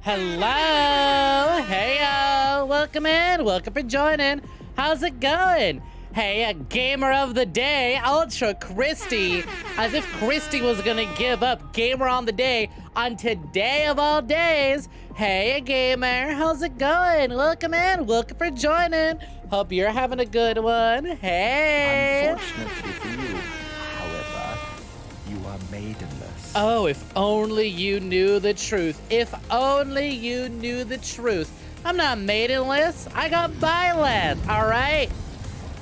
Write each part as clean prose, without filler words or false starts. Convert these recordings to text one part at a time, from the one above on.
Hello! Heyo! Welcome in! Welcome for joining! How's it going? Hey, a gamer of the day, Ultra Christy. As if Christy was gonna give up gamer on the day on today of all days. Hey, gamer, how's it going? Welcome in, welcome for joining. Hope you're having a good one. Hey! Unfortunately for you, however, you are maidenless. Oh, if only you knew the truth. If only you knew the truth. I'm not maidenless. I got byland, all right?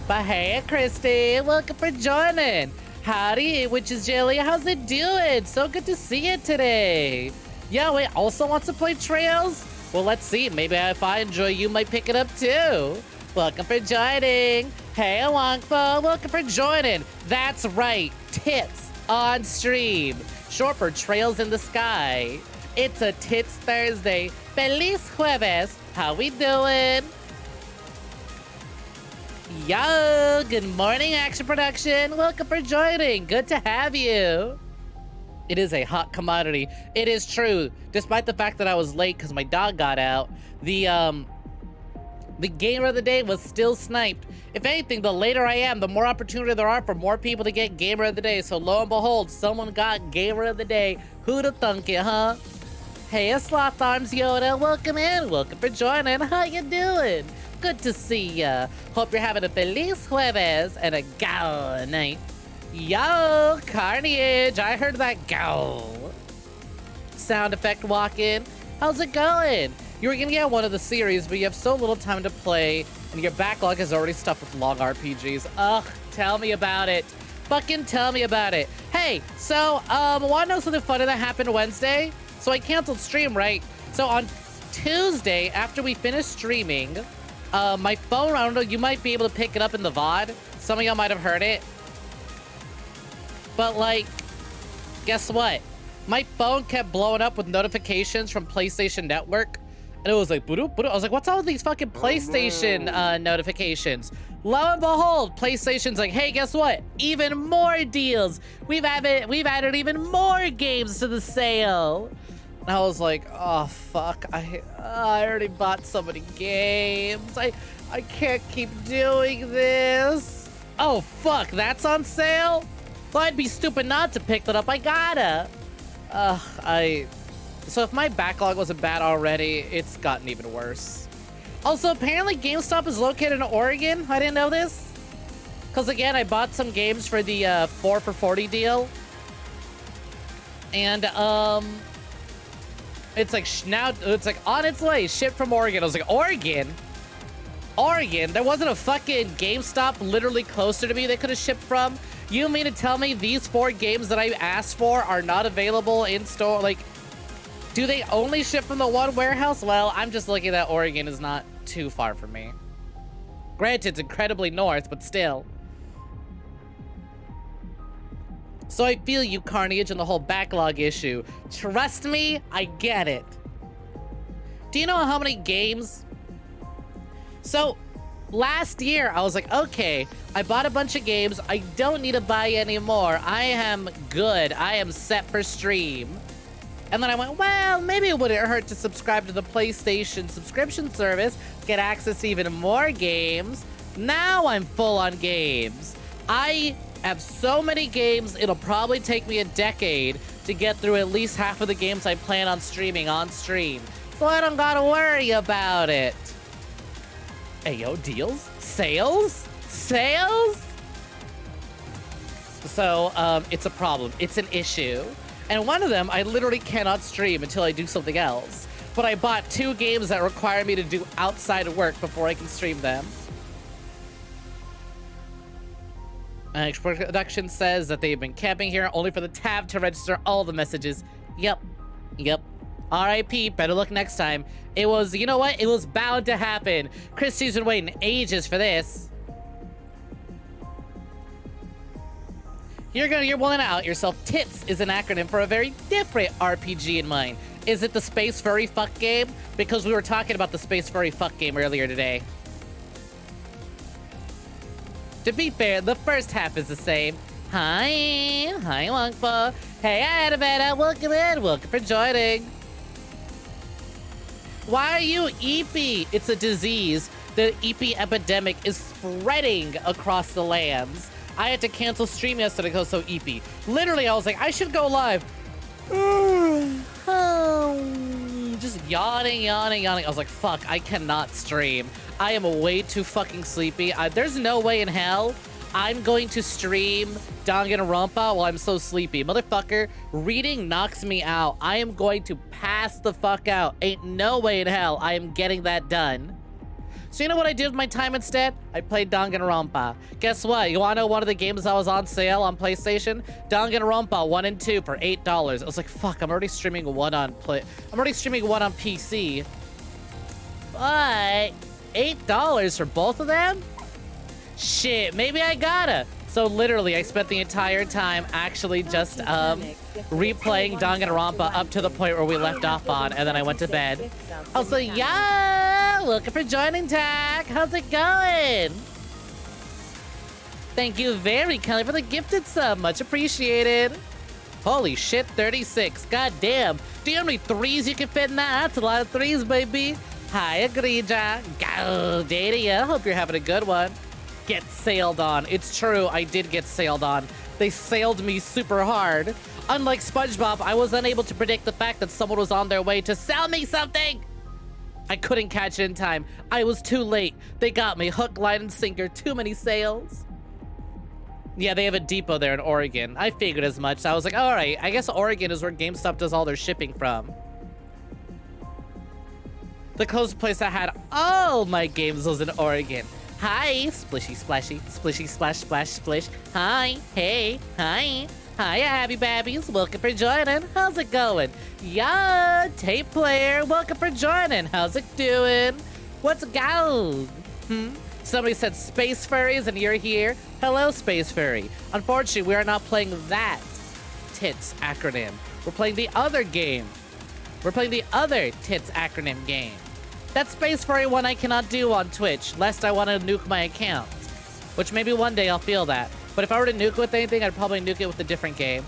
But hey, Christy, welcome for joining. Howdy, Witch's Jelly. How's it doing? So good to see you today. Yeah, wait, also wants to play Trails? Well, let's see. Maybe if I enjoy, you might pick it up too. Welcome for joining. Hey, Wongpo, welcome for joining. That's right, tits on stream. Short for Trails in the Sky. It's a Tits Thursday. Feliz Jueves. How we doing? Yo, good morning, Action Production. Welcome for joining. Good to have you. It is a hot commodity. It is true. Despite the fact that I was late because my dog got out, the gamer of the day was still sniped. If anything, the later I am, the more opportunity there are for more people to get gamer of the day. So lo and behold, someone got gamer of the day. Who'd have thunk it, huh? Hey, Sloth Arms Yoda, welcome in. Welcome for joining. How you doing? Good to see ya. Hope you're having a Feliz Jueves and a gal night. Yo, Carnage, I heard that gal. Sound effect walk in. How's it going? You were gonna get one of the series, but you have so little time to play, and your backlog is already stuffed with long RPGs. Ugh, tell me about it. Fucking tell me about it. Hey, so, wanna know something funny that happened Wednesday? So I canceled stream, right? So on Tuesday, after we finished streaming, my phone, I don't know, you might be able to pick it up in the VOD. Some of y'all might have heard it. But like, guess what? My phone kept blowing up with notifications from PlayStation Network. And it was like, boop, boop. I was like, what's all with these fucking PlayStation notifications? Lo and behold, PlayStation's like, hey, guess what? Even more deals. We've added even more games to the sale. And I was like, oh, fuck. I already bought so many games. I can't keep doing this. Oh, fuck, that's on sale? Well, I'd be stupid not to pick that up. I gotta. So if my backlog wasn't bad already, it's gotten even worse. Also, apparently GameStop is located in Oregon. I didn't know this. Because again, I bought some games for the 4 for $40 deal. And it's like now it's like on its way, shipped from Oregon. I was like, Oregon? Oregon? There wasn't a fucking GameStop literally closer to me they could have shipped from? You mean to tell me these 4 games that I asked for are not available in store? Like, do they only ship from the one warehouse? Well, I'm just looking that Oregon is not too far from me. Granted, it's incredibly north, but still. So I feel you, Carnage, and the whole backlog issue. Trust me, I get it. Do you know how many games? So, last year, I was like, okay, I bought a bunch of games. I don't need to buy any more. I am good. I am set for stream. And then I went, well, maybe it wouldn't hurt to subscribe to the PlayStation subscription service, get access to even more games. Now I'm full on games. I have so many games, it'll probably take me a decade to get through at least half of the games I plan on streaming on stream. So I don't gotta worry about it. Ayo, deals? Sales? Sales? So, it's a problem. It's an issue. And one of them, I literally cannot stream until I do something else. But I bought 2 games that require me to do outside of work before I can stream them. Production says that they've been camping here only for the tab to register all the messages. Yep. RIP, better luck next time. It was, you know what? It was bound to happen. Christy's been waiting ages for this. You're willing to out yourself. TITS is an acronym for a very different RPG in mind. Is it the Space Furry Fuck game? Because we were talking about the Space Furry Fuck game earlier today. To be fair, the first half is the same. Hi Wongpo. Hey, Adabetta, welcome in. Welcome for joining. Why are you eepy? It's a disease. The eepy epidemic is spreading across the lands. I had to cancel stream yesterday because I was so eepy. Literally, I was like, I should go live. Just yawning. I was like, fuck, I cannot stream. I am way too fucking sleepy. There's no way in hell I'm going to stream Danganronpa while I'm so sleepy. Motherfucker, reading knocks me out. I am going to pass the fuck out. Ain't no way in hell I am getting that done. So you know what I did with my time instead? I played Danganronpa. Guess what? You wanna know one of the games that was on sale on PlayStation? Danganronpa 1 and 2 for $8. I was like, fuck, I'm already streaming one on PC. But $8 for both of them? Shit, maybe I gotta. So literally, I spent the entire time actually just replaying Danganronpa up to the point where we left off on, and then I went to bed. Also, yeah, welcome for joining, Tack. How's it going? Thank you very kindly for the gifted sub. Much appreciated. Holy shit, 36. God damn. Do you know how many threes you can fit in that? That's a lot of threes, baby. Hi, Agrija. Go, Dadia. Hope you're having a good one. Get sailed on. It's true, I did get sailed on. They sailed me super hard. Unlike SpongeBob, I was unable to predict the fact that someone was on their way to sell me something. I couldn't catch it in time. I was too late. They got me hook, line, and sinker. Too many sales. Yeah, they have a depot there in Oregon. I figured as much. So I was like, all right, I guess Oregon is where GameStop does all their shipping from. The closest place I had all my games was in Oregon. Hi, splishy, splashy, splishy, splash, splash, splish. Hi, hey, hi. Hiya, Abby Babbies. Welcome for joining. How's it going? Yeah, tape player. Welcome for joining. How's it doing? What's going? Somebody said space furries and you're here. Hello, space furry. Unfortunately, we are not playing that tits acronym. We're playing the other game. We're playing the other tits acronym game. That space furry one I cannot do on Twitch, lest I want to nuke my account. Which maybe one day I'll feel that. But if I were to nuke with anything, I'd probably nuke it with a different game.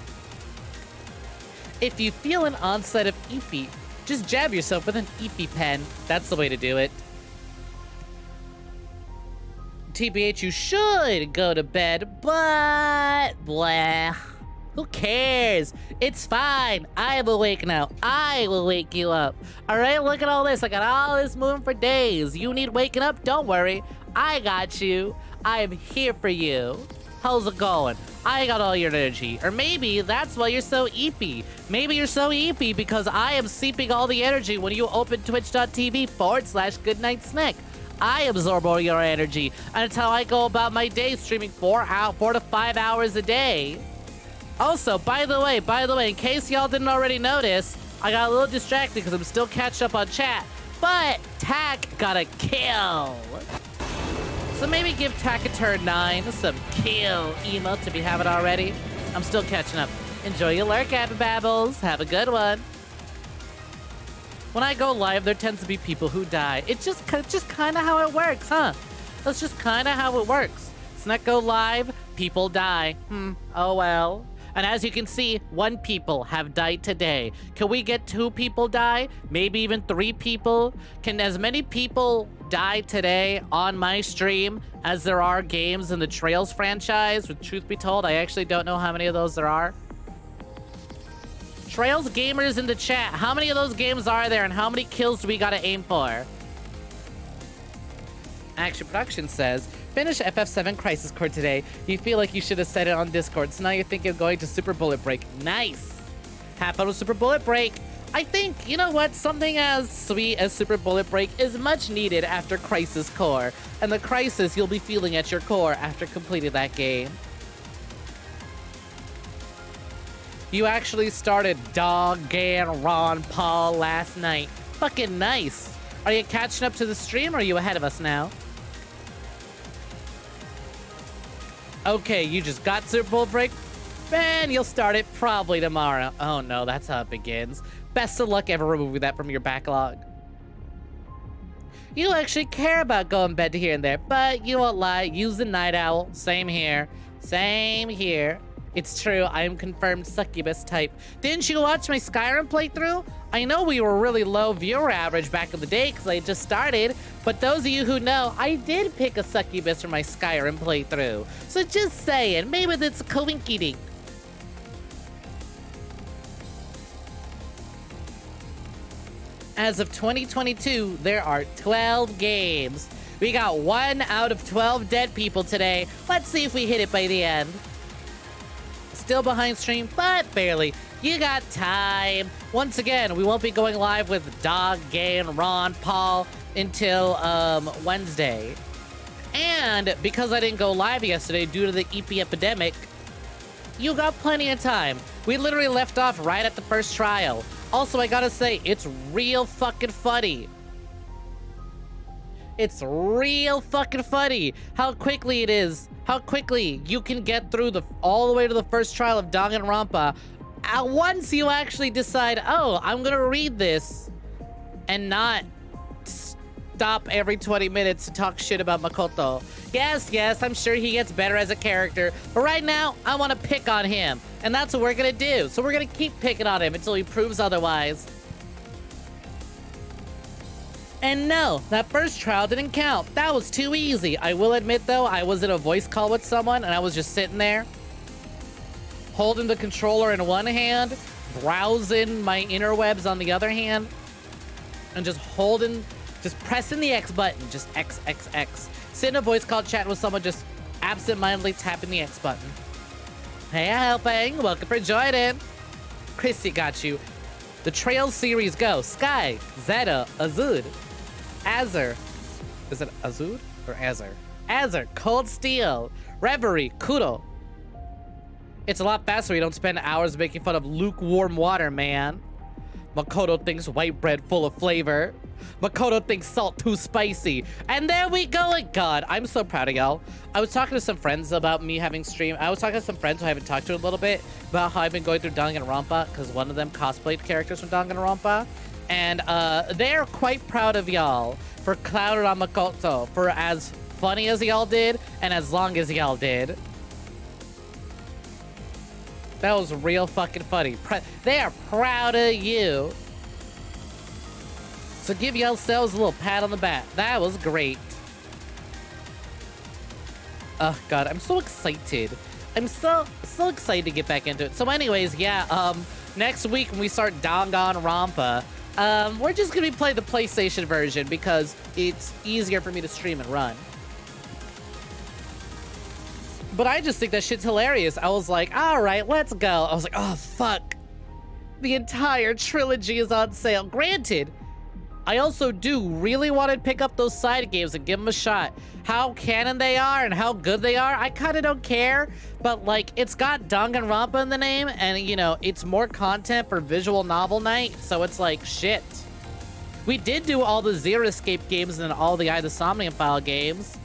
If you feel an onset of eepy, just jab yourself with an eepy pen. That's the way to do it. TBH, you should go to bed, but blah. Who cares? It's fine. I am awake now. I will wake you up. All right, look at all this. I got all this moving for days. You need waking up? Don't worry. I got you. I am here for you. How's it going? I got all your energy. Or maybe that's why you're so eepy. Maybe you're so eepy because I am seeping all the energy when you open twitch.tv/goodnightsnek. I absorb all your energy. And it's how I go about my day, streaming 4 to 5 hours a day. Also, by the way, in case y'all didn't already notice, I got a little distracted because I'm still catching up on chat, but Tack got a kill. So maybe give Tack a turn 9, some kill emotes if you haven't already. I'm still catching up. Enjoy your lurk, Abby Babbles. Have a good one. When I go live, there tends to be people who die. It's just kind of how it works, huh? That's just kind of how it works. Snek go live, people die. Oh well. And as you can see, 1 people have died today. Can we get 2 people die? Maybe even 3 people? Can as many people die today on my stream as there are games in the Trails franchise? With truth be told, I actually don't know how many of those there are. Trails gamers in the chat, how many of those games are there and how many kills do we gotta aim for? Action Production says, finish FF7 Crisis Core today. You feel like you should have said it on Discord, so now you're thinking of going to Super Bullet Break. Nice! Have fun with Super Bullet Break. I think, you know what, something as sweet as Super Bullet Break is much needed after Crisis Core, and the crisis you'll be feeling at your core after completing that game. You actually started Danganronpa last night. Fucking nice. Are you catching up to the stream or are you ahead of us now? Okay, you just got Super Bowl break? Man, you'll start it probably tomorrow. Oh no, that's how it begins. Best of luck ever removing that from your backlog. You actually care about going to bed here and there, but you won't lie. Use the night owl. Same here. Same here. It's true, I am confirmed succubus type. Didn't you watch my Skyrim playthrough? I know we were really low viewer average back in the day because I just started, but those of you who know, I did pick a succubus for my Skyrim playthrough. So just saying, maybe that's a coinky-dink. As of 2022, there are 12 games. We got 1 out of 12 dead people today. Let's see if we hit it by the end. Still behind stream, but barely. You got time. Once again, we won't be going live with Dog, Gay, and Ron Paul until Wednesday. And because I didn't go live yesterday due to the EP epidemic, you got plenty of time. We literally left off right at the first trial. Also, I gotta say, it's real fucking funny. It's real fucking funny how quickly it is. How quickly you can get through all the way to the first trial of Danganronpa. Once you actually decide, oh, I'm gonna read this and not stop every 20 minutes to talk shit about Makoto. Yes, I'm sure he gets better as a character, but right now, I want to pick on him, and that's what we're gonna do. So we're gonna keep picking on him until he proves otherwise. And no, that first trial didn't count. That was too easy. I will admit, though, I was in a voice call with someone, and I was just sitting there, holding the controller in one hand, browsing my interwebs on the other hand, and just pressing the X button, just X. Sitting in a voice call chatting with someone, just absent-mindedly tapping the X button. Hey, helping. Welcome for joining. Chrissy got you. The Trails series go. Sky, Zeta, Azud, Azur. Is it Azud or Azur? Azur, Cold Steel, Reverie, Kudo. It's a lot faster. You don't spend hours making fun of lukewarm water, man. Makoto thinks white bread full of flavor. Makoto thinks salt too spicy. And there we go. God, I'm so proud of y'all. I was talking to some friends about me having stream. I was talking to some friends who I haven't talked to in a little bit about how I've been going through Danganronpa because one of them cosplayed characters from Danganronpa. And they're quite proud of y'all for clouding on Makoto for as funny as y'all did and as long as y'all did. That was real fucking funny. They are proud of you. So give yourselves a little pat on the back. That was great. Oh god, I'm so excited. I'm so excited to get back into it. So anyways, yeah, next week when we start Danganronpa, we're just gonna be playing the PlayStation version because it's easier for me to stream and run. But I just think that shit's hilarious. I was like, all right, let's go. I was like, oh, fuck. The entire trilogy is on sale. Granted, I also do really want to pick up those side games and give them a shot. How canon they are and how good they are, I kind of don't care. But, like, it's got Danganronpa in the name, and, you know, it's more content for visual novel night, so it's like, shit. We did do all the Zero Escape games and all the Eye of the Somnium File games.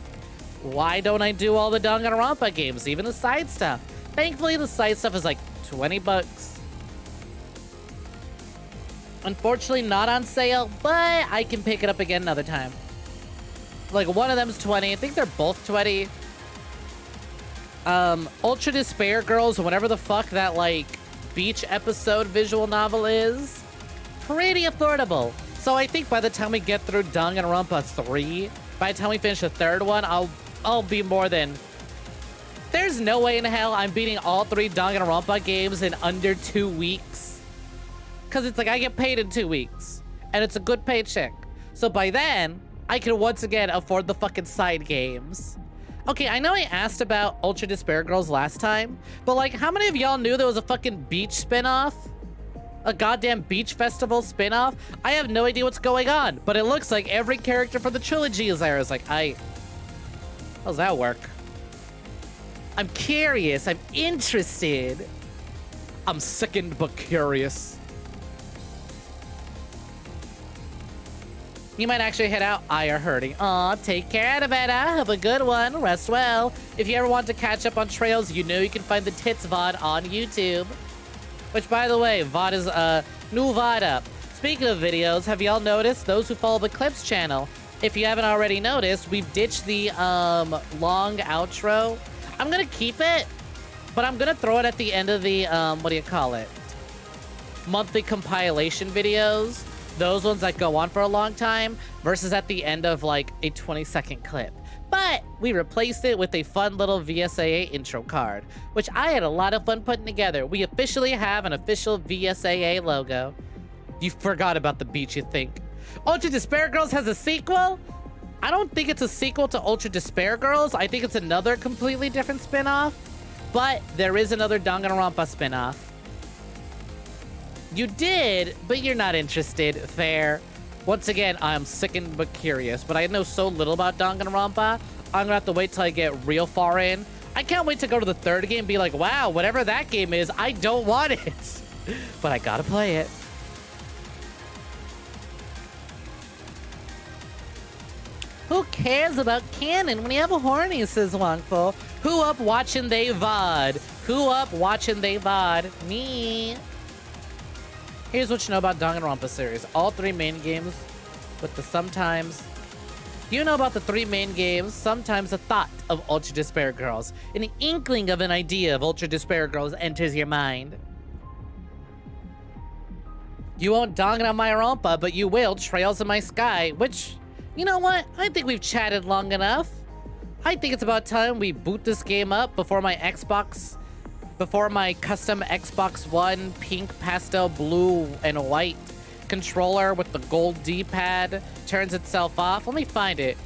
Why don't I do all the Danganronpa games, even the side stuff? Thankfully, the side stuff is like 20 bucks. Unfortunately, not on sale, but I can pick it up again another time. Like, one of them's 20. I think they're both 20. Ultra Despair Girls, whatever the fuck that, like, beach episode visual novel is, pretty affordable. So I think by the time we get through Danganronpa 3, by the time we finish the third one, I'll be more than... There's no way in hell I'm beating all 3 Danganronpa games in under 2 weeks. Because it's like I get paid in 2 weeks. And it's a good paycheck. So by then, I can once again afford the fucking side games. Okay, I know I asked about Ultra Despair Girls last time, but like, how many of y'all knew there was a fucking beach spinoff? A goddamn beach festival spinoff? I have no idea what's going on, but it looks like every character for the trilogy is there. It's like, how's that work? I'm curious. I'm interested. I'm sickened but curious. You might actually head out. I are hurting. Aw, take care, Nevada. Have a good one. Rest well. If you ever want to catch up on Trails, you know you can find the Tits VOD on YouTube. Which, by the way, VOD is new VOD up. Speaking of videos, have y'all noticed, those who follow the Clips channel, if you haven't already noticed, we've ditched the long outro. I'm gonna keep it, But I'm gonna throw it at the end of the, what do you call it? Monthly compilation videos. Those ones that go on for a long time versus at the end of like a 20-second clip. But we replaced it with a fun little VSAA intro card, which I had a lot of fun putting together. We officially have an official VSAA logo. You forgot about the beach, you think. Ultra Despair Girls has a sequel? I don't think it's a sequel to Ultra Despair Girls. I think it's another completely different spin-off. But there is another Danganronpa spin-off. You did, but you're not interested. Fair. Once again, I'm sickened but curious, but I know so little about Danganronpa. I'm gonna have to wait till I get real far in. I can't wait to go to the third game and be like, wow, whatever that game is, I don't want it. But I gotta play it. Who cares about canon when you have a horny, says Wongful. Who up watching they VOD? Who up watching they VOD? Me. Here's what you know about Danganronpa series. All 3 main games with the sometimes... You know about the 3 main games, sometimes a thought of Ultra Despair Girls. An inkling of an idea of Ultra Despair Girls enters your mind. You won't Danganronpa, but you will Trails in My Sky, which... You know what? I think we've chatted long enough. I think it's about time we boot this game up before my custom Xbox One pink, pastel, blue, and white controller with the gold D-pad turns itself off. Let me find it.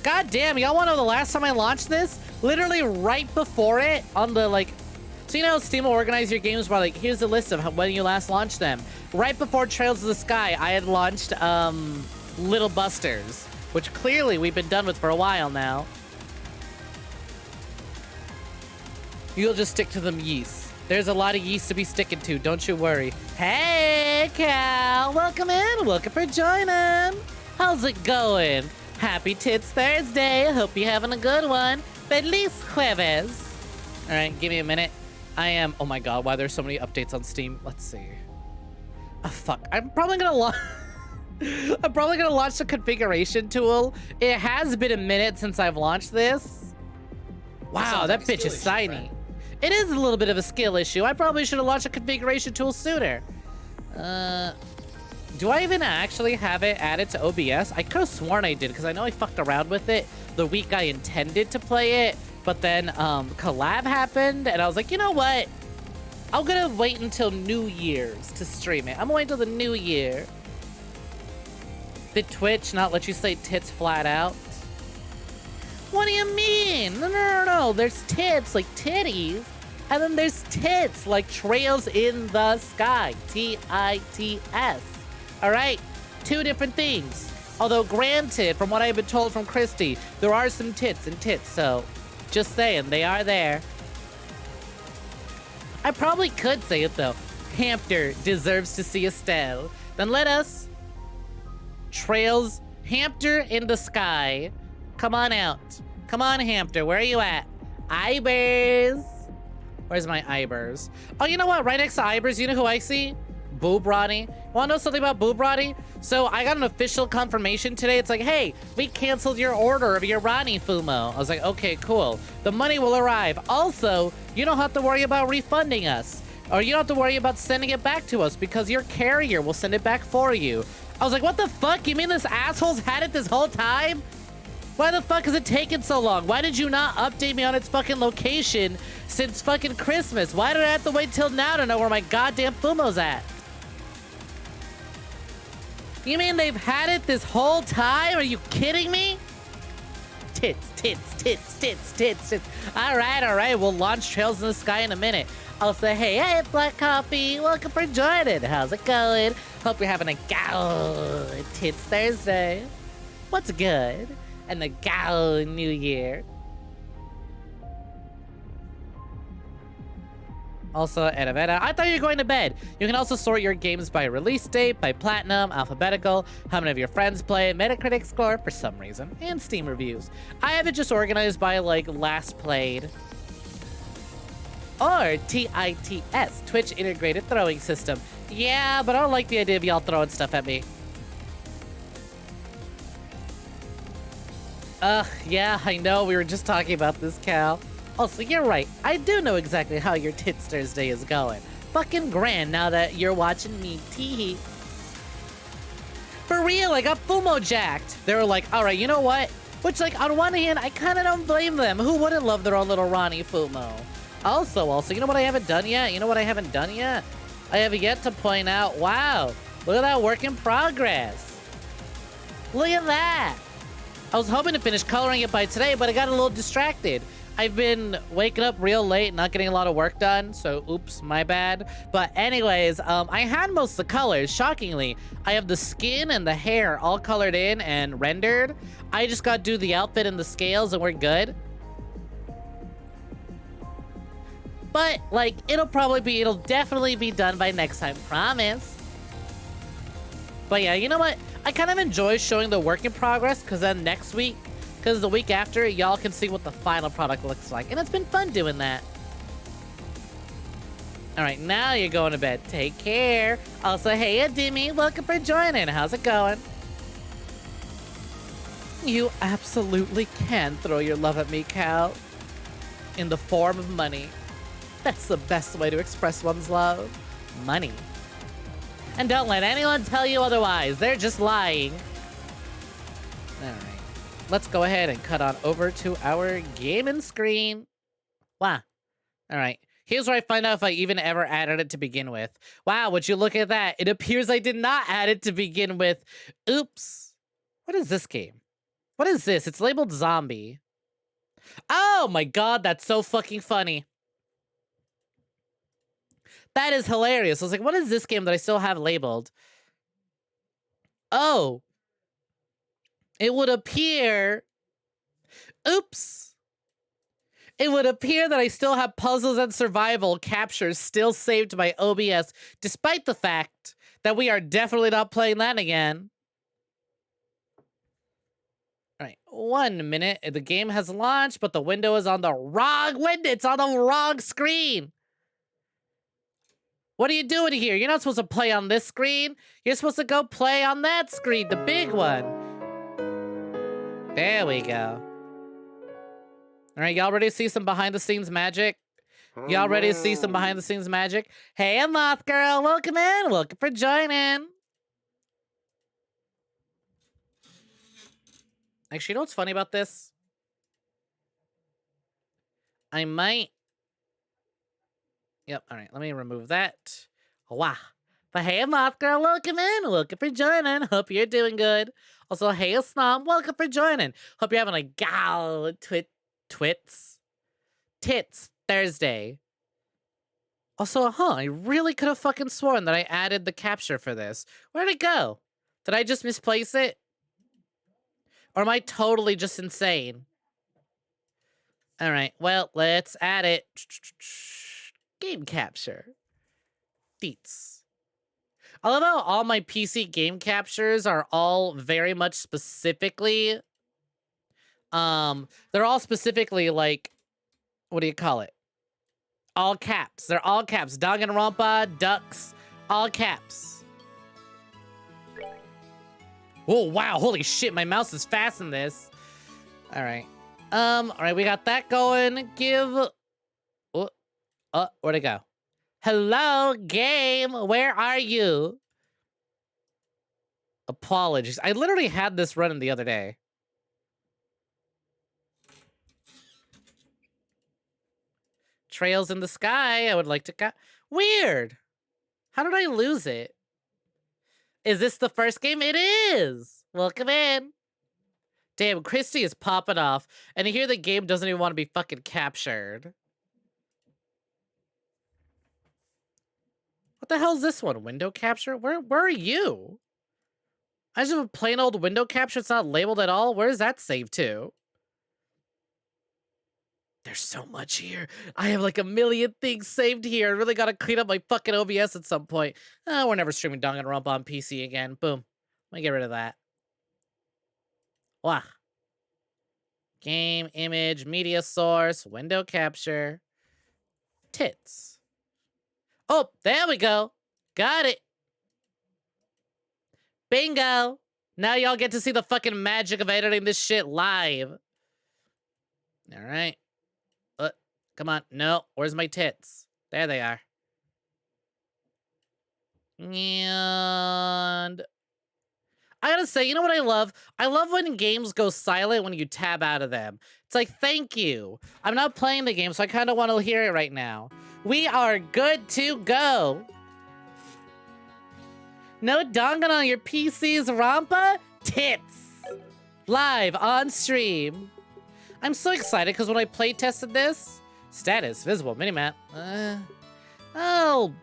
God damn, y'all wanna know the last time I launched this? Literally right before it on the, like... So you know Steam will organize your games by, like, here's the list of when you last launched them. Right before Trails of the Sky, I had launched, Little Busters, which clearly we've been done with for a while now. You'll just stick to them yeast. There's a lot of yeast to be sticking to, don't you worry. Hey, Cal! Welcome in! Welcome for joining! How's it going? Happy Tits Thursday! I hope you're having a good one. Feliz Jueves! Alright, give me a minute. I am... Oh my god, why there's so many updates on Steam? Let's see. Oh, fuck. I'm probably gonna launch the configuration tool. It has been a minute since I've launched this. Wow, that bitch is tiny. Right? It is a little bit of a skill issue. I probably should have launched a configuration tool sooner. Do I even actually have it added to OBS? I could have sworn I did, because I know I fucked around with it the week I intended to play it, but then collab happened, and I was like, you know what? I'm gonna wait until New Year's to stream it. I'm gonna wait until the new year. Did Twitch not let you say tits flat out? What do you mean? No. There's tits like titties. And then there's tits like Trails in the Sky. T-I-T-S. Alright? 2 different things. Although granted, from what I've been told from Christy, there are some tits and tits, so just saying, they are there. I probably could say it though. Hamster deserves to see Estelle. Then let us... Trails, Hamster in the Sky. Come on out. Come on, Hamster. Where are you at? Ibers. Where's my Ibers? Oh, you know what? Right next to Ibers, you know who I see? Boob Roddy. Wanna know something about Boob Roddy? So I got an official confirmation today. It's like, hey, we canceled your order of your Ronnie Fumo. I was like, okay, cool. The money will arrive. Also, you don't have to worry about refunding us. Or you don't have to worry about sending it back to us because your carrier will send it back for you. I was like, what the fuck? You mean this asshole's had it this whole time? Why the fuck has it taken so long? Why did you not update me on its fucking location since fucking Christmas? Why did I have to wait till now to know where my goddamn Fumo's at? You mean they've had it this whole time? Are you kidding me? Tits, tits, tits, tits, tits, tits. All right. We'll launch Trails in the Sky in a minute. I'll say, hey, Black Coffee. Welcome for joining. How's it going? Hope you're having a good Tits Thursday. What's good? And the good New Year. Also, Edaveda, I thought you were going to bed. You can also sort your games by release date, by platinum, alphabetical, how many of your friends play, Metacritic score for some reason, and Steam reviews. I have it just organized by, like, last played. Or TITS, Twitch Integrated Throwing System. Yeah, but I don't like the idea of y'all throwing stuff at me. Yeah, I know, we were just talking about this, Cal. Also, you're right. I do know exactly how your Tits Thursday is going. Fucking grand now that you're watching me. Teehee. For real, I got FOMO jacked. They were like, all right, you know what? Which, like, on one hand, I kind of don't blame them. Who wouldn't love their own little Ronnie FOMO? Also, you know what I haven't done yet? I have yet to point out, wow, look at that work in progress. Look at that. I was hoping to finish coloring it by today, but I got a little distracted. I've been waking up real late, not getting a lot of work done, so oops, my bad. But anyways, I had most of the colors, shockingly. I have the skin and the hair all colored in and rendered. I just got to do the outfit and the scales and we're good. But, like, it'll definitely be done by next time, promise. But yeah, you know what? I kind of enjoy showing the work in progress, because then next week, because the week after, y'all can see what the final product looks like. And it's been fun doing that. All right, now you're going to bed. Take care. Also, hey, Adimi, welcome for joining. How's it going? You absolutely can throw your love at me, Cal. In the form of money. That's the best way to express one's love. Money. And don't let anyone tell you otherwise. They're just lying. All right. Let's go ahead and cut on over to our gaming screen. Wow. All right. Here's where I find out if I even ever added it to begin with. Wow, would you look at that? It appears I did not add it to begin with. Oops. What is this game? What is this? It's labeled zombie. Oh my god, that's so fucking funny. That is hilarious. I was like, what is this game that I still have labeled? Oh. It would appear... Oops. It would appear that I still have puzzles and survival captures still saved to my OBS, despite the fact that we are definitely not playing that again. All right, 1 minute. The game has launched, but the window is on the wrong window. It's on the wrong screen. What are you doing here? You're not supposed to play on this screen. You're supposed to go play on that screen, the big one. There we go. All right, y'all ready to see some behind-the-scenes magic? Y'all ready to see some behind-the-scenes magic? Hey, Moth Girl, welcome in. Welcome for joining. Actually, you know what's funny about this? I might... Yep, all right, let me remove that. Wow. But hey, Moth Girl, welcome in. Welcome for joining. Hope you're doing good. Also, hey, Snom, welcome for joining. Hope you're having a gal Tits Thursday. Also, I really could have fucking sworn that I added the capture for this. Where'd it go? Did I just misplace it? Or am I totally just insane? All right, well, let's add it. Game capture. Feats. I love how all my PC game captures are all very much specifically... they're all specifically like... What do you call it? All caps. They're all caps. Danganronpa, Ducks, all caps. Oh, wow. Holy shit, my mouse is fast in this. All right. All right, we got that going. Where'd it go? Hello, game. Where are you? Apologies. I literally had this running the other day. Trails in the sky. I would like to go. Weird. How did I lose it? Is this the first game? It is. Welcome in. Damn, Christy is popping off. And here the game doesn't even want to be fucking captured. What the hell is this one? Window capture? Where are you? I just have a plain old window capture. It's not labeled at all. Where is that saved to? There's so much here. I have like a million things saved here. I really gotta clean up my fucking OBS at some point. We're never streaming Danganronpa on PC again. Boom. Let me get rid of that. Wow. Game, image, media source, window capture. Tits. Oh, there we go. Got it. Bingo. Now y'all get to see the fucking magic of editing this shit live. All right. Come on. No, where's my tits? There they are. And I gotta say, you know what I love? I love when games go silent when you tab out of them. It's like, thank you. I'm not playing the game, so I kind of want to hear it right now. We are good to go. No dongan on your PC's Rampa? Tits. Live on stream. I'm so excited because when I play tested this, status, visible, minimap. Oh.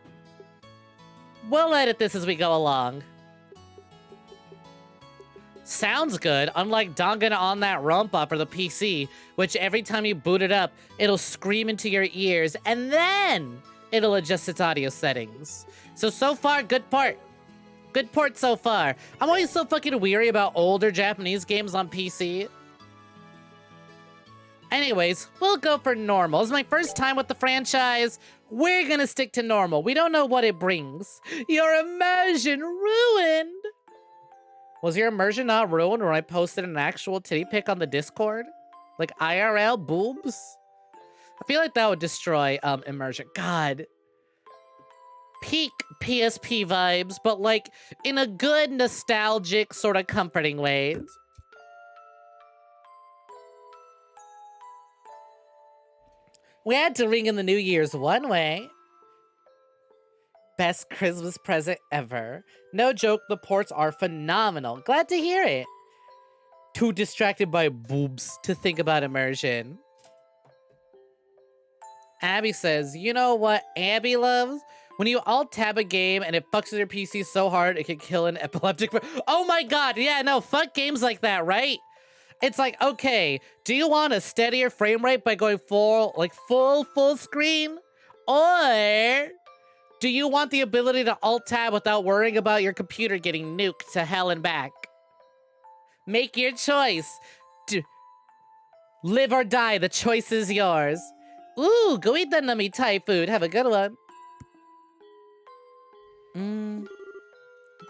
We'll edit this as we go along. Sounds good, unlike dongan on that Rampa for the PC, which every time you boot it up, it'll scream into your ears, and then it'll adjust its audio settings. So far, good port. Good port so far. I'm always so fucking weary about older Japanese games on PC. Anyways, we'll go for normal. It's my first time with the franchise. We're gonna stick to normal. We don't know what it brings. Your immersion ruined. Was your immersion not ruined when I posted an actual titty pic on the Discord? Like IRL boobs? I feel like that would destroy immersion. God. Peak PSP vibes, but like in a good, nostalgic, sort of comforting way. We had to ring in the New Year's one way. Best Christmas present ever. No joke, the ports are phenomenal. Glad to hear it. Too distracted by boobs to think about immersion. Abby says, you know what Abby loves? When you alt-tab a game and it fucks with your PC so hard it can kill an epileptic... Oh my god, yeah, no, fuck games like that, right? It's like, okay, do you want a steadier frame rate by going full screen? Or do you want the ability to alt-tab without worrying about your computer getting nuked to hell and back? Make your choice. Live or die, the choice is yours. Ooh, go eat that nummy Thai food. Have a good one.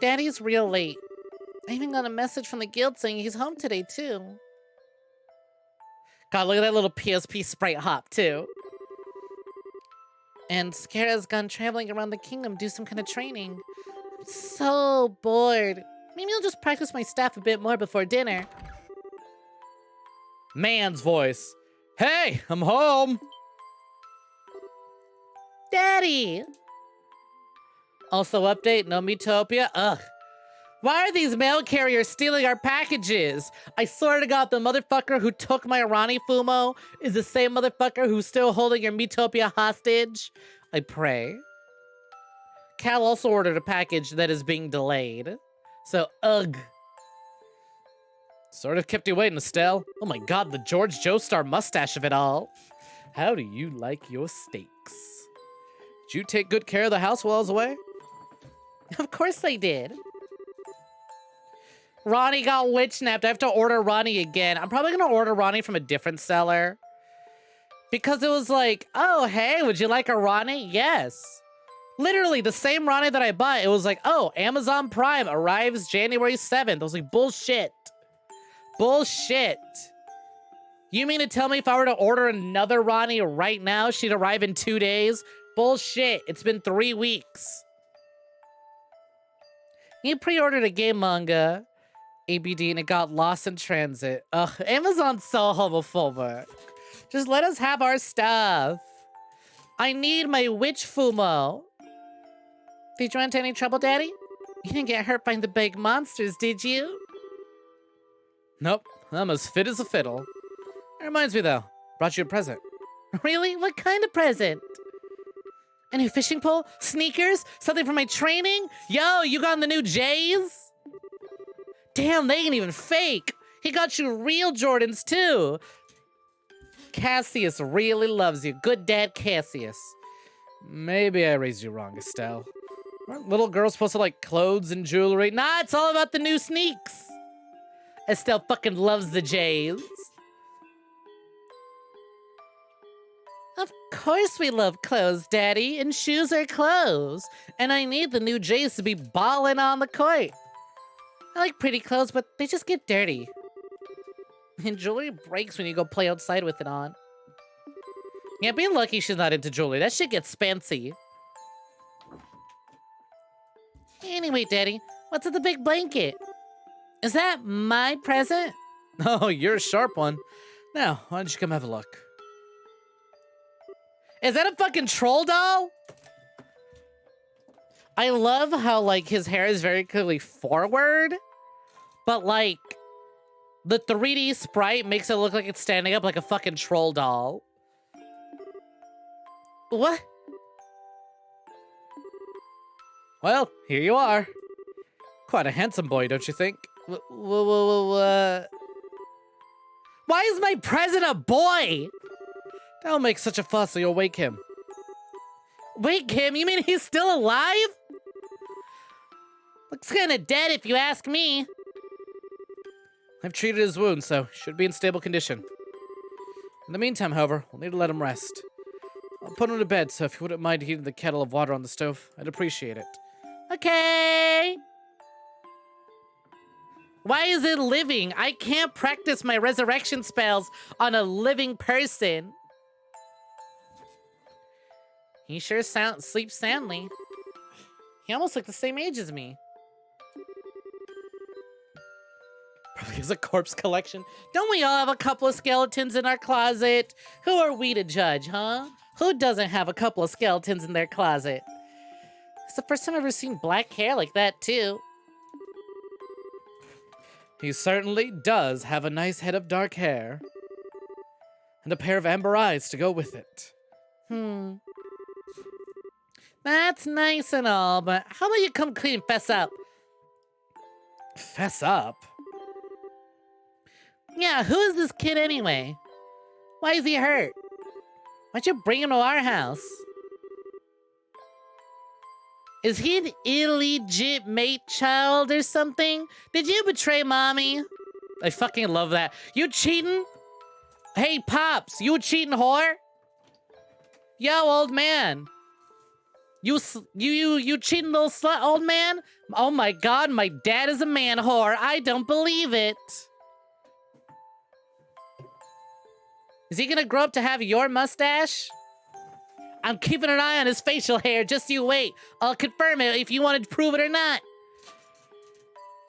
Daddy's real late. I even got a message from the guild saying he's home today, too. God, look at that little PSP sprite hop, too. And Scarra's gone traveling around the kingdom, do some kind of training. I'm so bored. Maybe I'll just practice my staff a bit more before dinner. Man's voice. Hey, I'm home. Daddy. Also update, no Metopia. Ugh. Why are these mail carriers stealing our packages? I swear to God, the motherfucker who took my Ronnie Fumo is the same motherfucker who's still holding your Metopia hostage. I pray. Cal also ordered a package that is being delayed. So, ugh. Sort of kept you waiting, Estelle. Oh my God, the George Joestar mustache of it all. How do you like your steaks? Did you take good care of the house while I was away? Of course I did. Ronnie got witch snapped. I have to order Ronnie again. I'm probably gonna order Ronnie from a different seller. Because it was like, oh, hey, would you like a Ronnie? Yes. Literally the same Ronnie that I bought. It was like, oh, Amazon Prime arrives January 7th. I was like, bullshit. Bullshit. You mean to tell me if I were to order another Ronnie right now, she'd arrive in 2 days? Bullshit. It's been 3 weeks. You pre-ordered a game manga, ABD, and it got lost in transit. Ugh, Amazon's so homophobic. Just let us have our stuff. I need my witch Fumo. Did you run into any trouble, Daddy? You didn't get hurt by the big monsters, did you? Nope, I'm as fit as a fiddle. That reminds me though, brought you a present. Really? What kind of present? A new fishing pole? Sneakers? Something for my training? Yo, you got the new J's? Damn, they ain't even fake. He got you real Jordans too. Cassius really loves you. Good dad, Cassius. Maybe I raised you wrong, Estelle. Aren't little girls supposed to like clothes and jewelry? Nah, it's all about the new sneaks. Estelle fucking loves the J's. Of course we love clothes, Daddy, and shoes are clothes. And I need the new J's to be ballin' on the court. I like pretty clothes, but they just get dirty. And jewelry breaks when you go play outside with it on. Yeah, be lucky she's not into jewelry. That shit gets fancy. Anyway, Daddy, what's in the big blanket? Is that my present? Oh, you're a sharp one. Now, why don't you come have a look? Is that a fucking troll doll? I love how, like, his hair is very clearly forward, but, like, the 3D sprite makes it look like it's standing up like a fucking troll doll. What? Well, here you are. Quite a handsome boy, don't you think? Why is my present a boy? Don't make such a fuss or you'll wake him. Wake him? You mean he's still alive? Looks kinda dead if you ask me. I've treated his wound, so should be in stable condition. In the meantime, however, we'll need to let him rest. I'll put him to bed, so if you wouldn't mind heating the kettle of water on the stove, I'd appreciate it. Okay. Why is it living? I can't practice my resurrection spells on a living person. He sure sleeps soundly. He almost looked the same age as me. Probably has a corpse collection. Don't we all have a couple of skeletons in our closet? Who are we to judge, huh? Who doesn't have a couple of skeletons in their closet? It's the first time I've ever seen black hair like that, too. He certainly does have a nice head of dark hair. And a pair of amber eyes to go with it. That's nice and all, but how about you come clean and fess up? Fess up? Yeah, who is this kid anyway? Why is he hurt? Why'd you bring him to our house? Is he an illegitimate child or something? Did you betray mommy? I fucking love that. You cheating? Hey, Pops, you a cheating whore? Yo, old man. You cheating little slut, old man? Oh my god, my dad is a man whore. I don't believe it. Is he gonna grow up to have your mustache? I'm keeping an eye on his facial hair, just you wait. I'll confirm it if you want to prove it or not.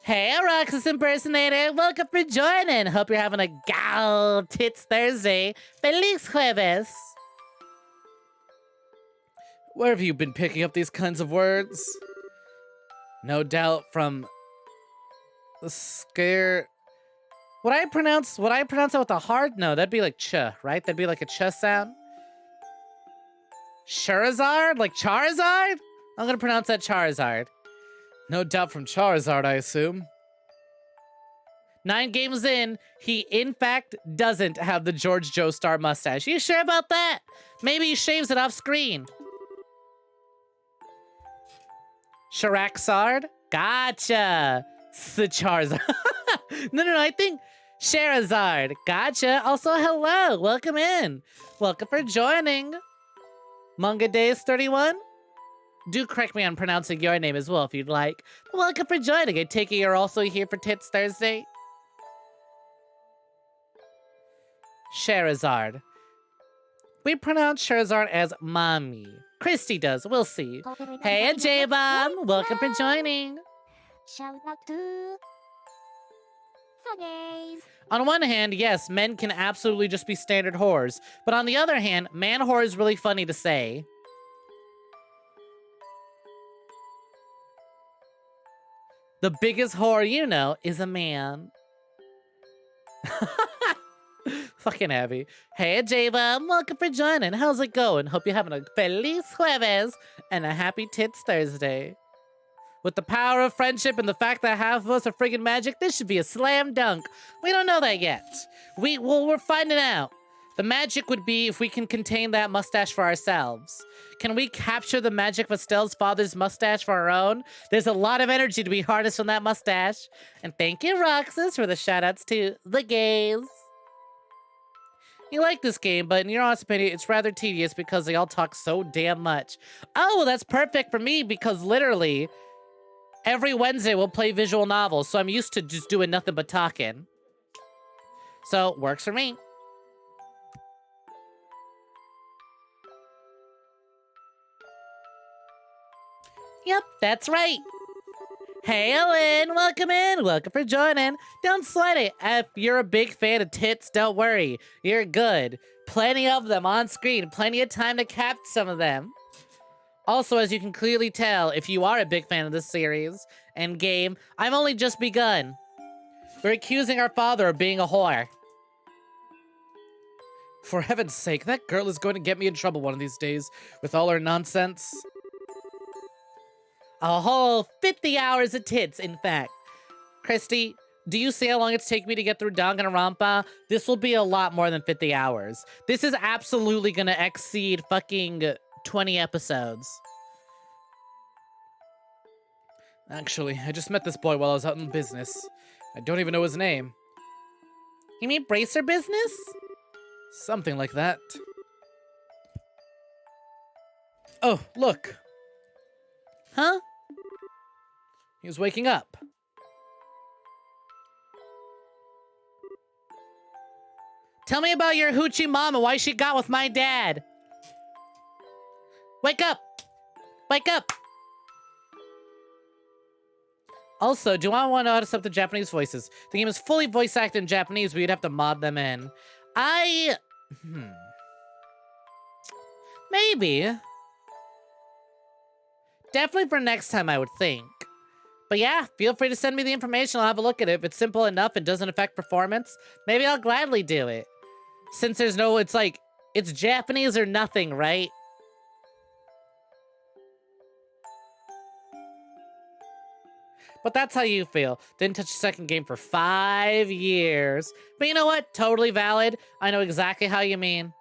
Hey, Roxas impersonator, welcome for joining. Hope you're having a gal tits Thursday. Feliz jueves. Where have you been picking up these kinds of words? No doubt from the scare. Would I pronounce that with a hard? No, that'd be like ch, right? That'd be like a ch sound. Charizard? Like Charizard? I'm gonna pronounce that Charizard. No doubt from Charizard, I assume. 9 games in, he in fact doesn't have the George Joestar mustache. You sure about that? Maybe he shaves it off screen. Charaxard? Gotcha. Charizard. No, I think Charizard. Gotcha. Also, hello. Welcome in. Welcome for joining. Manga Days 31? Do correct me on pronouncing your name as well if you'd like. Welcome for joining. I take it you're also here for Tits Thursday? Charizard. We pronounce Charizard as mommy. Christy does. We'll see. Hey, J-Bomb. Welcome for joining. Shout out to Sundays. On one hand, yes, men can absolutely just be standard whores. But on the other hand, man whore is really funny to say. The biggest whore you know is a man. Fucking Abby. Hey, Java, welcome for joining. How's it going? Hope you're having a feliz jueves and a happy Tits Thursday. With the power of friendship and the fact that half of us are friggin' magic, this should be a slam dunk. We don't know that yet. We're finding out. The magic would be if we can contain that mustache for ourselves. Can we capture the magic of Estelle's father's mustache for our own? There's a lot of energy to be harnessed from that mustache. And thank you, Roxas, for the shoutouts to the gays. You like this game, but in your honest opinion, it's rather tedious because they all talk so damn much. Oh, well, that's perfect for me because literally every Wednesday we'll play visual novels, so I'm used to just doing nothing but talking. So, works for me. Yep, that's right. Hey, Ellen, welcome in. Welcome for joining. Don't sweat it. If you're a big fan of tits, don't worry. You're good. Plenty of them on screen. Plenty of time to cap some of them. Also, as you can clearly tell, if you are a big fan of this series and game, I've only just begun. We're accusing our father of being a whore. For heaven's sake, that girl is going to get me in trouble one of these days with all her nonsense. A whole 50 hours of tits, in fact. Christy, do you see how long it's taken me to get through Danganronpa? This will be a lot more than 50 hours. This is absolutely gonna exceed fucking 20 episodes. Actually, I just met this boy while I was out in business. I don't even know his name. You mean bracer business? Something like that. Oh, look. Huh? He was waking up. Tell me about your hoochie mom and why she got with my dad. Wake up! Wake up! Also, do I want to know how to set up the Japanese voices? The game is fully voice acted in Japanese, but you'd have to mod them in. Maybe. Definitely for next time, I would think. But yeah, feel free to send me the information. I'll have a look at it. If it's simple enough and doesn't affect performance, maybe I'll gladly do it. Since there's no, it's like, it's Japanese or nothing, right? But that's how you feel. Didn't touch a second game for 5 years. But you know what? Totally valid. I know exactly how you mean.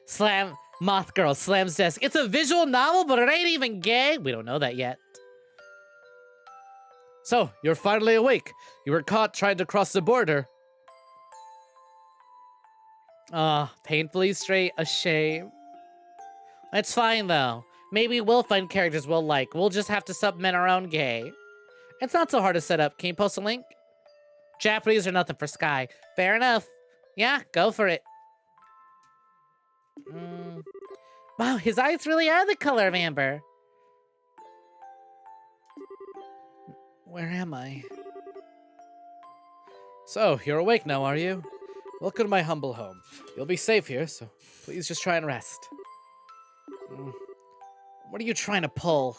Slam. Moth Girl slams desk. It's a visual novel, but it ain't even gay. We don't know that yet. So, you're finally awake. You were caught trying to cross the border. Painfully straight. A shame. It's fine, though. Maybe we'll find characters we'll like. We'll just have to supplement our own gay. It's not so hard to set up. Can you post a link? Japanese or nothing for Sky. Fair enough. Yeah, go for it. Wow, his eyes really are the color of amber. Where am I? So, you're awake now, are you? Welcome to my humble home. You'll be safe here, so please just try and rest. What are you trying to pull?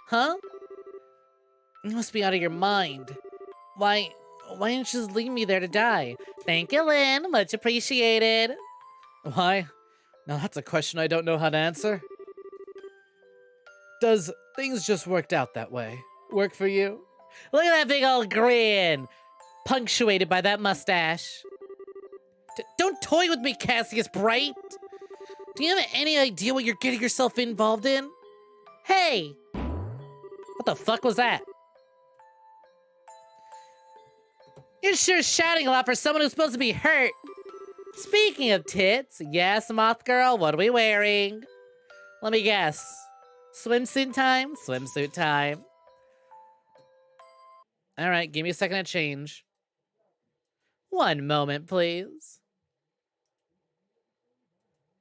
Huh? You must be out of your mind. Why didn't you just leave me there to die? Thank you, Lynn. Much appreciated. Why? Now that's a question I don't know how to answer. Does things just worked out that way? Work for you? Look at that big old grin, punctuated by that mustache. Don't toy with me, Cassius Bright. Do you have any idea what you're getting yourself involved in? Hey! What the fuck was that? You're sure shouting a lot for someone who's supposed to be hurt. Speaking of tits, yes, Moth Girl, what are we wearing? Let me guess. Swimsuit time? Swimsuit time. Alright, give me a second to change. One moment, please.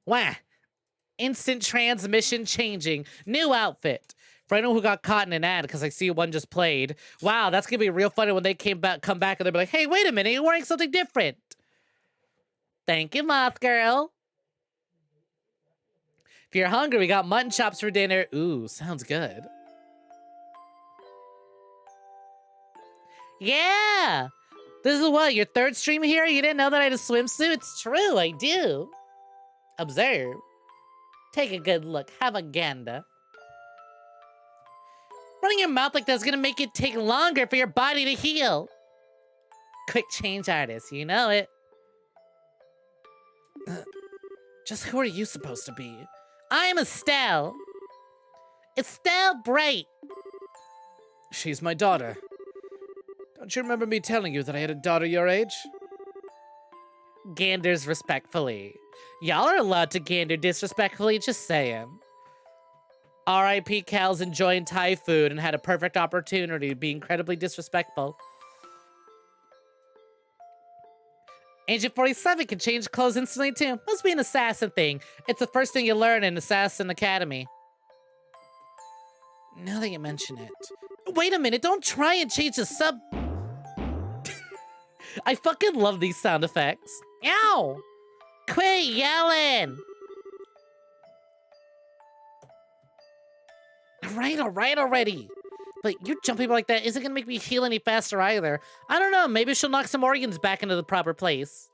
Wah! Instant transmission changing. New outfit. For anyone who got caught in an ad, because I see one just played. Wow, that's gonna be real funny when they come back and they'll be like, hey, wait a minute, you're wearing something different. Thank you, Moth Girl. If you're hungry, we got mutton chops for dinner. Ooh, sounds good. Yeah! This is what, your third stream here? You didn't know that I had a swimsuit? It's true, I do. Observe. Take a good look. Have a gander. Running your mouth like that's gonna make it take longer for your body to heal. Quick change artist, you know it. Just who are you supposed to be? I'm Estelle. Estelle Bright. She's my daughter. Don't you remember me telling you that I had a daughter your age? Ganders respectfully. Y'all are allowed to gander disrespectfully, just saying. R.I.P. Cal's enjoying Thai food and had a perfect opportunity to be incredibly disrespectful. Agent 47 can change clothes instantly too. Must be an assassin thing. It's the first thing you learn in Assassin Academy. Now that you mention it. Wait a minute, don't try and change the sub... I fucking love these sound effects. Ow! Quit yelling! Alright already. But you jumping like that isn't gonna make me heal any faster either. I don't know, maybe she'll knock some organs back into the proper place.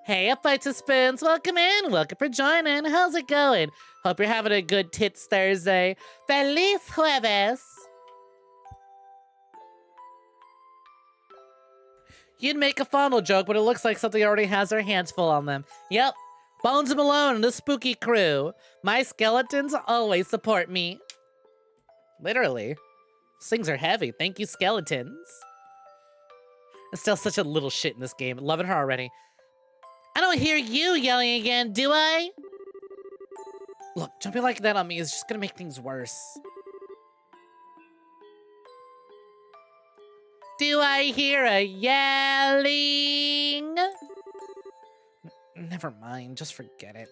Hey, Fights and Spins, welcome in, welcome for joining. How's it going? Hope you're having a good Tits Thursday. Feliz Jueves! You'd make a fondle joke, but it looks like something already has their hands full on them. Yep, Bones and Malone and the spooky crew. My skeletons always support me. Literally. These things are heavy. Thank you, skeletons. It's still such a little shit in this game. Loving her already. I don't hear you yelling again, do I? Look, jumping like that on me is just gonna make things worse. Do I hear a yelling? Never mind, just forget it.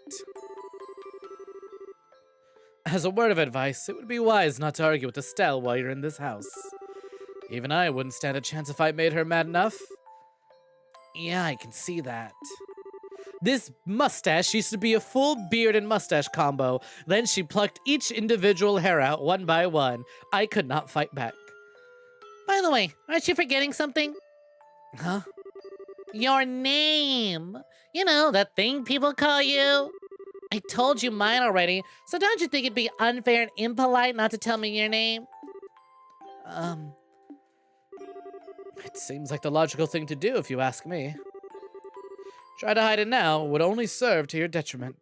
As a word of advice, it would be wise not to argue with Estelle while you're in this house. Even I wouldn't stand a chance if I made her mad enough. Yeah, I can see that. This mustache used to be a full beard and mustache combo. Then she plucked each individual hair out one by one. I could not fight back. By the way, aren't you forgetting something? Huh? Your name. You know, that thing people call you. I told you mine already, so don't you think it'd be unfair and impolite not to tell me your name? It seems like the logical thing to do if you ask me. Try to hide it now would only serve to your detriment.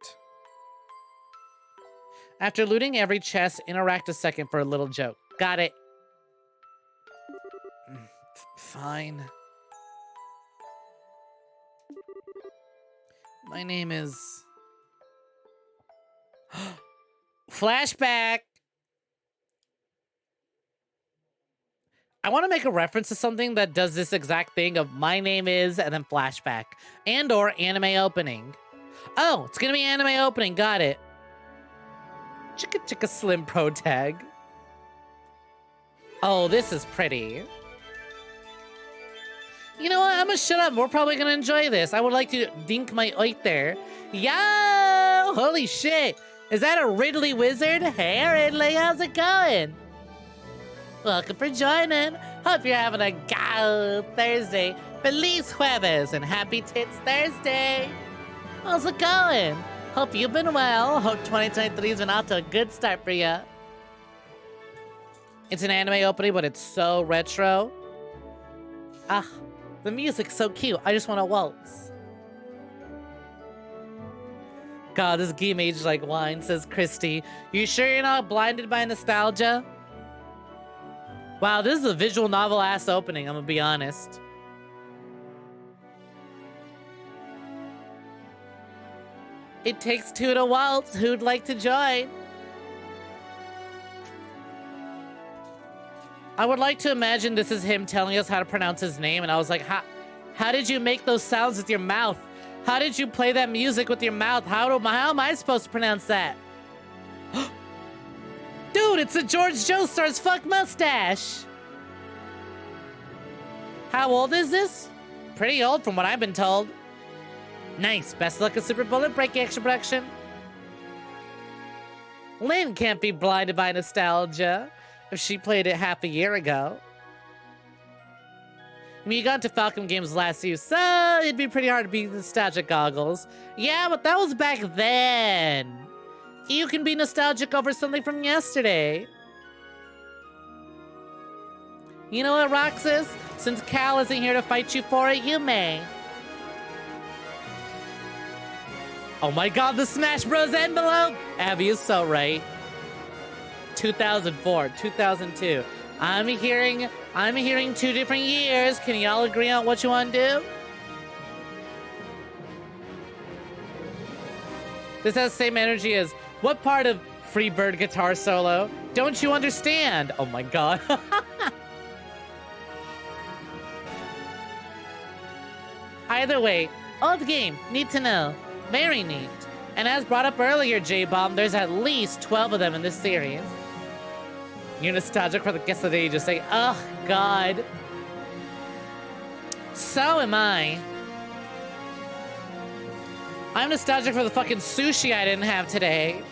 After looting every chest, interact a second for a little joke. Got it. Fine. My name is... Flashback! I want to make a reference to something that does this exact thing of my name is and then flashback. And or anime opening. Oh, it's gonna be anime opening. Got it. Chicka chicka slim pro tag. Oh, this is pretty. You know what? I'm gonna shut up. We're probably gonna enjoy this. I would like to dink my oit there. Yo! Holy shit! Is that a Ridley wizard? Hey Ridley, how's it going? Welcome for joining. Hope you're having a go Thursday. Feliz Jueves and happy Tits Thursday. How's it going? Hope you've been well. Hope 2023's been out to a good start for you. It's an anime opening, but it's so retro. Ah, the music's so cute. I just want to waltz. God, this game aged like wine, says Christy. You sure you're not blinded by nostalgia? Wow, this is a visual novel-ass opening, I'm gonna be honest. It takes two to waltz. Who'd like to join? I would like to imagine this is him telling us how to pronounce his name, and I was like, how did you make those sounds with your mouth? How did you play that music with your mouth? How am I supposed to pronounce that? Dude, it's a George Joestar's fuck mustache. How old is this? Pretty old from what I've been told. Nice, best luck at Super Bullet Break Action Production. Lynn can't be blinded by nostalgia if she played it half a year ago. I mean, you got into Falcom Games last year, so it'd be pretty hard to beat nostalgic goggles. Yeah, but that was back then. You can be nostalgic over something from yesterday. You know what, Roxas? Since Cal isn't here to fight you for it, you may. Oh my god, the Smash Bros. Envelope! Abby is so right. 2004, 2002. I'm hearing two different years. Can y'all agree on what you want to do? This has the same energy as what part of Freebird guitar solo? Don't you understand? Oh my god. By the way, old game, need to know. Very neat. And as brought up earlier, J-Bomb, there's at least 12 of them in this series. You're nostalgic for the guess of the day, you just say, oh, God. So am I. I'm nostalgic for the fucking sushi I didn't have today.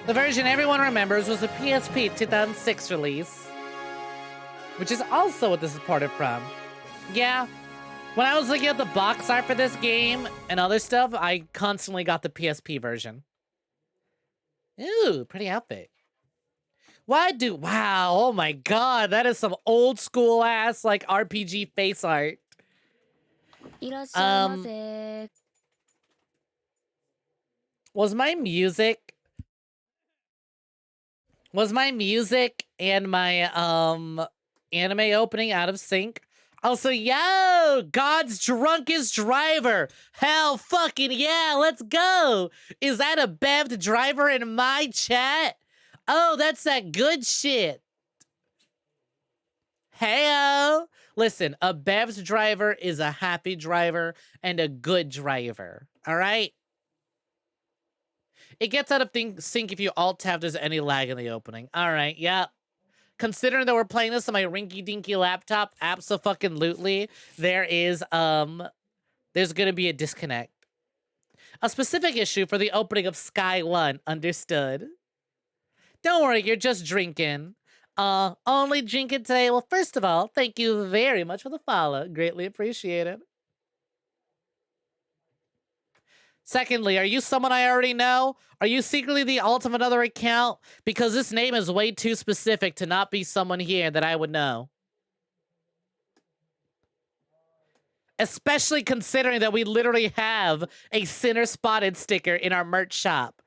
The version everyone remembers was the PSP 2006 release, which is also what this is ported from. Yeah, when I was looking at the box art for this game and other stuff, I constantly got the PSP version. Ooh, pretty outfit. Wow, oh my God, that is some old school ass like RPG face art. Was my music and my anime opening out of sync? Also, yo, God's drunkest driver. Hell fucking yeah, let's go. Is that a bevved driver in my chat? Oh, that's that good shit. Heyo. Listen, a bevved driver is a happy driver and a good driver. All right? It gets out of sync if you alt-tab there's any lag in the opening. All right, yeah. Considering that we're playing this on my rinky-dinky laptop, abso-fucking-lutely, there's gonna be a disconnect. A specific issue for the opening of Sky 1, understood. Don't worry, you're just drinking. Only drinking today? Well, first of all, thank you very much for the follow. Greatly appreciated. Secondly, are you someone I already know? Are you secretly the alt of another account? Because this name is way too specific to not be someone here that I would know. Especially considering that we literally have a Sinner Spotted sticker in our merch shop.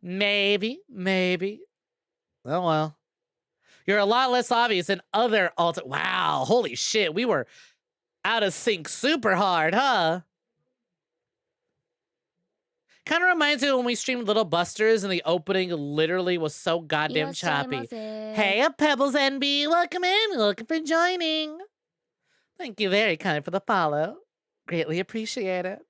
Maybe. Oh, well. You're a lot less obvious than other alt. Wow, holy shit. We were out of sync super hard, huh? Kind of reminds me of when we streamed Little Busters and the opening literally was so goddamn choppy. Hey, Pebbles NB, welcome in. Welcome for joining. Thank you very kind for the follow. Greatly appreciate it.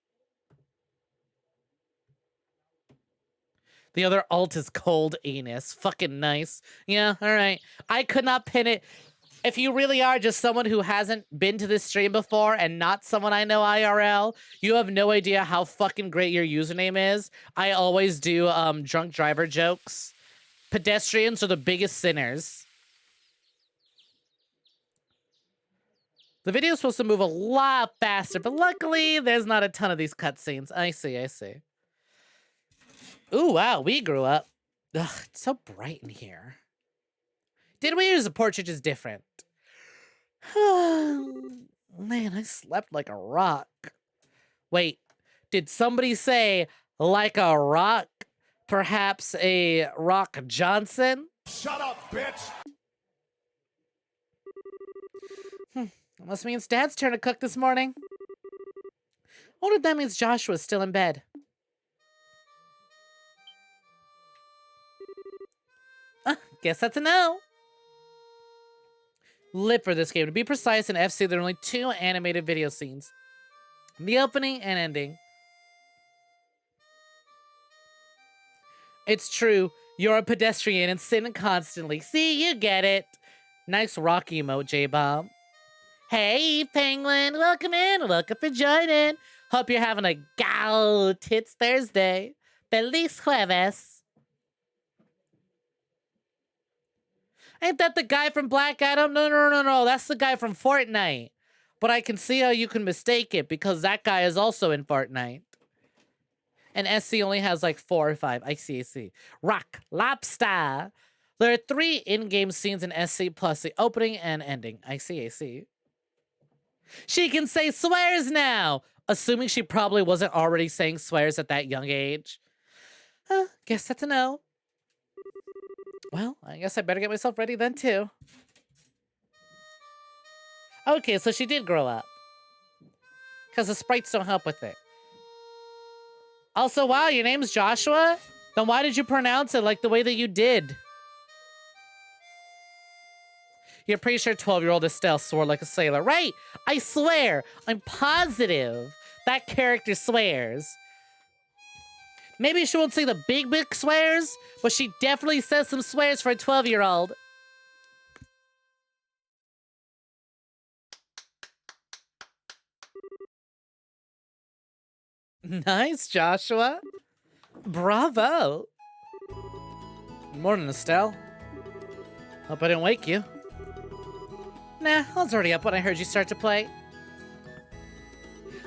The other alt is Cold Anus. Fucking nice. Yeah, all right. I could not pin it. If you really are just someone who hasn't been to this stream before and not someone I know IRL, you have no idea how fucking great your username is. I always do drunk driver jokes. Pedestrians are the biggest sinners. The video is supposed to move a lot faster, but luckily there's not a ton of these cutscenes. I see. Ooh, wow, we grew up. Ugh, it's so bright in here. Did we use the portrait is different? Man, I slept like a rock. Wait, did somebody say like a rock? Perhaps a Rock Johnson? Shut up, bitch! Must means Dad's turn to cook this morning. I wonder if that means Joshua's still in bed. Guess that's a no. Live for this game. To be precise, in FC, there are only 2 animated video scenes. The opening and ending. It's true. You're a pedestrian and sin constantly. See, you get it. Nice rock emote, J-Bomb. Hey, Penguin. Welcome in. Welcome for joining. Hope you're having a gal tits Thursday. Feliz jueves. Ain't that the guy from Black Adam? No. That's the guy from Fortnite. But I can see how you can mistake it because that guy is also in Fortnite. And SC only has like 4 or 5. I see. Rock Lobster. There are 3 in-game scenes in SC plus the opening and ending. I see. She can say swears now. Assuming she probably wasn't already saying swears at that young age. Guess that's a no. Well, I guess I better get myself ready then, too. Okay, so she did grow up. Because the sprites don't help with it. Also, wow, your name's Joshua? Then why did you pronounce it like the way that you did? You're pretty sure 12-year-old Estelle swore like a sailor. Right! I swear! I'm positive that character swears. Maybe she won't say the big swears, but she definitely says some swears for a 12-year-old. Nice, Joshua. Bravo. Morning, Estelle. Hope I didn't wake you. Nah, I was already up when I heard you start to play.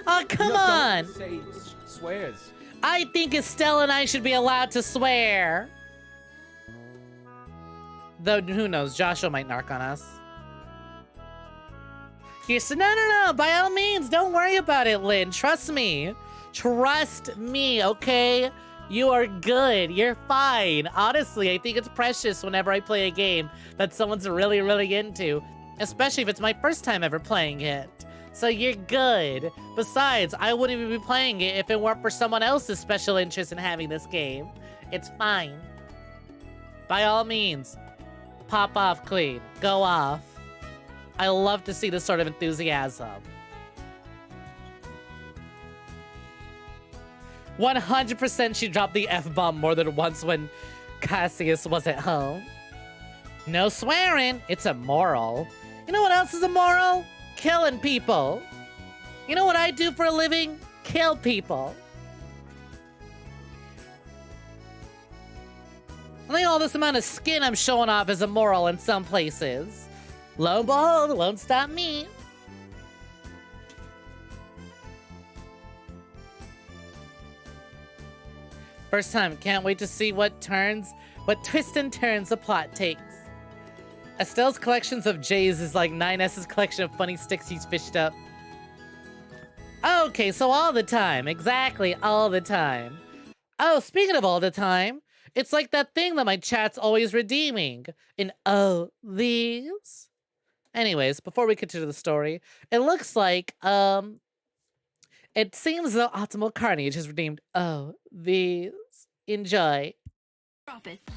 Oh, come on! Don't say swears. I think Estelle and I should be allowed to swear. Though, who knows? Joshua might narc on us. He said, no, by all means, don't worry about it, Lynn. Trust me. Trust me, okay? You are good. You're fine. Honestly, I think it's precious whenever I play a game that someone's really, really into. Especially if it's my first time ever playing it. So you're good. Besides, I wouldn't even be playing it if it weren't for someone else's special interest in having this game. It's fine. By all means, pop off, Queen. Go off. I love to see this sort of enthusiasm. 100% she dropped the F-bomb more than once when Cassius was at home. No swearing. It's immoral. You know what else is immoral? Killing people. You know what I do for a living? Kill people. I think all this amount of skin I'm showing off is immoral in some places. Lo and behold, it won't stop me. First time, can't wait to see what twists and turns the plot takes. Estelle's collections of J's is like 9S's collection of funny sticks he's fished up. Okay, so all the time. Exactly, all the time. Oh, speaking of all the time, it's like that thing that my chat's always redeeming. In these. Anyways, before we continue the story, it looks like, it seems though Optimal Carnage has redeemed these. Enjoy.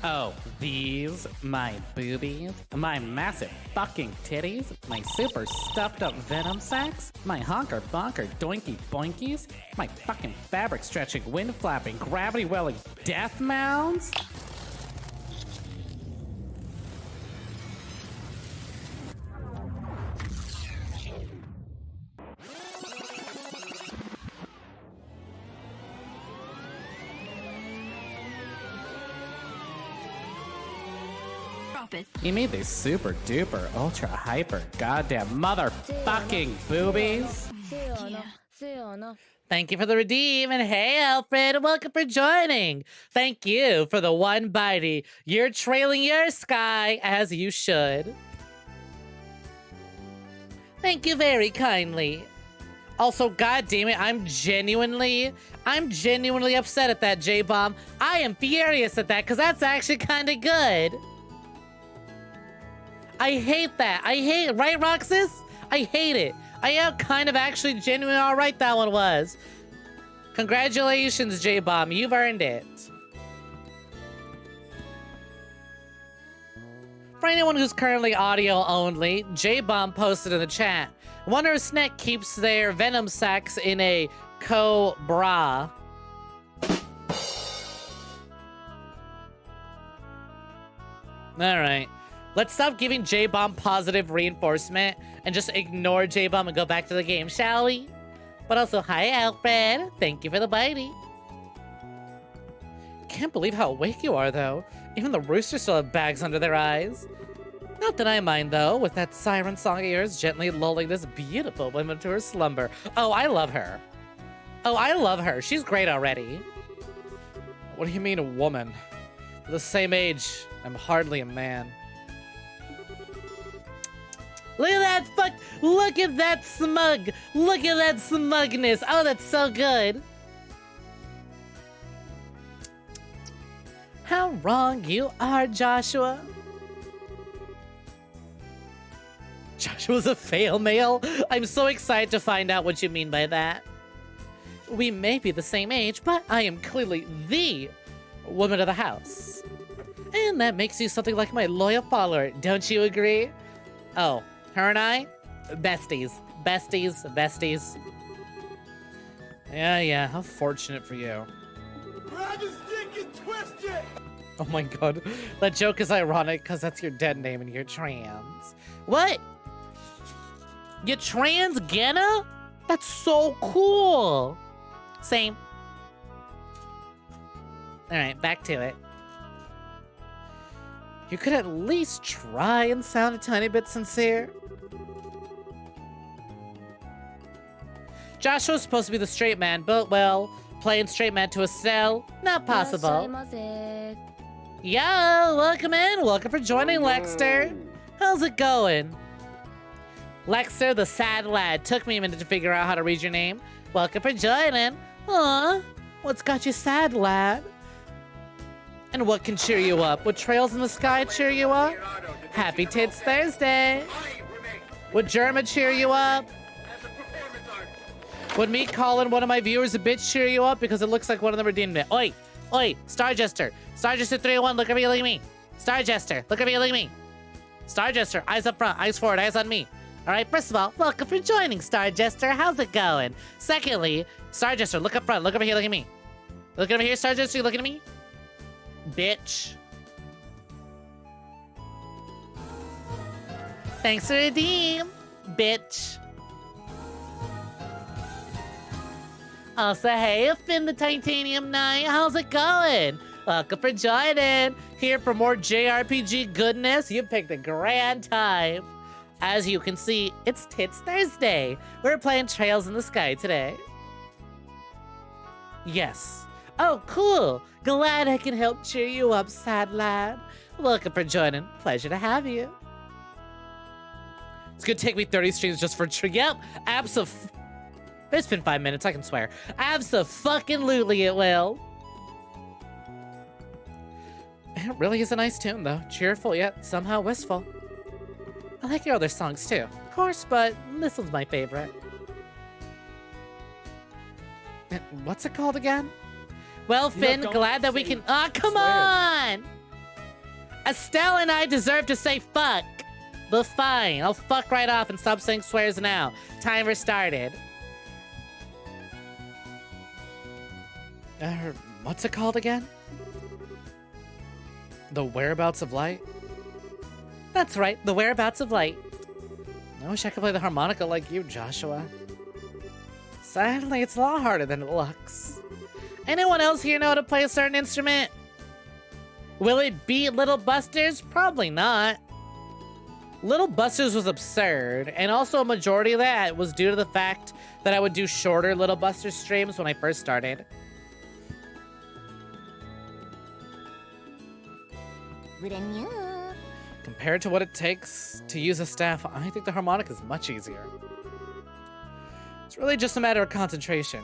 Oh, these, my boobies, my massive fucking titties, my super stuffed up venom sacks, my honker bonker doinky boinkies, my fucking fabric stretching, wind flapping, gravity welling death mounds. You made these super duper ultra hyper goddamn motherfucking boobies. Thank you for the redeem, and hey Alfred, welcome for joining. Thank you for the one bitey. You're trailing your sky as you should. Thank you very kindly. Also, goddammit, I'm genuinely upset at that J-bomb. I am furious at that, because that's actually kind of good. I hate that. I hate it. Right, Roxas? I hate it. I am kind of actually genuinely all right that one was. Congratulations, J-bomb. You've earned it. For anyone who's currently audio only, J-bomb posted in the chat. Wonder if Snek keeps their venom sacks in a co-bra. Alright. Let's stop giving J-bomb positive reinforcement and just ignore J-bomb and go back to the game, shall we? But also, hi Alfred. Thank you for the bitey. Can't believe how awake you are, though. Even the roosters still have bags under their eyes. Not that I mind, though, with that siren song of yours gently lulling this beautiful woman to her slumber. Oh, I love her. Oh, I love her. She's great already. What do you mean, a woman? We're the same age. I'm hardly a man. Look at that look at that smug. Look at that smugness. Oh, that's so good. How wrong you are, Joshua. Joshua's a fail male? I'm so excited to find out what you mean by that. We may be the same age, but I am clearly the woman of the house. And that makes you something like my loyal follower, don't you agree? Oh, her and I? Besties. Besties. Besties. Yeah, how fortunate for you. Grab his dick and twist it! Oh my god. That joke is ironic because that's your dead name and you're trans. What? You're transgender? That's so cool. Same. Alright, back to it. You could at least try and sound a tiny bit sincere. Joshua's supposed to be the straight man, but, well, playing straight man to Estelle, not possible. Yo, welcome in. Welcome for joining, Lexter. How's it going? Lexter, the sad lad. Took me a minute to figure out how to read your name. Welcome for joining. Aw, what's got you sad, lad? And what can cheer you up? Would trails in the sky cheer you up? Happy Tits Thursday. Would Germa cheer you up? Would me calling one of my viewers a bitch cheer you up? Because it looks like one of them redeemed it. Oi, oi, Star Jester. Star Jester 301, look at me, look at me. Star Jester, look at me, look at me. Star Jester, eyes up front, eyes forward, eyes on me. All right, first of all, welcome for joining, Star Jester. How's it going? Secondly, Star Jester, look up front, look over here, look at me. Look over here, Star Jester, you looking at me? Bitch. Thanks for redeem, bitch. Also, hey, Finn the Titanium Knight, how's it going? Welcome for joining. Here for more JRPG goodness. You picked a grand time. As you can see, it's Tits Thursday. We're playing Trails in the Sky today. Yes. Oh, cool. Glad I can help cheer you up, sad lad. Welcome for joining. Pleasure to have you. It's gonna take me 30 streams just for yep, it's been 5 minutes, I can swear. Abso-fucking-lutely it will. It really is a nice tune, though. Cheerful, yet somehow wistful. I like your other songs, too. Of course, but this one's my favorite. What's it called again? Well, Finn, glad that we can... Ah, oh, come on! Estelle and I deserve to say fuck. But fine, I'll fuck right off and stop saying swears now. Timer started. What's it called again? The Whereabouts of Light? That's right, The Whereabouts of Light. I wish I could play the harmonica like you, Joshua. Sadly, it's a lot harder than it looks. Anyone else here know how to play a certain instrument? Will it beat Little Busters? Probably not. Little Busters was absurd, and also a majority of that was due to the fact that I would do shorter Little Busters streams when I first started. Compared to what it takes to use a staff, I think the harmonica is much easier. It's really just a matter of concentration.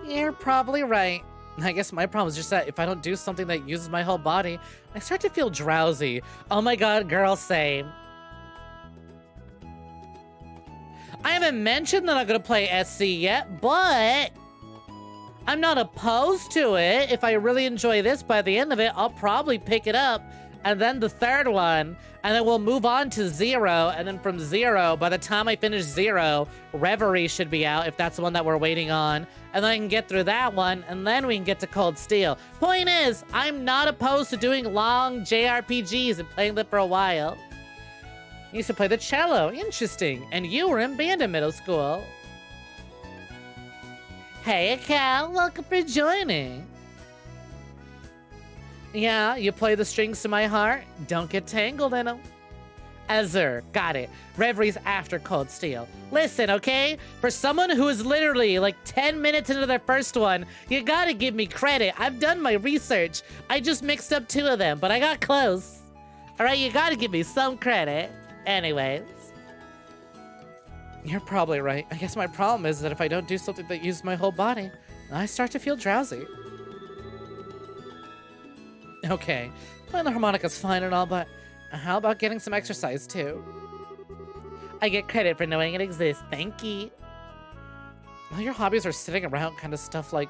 You're probably right. I guess my problem is just that if I don't do something that uses my whole body, I start to feel drowsy. Oh my god, girl, same. I haven't mentioned that I'm gonna play SC yet, but I'm not opposed to it. If I really enjoy this by the end of it, I'll probably pick it up, and then the third one, and then we'll move on to Zero, and then from Zero, by the time I finish Zero, Reverie should be out, if that's the one that we're waiting on, and then I can get through that one, and then we can get to Cold Steel. Point is, I'm not opposed to doing long JRPGs and playing them for a while. You used to play the cello, interesting, and you were in band in middle school. Hey, Cal, welcome for joining. Yeah, you play the strings to my heart, don't get tangled in them. Azure, got it. Reverie's after Cold Steel. Listen, okay? For someone who is literally like 10 minutes into their first one, you gotta give me credit. I've done my research. I just mixed up 2 of them, but I got close. All right, you gotta give me some credit. Anyways. You're probably right. I guess my problem is that if I don't do something that uses my whole body, I start to feel drowsy. Okay, playing the harmonica's fine and all, but how about getting some exercise too? I get credit for knowing it exists, thank you. Well, your hobbies are sitting around kind of stuff like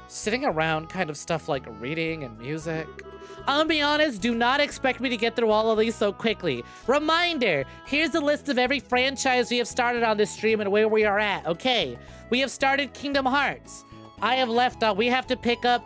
Sitting around kind of stuff like reading and music. I'll be honest, do not expect me to get through all of these so quickly. Reminder, here's a list of every franchise we have started on this stream and where we are at, okay? We have started Kingdom Hearts. I have left we have to pick up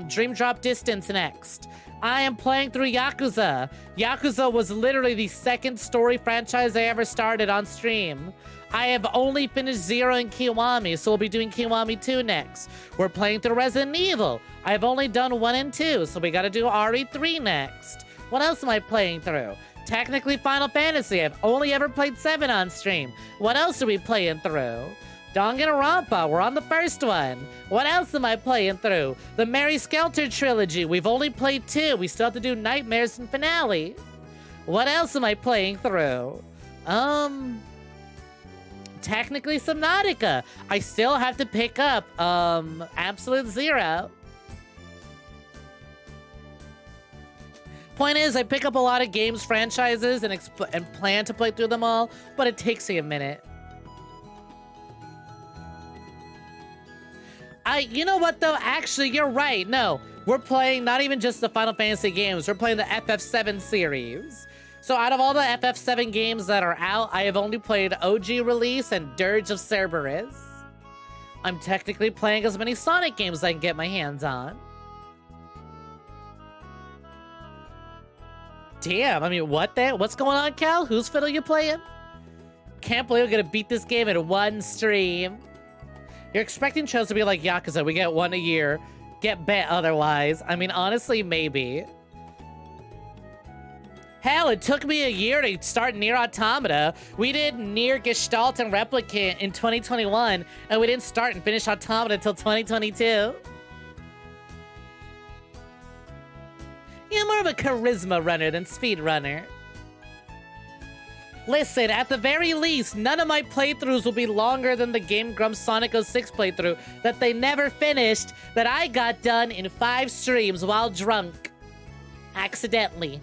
Dream Drop Distance next. I am playing through Yakuza. Yakuza was literally the second story franchise I ever started on stream. I have only finished 0 and Kiwami, so we'll be doing Kiwami 2 next. We're playing through Resident Evil. I've only done 1 and 2, so we gotta do RE3 next. What else am I playing through? Technically Final Fantasy. I've only ever played 7 on stream. What else are we playing through? Danganronpa, we're on the first one. What else am I playing through? The Mary Skelter trilogy, we've only played 2. We still have to do Nightmares and Finale. What else am I playing through? Technically Subnautica. I still have to pick up, Absolute Zero. Point is, I pick up a lot of games franchises and plan to play through them all, but it takes me a minute. You know what though? Actually, you're right. No, we're playing not even just the Final Fantasy games. We're playing the FF7 series. So out of all the FF7 games that are out, I have only played OG Release and Dirge of Cerberus. I'm technically playing as many Sonic games as I can get my hands on. Damn, I mean, what's going on, Cal? Whose fiddle you playing? Can't believe I'm gonna beat this game in one stream. You're expecting shows to be like Yakuza, we get 1 a year. Get bet otherwise. I mean, honestly, maybe. Hell, it took me a year to start Nier Automata. We did Nier Gestalt and Replicant in 2021, and we didn't start and finish Automata until 2022. You're more of a charisma runner than speed runner. Listen, at the very least, none of my playthroughs will be longer than the Game Grumps Sonic 06 playthrough that they never finished, that I got done in 5 streams while drunk. Accidentally.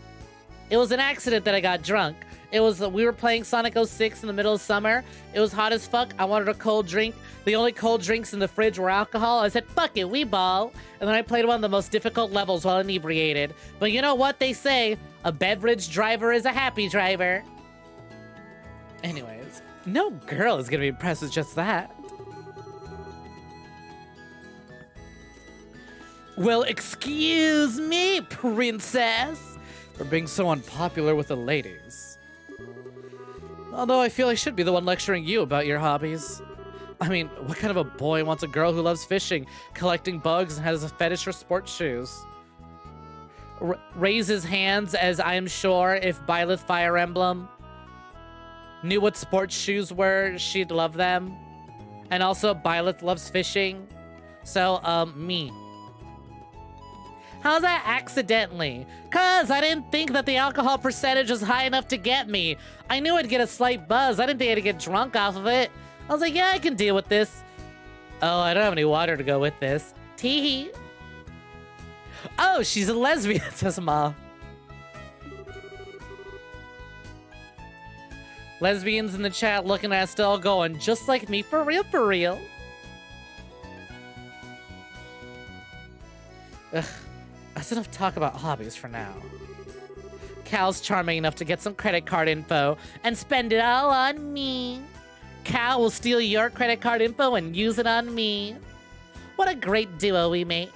It was an accident that I got drunk. We were playing Sonic 06 in the middle of summer. It was hot as fuck. I wanted a cold drink. The only cold drinks in the fridge were alcohol. I said, fuck it, we ball. And then I played one of the most difficult levels while inebriated. But you know what they say? A beverage driver is a happy driver. Anyways, no girl is gonna be impressed with just that. Well, excuse me, princess, for being so unpopular with the ladies. Although I feel I should be the one lecturing you about your hobbies. I mean, what kind of a boy wants a girl who loves fishing, collecting bugs, and has a fetish for sports shoes? Raises hands as I am sure if Byleth Fire Emblem knew what sports shoes were, she'd love them. And also, Byleth loves fishing. So, me. How's that accidentally? Cause I didn't think that the alcohol percentage was high enough to get me. I knew I'd get a slight buzz. I didn't think I'd get drunk off of it. I was like, yeah, I can deal with this. Oh, I don't have any water to go with this. Teehee. Oh, she's a lesbian, says Ma. Lesbians in the chat looking at Estelle going, just like me, for real, for real. Ugh, that's enough talk about hobbies for now. Cal's charming enough to get some credit card info and spend it all on me. Cal will steal your credit card info and use it on me. What a great duo we make.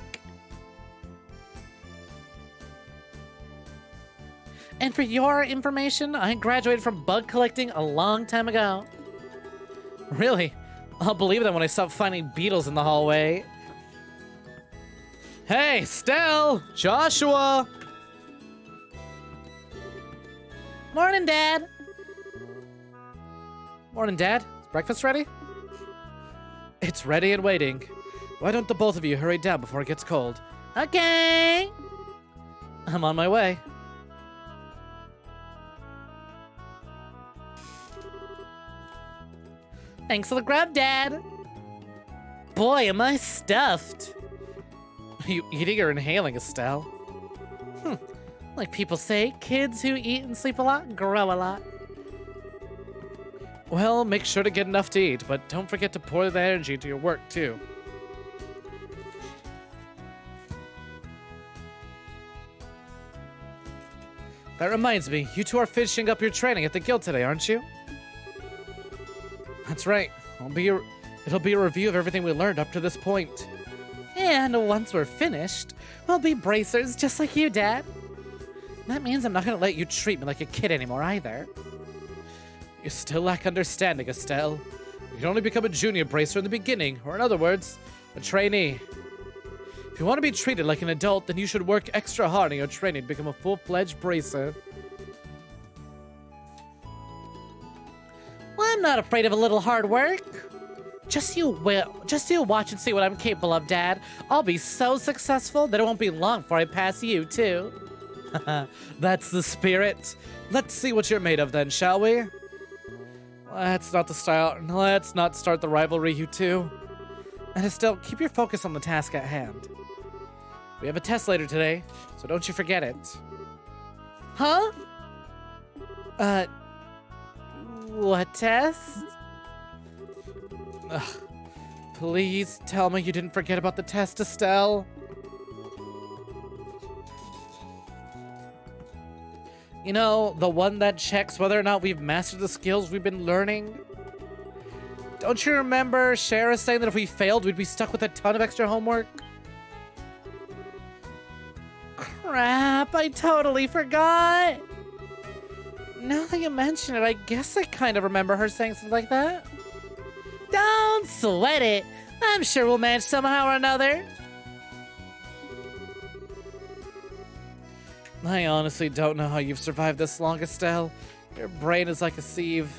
And for your information, I graduated from bug collecting a long time ago. Really? I'll believe that when I stop finding beetles in the hallway. Hey, Stell! Joshua! Morning, Dad! Morning, Dad. Is breakfast ready? It's ready and waiting. Why don't the both of you hurry down before it gets cold? Okay! I'm on my way. Thanks for the grub, Dad. Boy, am I stuffed. Are you eating or inhaling, Estelle? Like people say, kids who eat and sleep a lot grow a lot. Well, make sure to get enough to eat, but don't forget to pour the energy into your work, too. That reminds me, you two are finishing up your training at the guild today, aren't you? That's right. It'll be a review of everything we learned up to this point. And once we're finished, we'll be bracers just like you, Dad. That means I'm not gonna let you treat me like a kid anymore either. You still lack understanding, Estelle. You can only become a junior bracer in the beginning, or in other words, a trainee. If you want to be treated like an adult, then you should work extra hard in your training to become a full-fledged bracer. Well, I'm not afraid of a little hard work. Just you watch and see what I'm capable of, Dad. I'll be so successful that it won't be long before I pass you, too. That's the spirit. Let's see what you're made of then, shall we? Let's not start the rivalry, you two. And Estelle, keep your focus on the task at hand. We have a test later today, so don't you forget it. Huh? What test? Ugh. Please tell me you didn't forget about the test, Estelle. You know, the one that checks whether or not we've mastered the skills we've been learning? Don't you remember Shara saying that if we failed, we'd be stuck with a ton of extra homework? Crap, I totally forgot. Now that you mention it, I guess I kind of remember her saying something like that. Don't sweat it. I'm sure we'll manage somehow or another. I honestly don't know how you've survived this long, Estelle. Your brain is like a sieve.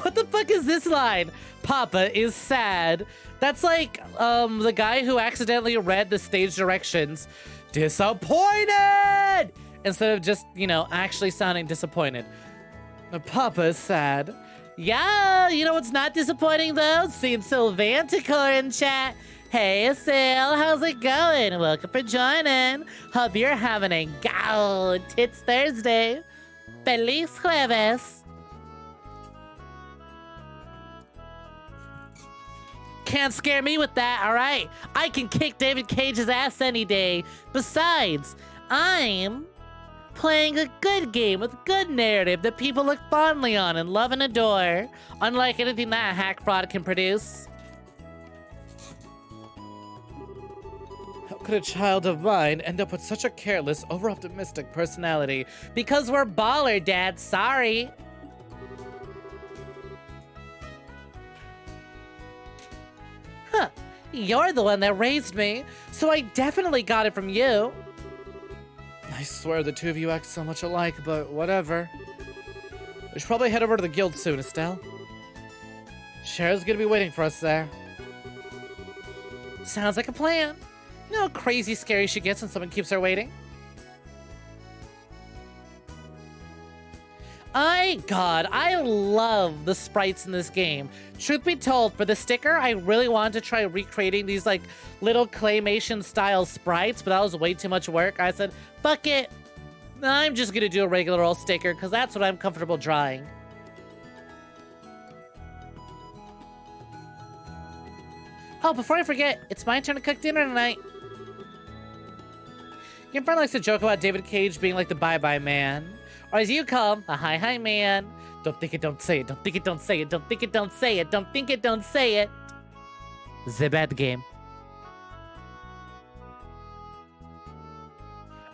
What the fuck is this line? Papa is sad. That's like the guy who accidentally read the stage directions. Disappointed! Instead of just, actually sounding disappointed. Papa is sad. Yeah, you know what's not disappointing though? Seeing Sylvanticor in chat. Hey, Estelle, how's it going? Welcome for joining. Hope you're having a Tits Thursday. Feliz Jueves. Can't scare me with that, all right? I can kick David Cage's ass any day. Besides, I'm playing a good game with good narrative that people look fondly on and love and adore, unlike anything that hack fraud can produce. How could a child of mine end up with such a careless, over-optimistic personality? Because we're baller, Dad. Sorry. Huh. You're the one that raised me, so I definitely got it from you. I swear the two of you act so much alike, but whatever. We should probably head over to the guild soon, Estelle. Cher's gonna be waiting for us there. Sounds like a plan. You know how crazy scary she gets when someone keeps her waiting? I love the sprites in this game. Truth be told, for the sticker, I really wanted to try recreating these like little claymation style sprites, but that was way too much work. I said, fuck it. I'm just gonna do a regular old sticker because that's what I'm comfortable drawing. Oh, before I forget, it's my turn to cook dinner tonight. Your friend likes to joke about David Cage being like the bye-bye man. Or as you call him, a hi-hi man. Don't think it, don't say it. Don't think it, don't say it. Don't think it, don't say it. Don't think it, don't say it. The bad game.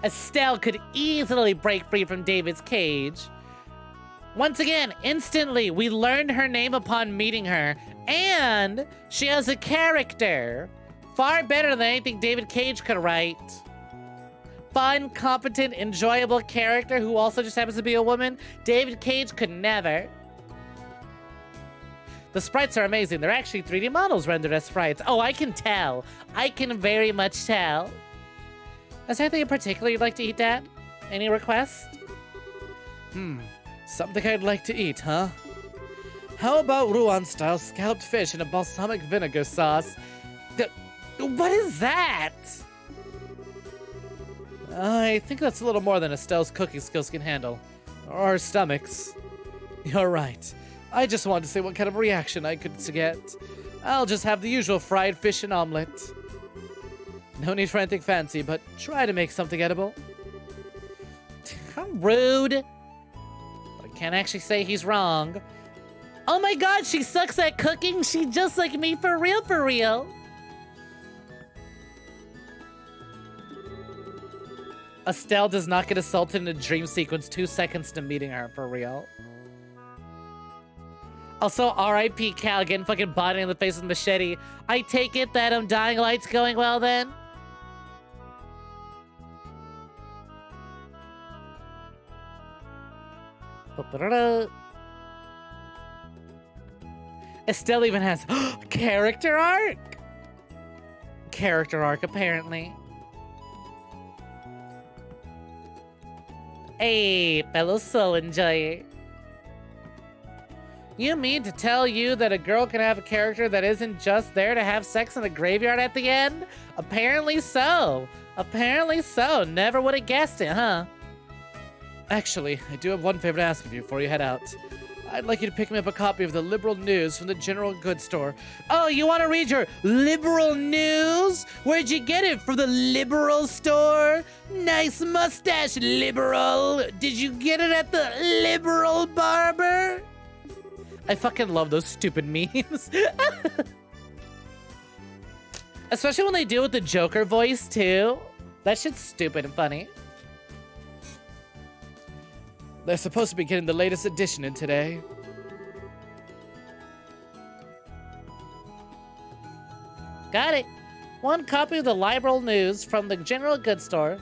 Estelle could easily break free from David's cage. Once again, instantly, we learned her name upon meeting her. And she has a character. Far better than anything David Cage could write. Fun, competent, enjoyable character who also just happens to be a woman. David Cage could never. The sprites are amazing. They're actually 3D models rendered as sprites. Oh, I can tell. I can very much tell. Is there anything in particular you'd like to eat, Dad? Any requests? Something I'd like to eat, huh? How about Rouen-style scalloped fish in a balsamic vinegar sauce? What is that? I think that's a little more than Estelle's cooking skills can handle. Or our stomachs. You're right. I just wanted to see what kind of reaction I could get. I'll just have the usual fried fish and omelet. No need for anything fancy, but try to make something edible. How rude. But I can't actually say he's wrong. Oh my god, she sucks at cooking. She's just like me for real, for real. Estelle does not get assaulted in a dream sequence 2 seconds to meeting her, for real. Also, R.I.P. Cal getting fucking bodied in the face with machete. I take it that Dying Light's going well then? Estelle even has character arc? Character arc, apparently. Hey, fellow soul enjoyer. You mean to tell you that a girl can have a character that isn't just there to have sex in a graveyard at the end? Apparently so. Apparently so. Never would have guessed it, huh? Actually, I do have one favor to ask of you before you head out. I'd like you to pick me up a copy of the Liberal News from the General Goods Store. Oh, you want to read your Liberal News? Where'd you get it? From the Liberal Store? Nice mustache, Liberal. Did you get it at the Liberal Barber? I fucking love those stupid memes. Especially when they do it with the Joker voice, too. That shit's stupid and funny. They're supposed to be getting the latest edition in today. Got it. One copy of the Liberal News from the General Goods Store.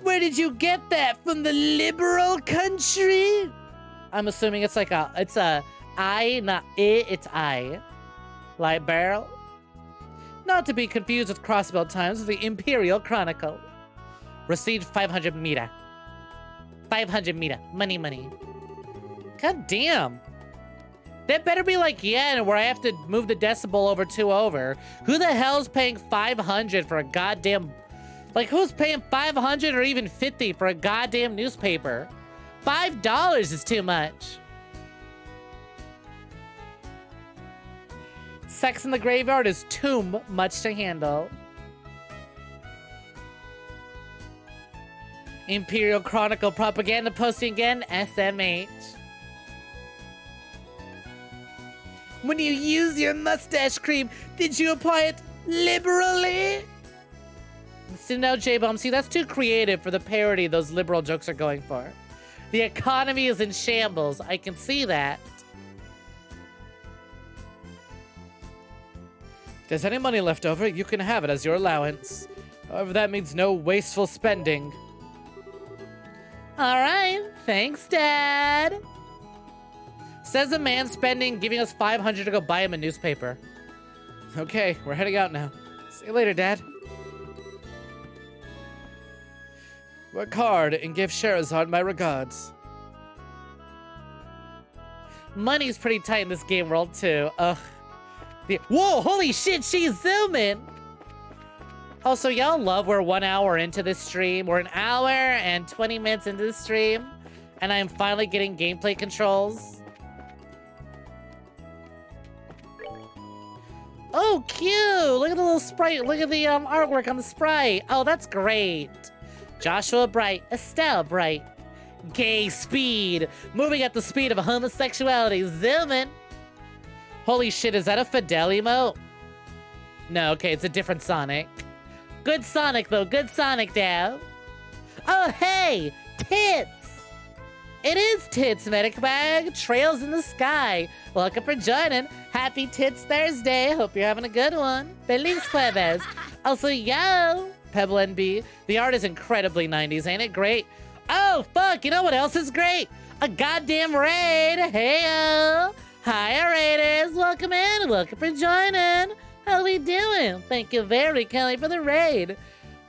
Where did you get that? From the liberal country? I'm assuming it's like it's a I, not it, it's I. Liberal. Not to be confused with Crossbell Times of the Imperial Chronicle. Received 500 meter. 500 meter. Money, money. God damn. That better be like yen, where I have to move the decibel over 2 over. Who the hell's paying 500 for a goddamn... Like, who's paying 500 or even 50 for a goddamn newspaper? $5 is too much. Sex in the graveyard is too much to handle. Imperial Chronicle propaganda posting again, SMH. When you use your mustache cream, did you apply it liberally? So no, J-Bomb, see, that's too creative for the parody those liberal jokes are going for. The economy is in shambles. I can see that. If there's any money left over, you can have it as your allowance. However, that means no wasteful spending. All right, thanks, Dad. Says a man giving us 500 to go buy him a newspaper. Okay, we're heading out now. See you later, Dad. Work hard and give Sherazade my regards. Money's pretty tight in this game world, too. Ugh. Whoa, holy shit, she's zooming! Also, y'all love we're 1 hour into this stream. We're an hour and 20 minutes into the stream, and I'm finally getting gameplay controls. Oh, cute! Look at the little sprite. Look at the artwork on the sprite. Oh, that's great. Joshua Bright, Estelle Bright. Gay speed. Moving at the speed of homosexuality. Zooming. Holy shit, is that a Fidel emote? No, okay, it's a different Sonic. Good Sonic, though. Good Sonic, Dad. Oh, hey! Tits! It is Tits, Medic Bag. Trails in the sky. Welcome for joining. Happy Tits Thursday. Hope you're having a good one. Feliz Jueves. Also, yo! Pebble NB. The art is incredibly 90s, ain't it great? Oh, fuck, you know what else is great? A goddamn raid. Hey-o! Hi, Raiders. Welcome in. Welcome for joining. How we doing? Thank you very kindly for the raid.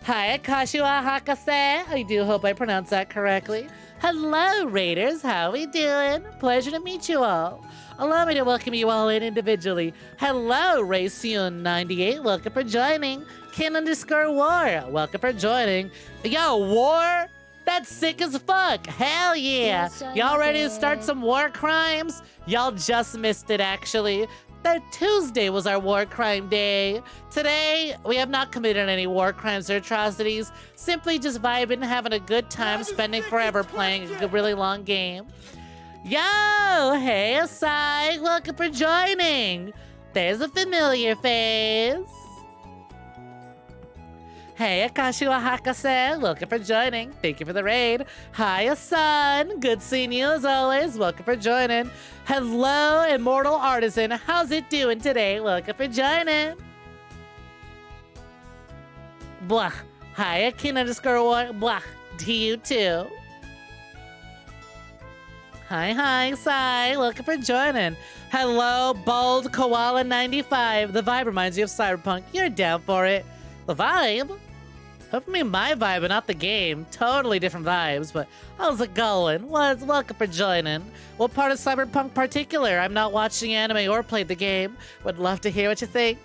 Hi, Akashiwa Hakase. I do hope I pronounced that correctly. Hello, Raiders. How we doing? Pleasure to meet you all. Allow me to welcome you all in individually. Hello, Raysun98. Welcome for joining. Kin_War. Welcome for joining. Yo, War? That's sick as fuck. Hell yeah. Y'all ready to start some war crimes? Y'all just missed it, actually. That Tuesday was our war crime day. Today, we have not committed any war crimes or atrocities. Simply just vibing and having a good time, spending forever playing a really long game. Yo, hey Asai, welcome for joining. There's a familiar face. Hey, Akashi Wahaka-san, welcome for joining. Thank you for the raid. Hi, Asan. Good seeing you as always. Welcome for joining. Hello, Immortal Artisan. How's it doing today? Welcome for joining. Blah. Hi, Akin_1. Blah. To you too. Hi, Sai. Welcome for joining. Hello, Bold Koala 95. The vibe reminds you of Cyberpunk. You're down for it. The vibe? Hopefully my vibe and not the game. Totally different vibes, but how's it going? Welcome for joining. What part of Cyberpunk particular? I'm not watching anime or played the game. Would love to hear what you think.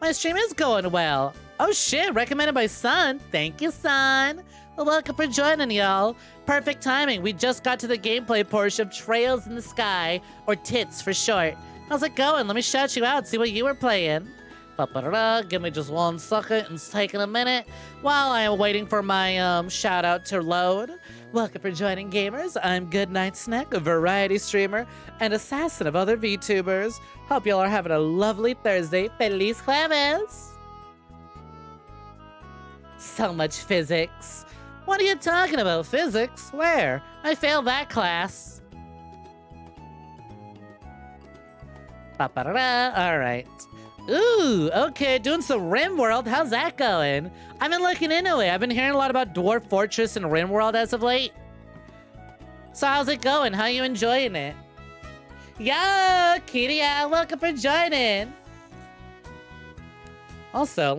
My stream is going well. Oh shit, recommended by Sun. Thank you, Sun. Well, welcome for joining, y'all. Perfect timing. We just got to the gameplay portion of Trails in the Sky, or TITS for short. How's it going? Let me shout you out, see what you were playing. Give me just 1 second. It's taking a minute while I am waiting for my shout out to load. Welcome for joining, gamers. I'm Goodnight Snek, a variety streamer and assassin of other VTubers. Hope y'all are having a lovely Thursday. Feliz Jueves. So much physics. What are you talking about, physics? Where? I failed that class. All right. Ooh, okay, doing some RimWorld. How's that going? I've been looking into it. I've been hearing a lot about Dwarf Fortress and RimWorld as of late. So how's it going? How you enjoying it? Yo, Kiria, welcome for joining. Also,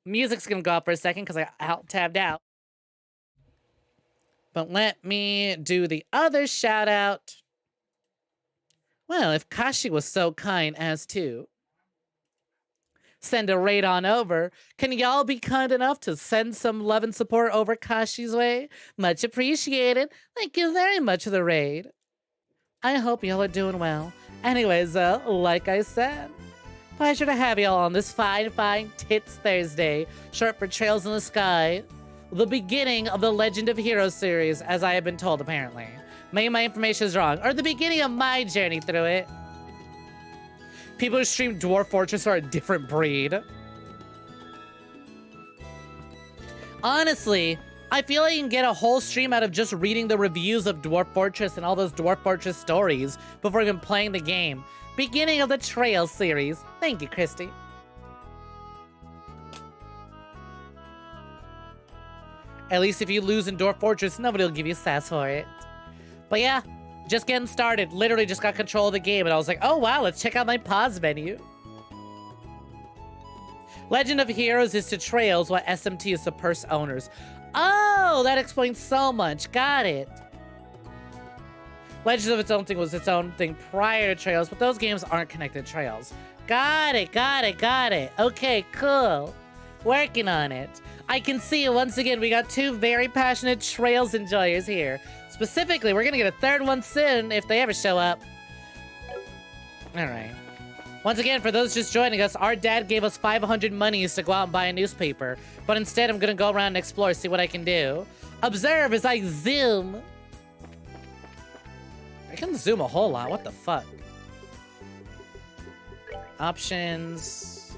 music's gonna go up for a second because I alt-tabbed out. But let me do the other shout out. Well, if Kashi was so kind as to send a raid on over, can y'all be kind enough to send some love and support over Kashi's way? Much appreciated. Thank you very much for the raid. I hope y'all are doing well. Anyways, like I said, pleasure to have y'all on this fine TITS Thursday, short for Trails in the Sky, the beginning of the Legend of Heroes series, as I have been told apparently. Maybe my information is wrong, or the beginning of my journey through it. People who stream Dwarf Fortress are a different breed. Honestly, I feel like you can get a whole stream out of just reading the reviews of Dwarf Fortress and all those Dwarf Fortress stories before even playing the game. Beginning of the Trail series. Thank you, Christy. At least if you lose in Dwarf Fortress, nobody will give you sass for it. But yeah, just getting started. Literally just got control of the game, and I was like, oh wow, let's check out my pause menu. Legend of Heroes is to Trails what SMT is to purse owners. Oh, that explains so much. Got it. Legends of its own thing was its own thing prior to Trails, but those games aren't connected to Trails. Got it. Okay, cool. Working on it. I can see once again we got 2 very passionate Trails enjoyers here. Specifically, we're gonna get a 3rd one soon if they ever show up. Alright. Once again, for those just joining us, our dad gave us 500 monies to go out and buy a newspaper. But instead, I'm gonna go around and explore, see what I can do. Observe as I zoom. I can zoom a whole lot, what the fuck? Options.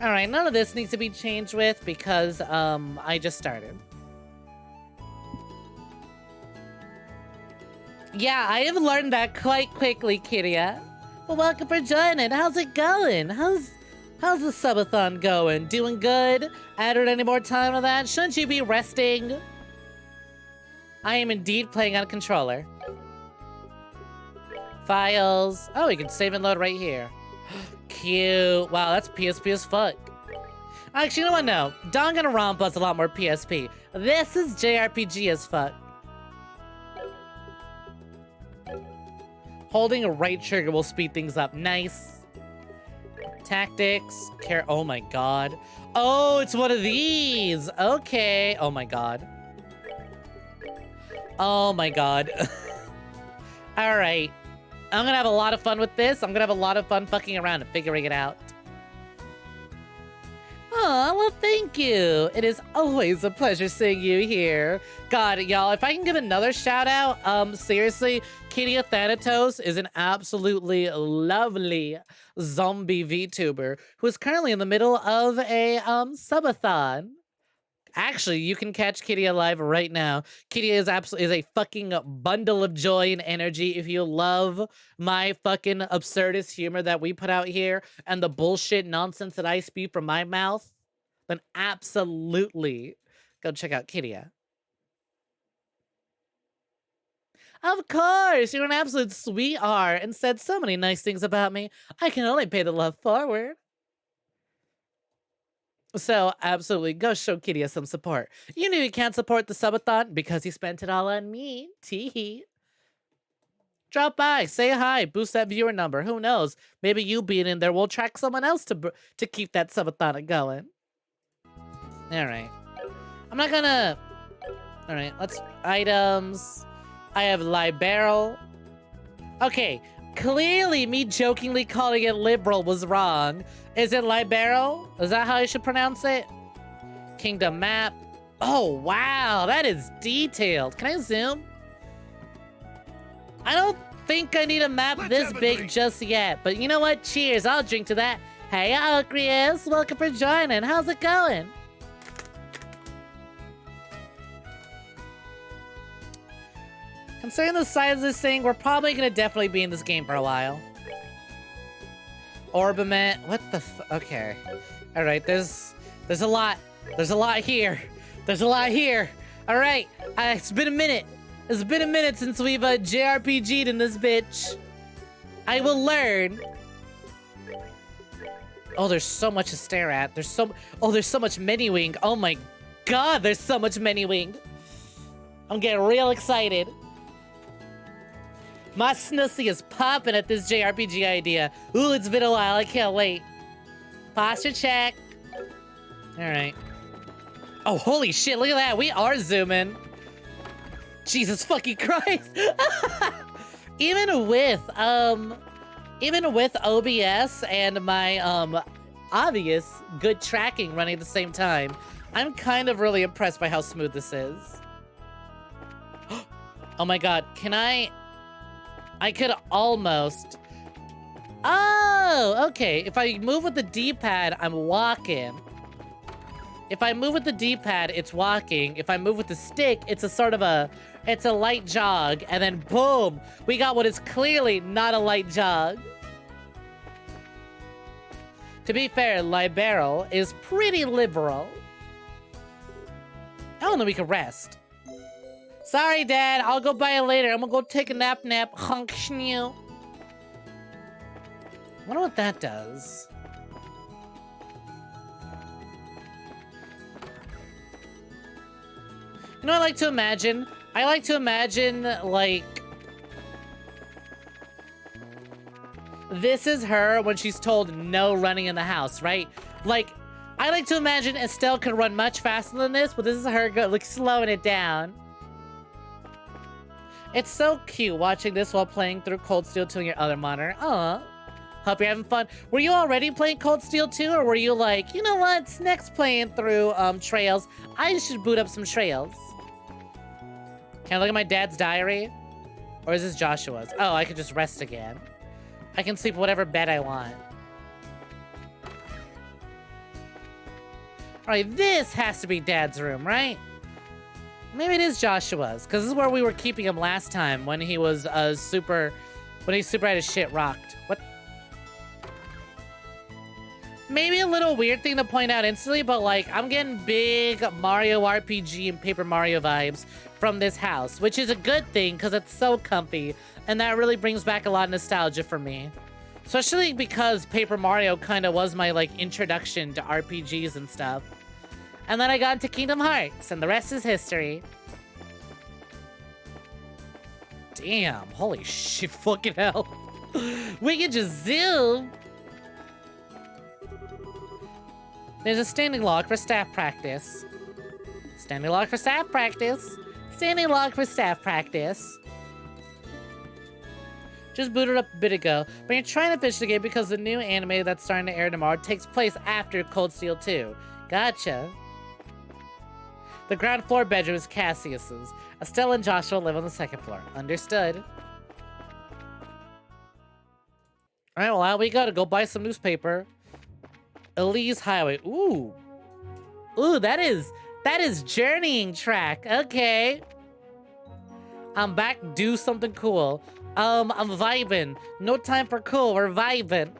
Alright, none of this needs to be changed with because, I just started. Yeah, I have learned that quite quickly, Kiria. Well, welcome for joining. How's it going? How's the subathon going? Doing good? Added any more time to that? Shouldn't you be resting? I am indeed playing on a controller. Files. Oh, you can save and load right here. Cute. Wow, that's PSP as fuck. Actually, you know what? No. Danganronpa's a lot more PSP. This is JRPG as fuck. Holding a right trigger will speed things up. Nice. Tactics. Care. Oh my god. Oh, it's one of these. Okay. Oh my god. Oh my god. All right. I'm gonna have a lot of fun with this. I'm gonna have a lot of fun fucking around and figuring it out. Oh, well, thank you. It is always a pleasure seeing you here. God, y'all, if I can give another shout out, seriously, Kidia Thanatos is an absolutely lovely zombie VTuber who is currently in the middle of a subathon. Actually, you can catch Kidia live right now. Kidia is a fucking bundle of joy and energy. If you love my fucking absurdist humor that we put out here and the bullshit nonsense that I spew from my mouth, then absolutely go check out Kidia. Of course, you're an absolute sweetheart and said so many nice things about me. I can only pay the love forward. So, absolutely, go show Kidia some support. You knew you can't support the subathon because he spent it all on me. Tee. Drop by, say hi, boost that viewer number. Who knows? Maybe you being in there will attract someone else to keep that subathon going. All right. I'm not gonna... All right, let's... Items. I have Liberal. Okay, clearly me jokingly calling it liberal was wrong. Is it Liberal? Is that how I should pronounce it? Kingdom map. Oh, wow, that is detailed. Can I zoom? I don't think I need a map this big just yet, but you know what? Cheers, I'll drink to that. Hey, Ocrius, welcome for joining. How's it going? Considering the size of this thing, we're probably gonna definitely be in this game for a while. Orbiment, what the okay. All right, there's a lot. There's a lot here. There's a lot here. All right, it's been a minute. It's been a minute since we've JRPG'd in this bitch. I will learn. Oh, there's so much to stare at. There's so much many-wing. Oh my god, there's so much many-wing. I'm getting real excited. My snussy is popping at this JRPG idea. Ooh, it's been a while. I can't wait. Posture check. All right. Oh, holy shit. Look at that. We are zooming. Jesus fucking Christ. Even with OBS and my, obvious good tracking running at the same time, I'm kind of really impressed by how smooth this is. Oh my god. Can I could almost... Oh, okay. If I move with the D-pad, I'm walking. If I move with the D-pad, it's walking. If I move with the stick, it's a sort of a... It's a light jog. And then boom! We got what is clearly not a light jog. To be fair, Liberal is pretty liberal. Oh, and then we can rest. Sorry, Dad. I'll go by it later. I'm gonna go take a nap. Honk schneel. Wonder what that does. You know what I like to imagine? I like to imagine, like... This is her when she's told no running in the house, right? Like, I like to imagine Estelle could run much faster than this, but this is her like slowing it down. It's so cute watching this while playing through Cold Steel 2 on your other monitor. Aw. Hope you're having fun. Were you already playing Cold Steel 2, or were you like, you know what, Snek's playing through Trails. I should boot up some Trails. Can I look at my dad's diary? Or is this Joshua's? Oh, I could just rest again. I can sleep whatever bed I want. Alright, this has to be Dad's room, right? Maybe it is Joshua's, because this is where we were keeping him last time when he was super had his shit rocked. What? Maybe a little weird thing to point out instantly, but like, I'm getting big Mario RPG and Paper Mario vibes from this house, which is a good thing because it's so comfy, and that really brings back a lot of nostalgia for me. Especially because Paper Mario kind of was my like introduction to RPGs and stuff. And then I got into Kingdom Hearts, and the rest is history. Damn, holy shit, fucking hell. We can just zoom. There's a standing log for staff practice. Standing log for staff practice. Standing log for staff practice. Just booted up a bit ago, but you're trying to finish the game because the new anime that's starting to air tomorrow takes place after Cold Steel 2. Gotcha. The ground floor bedroom is Cassius's. Estelle and Joshua live on the second floor. Understood. Alright, well, out we go to go buy some newspaper. Elise Highway. Ooh. Ooh, that is journeying track. Okay. I'm back. Do something cool. I'm vibing. No time for cool. We're vibing.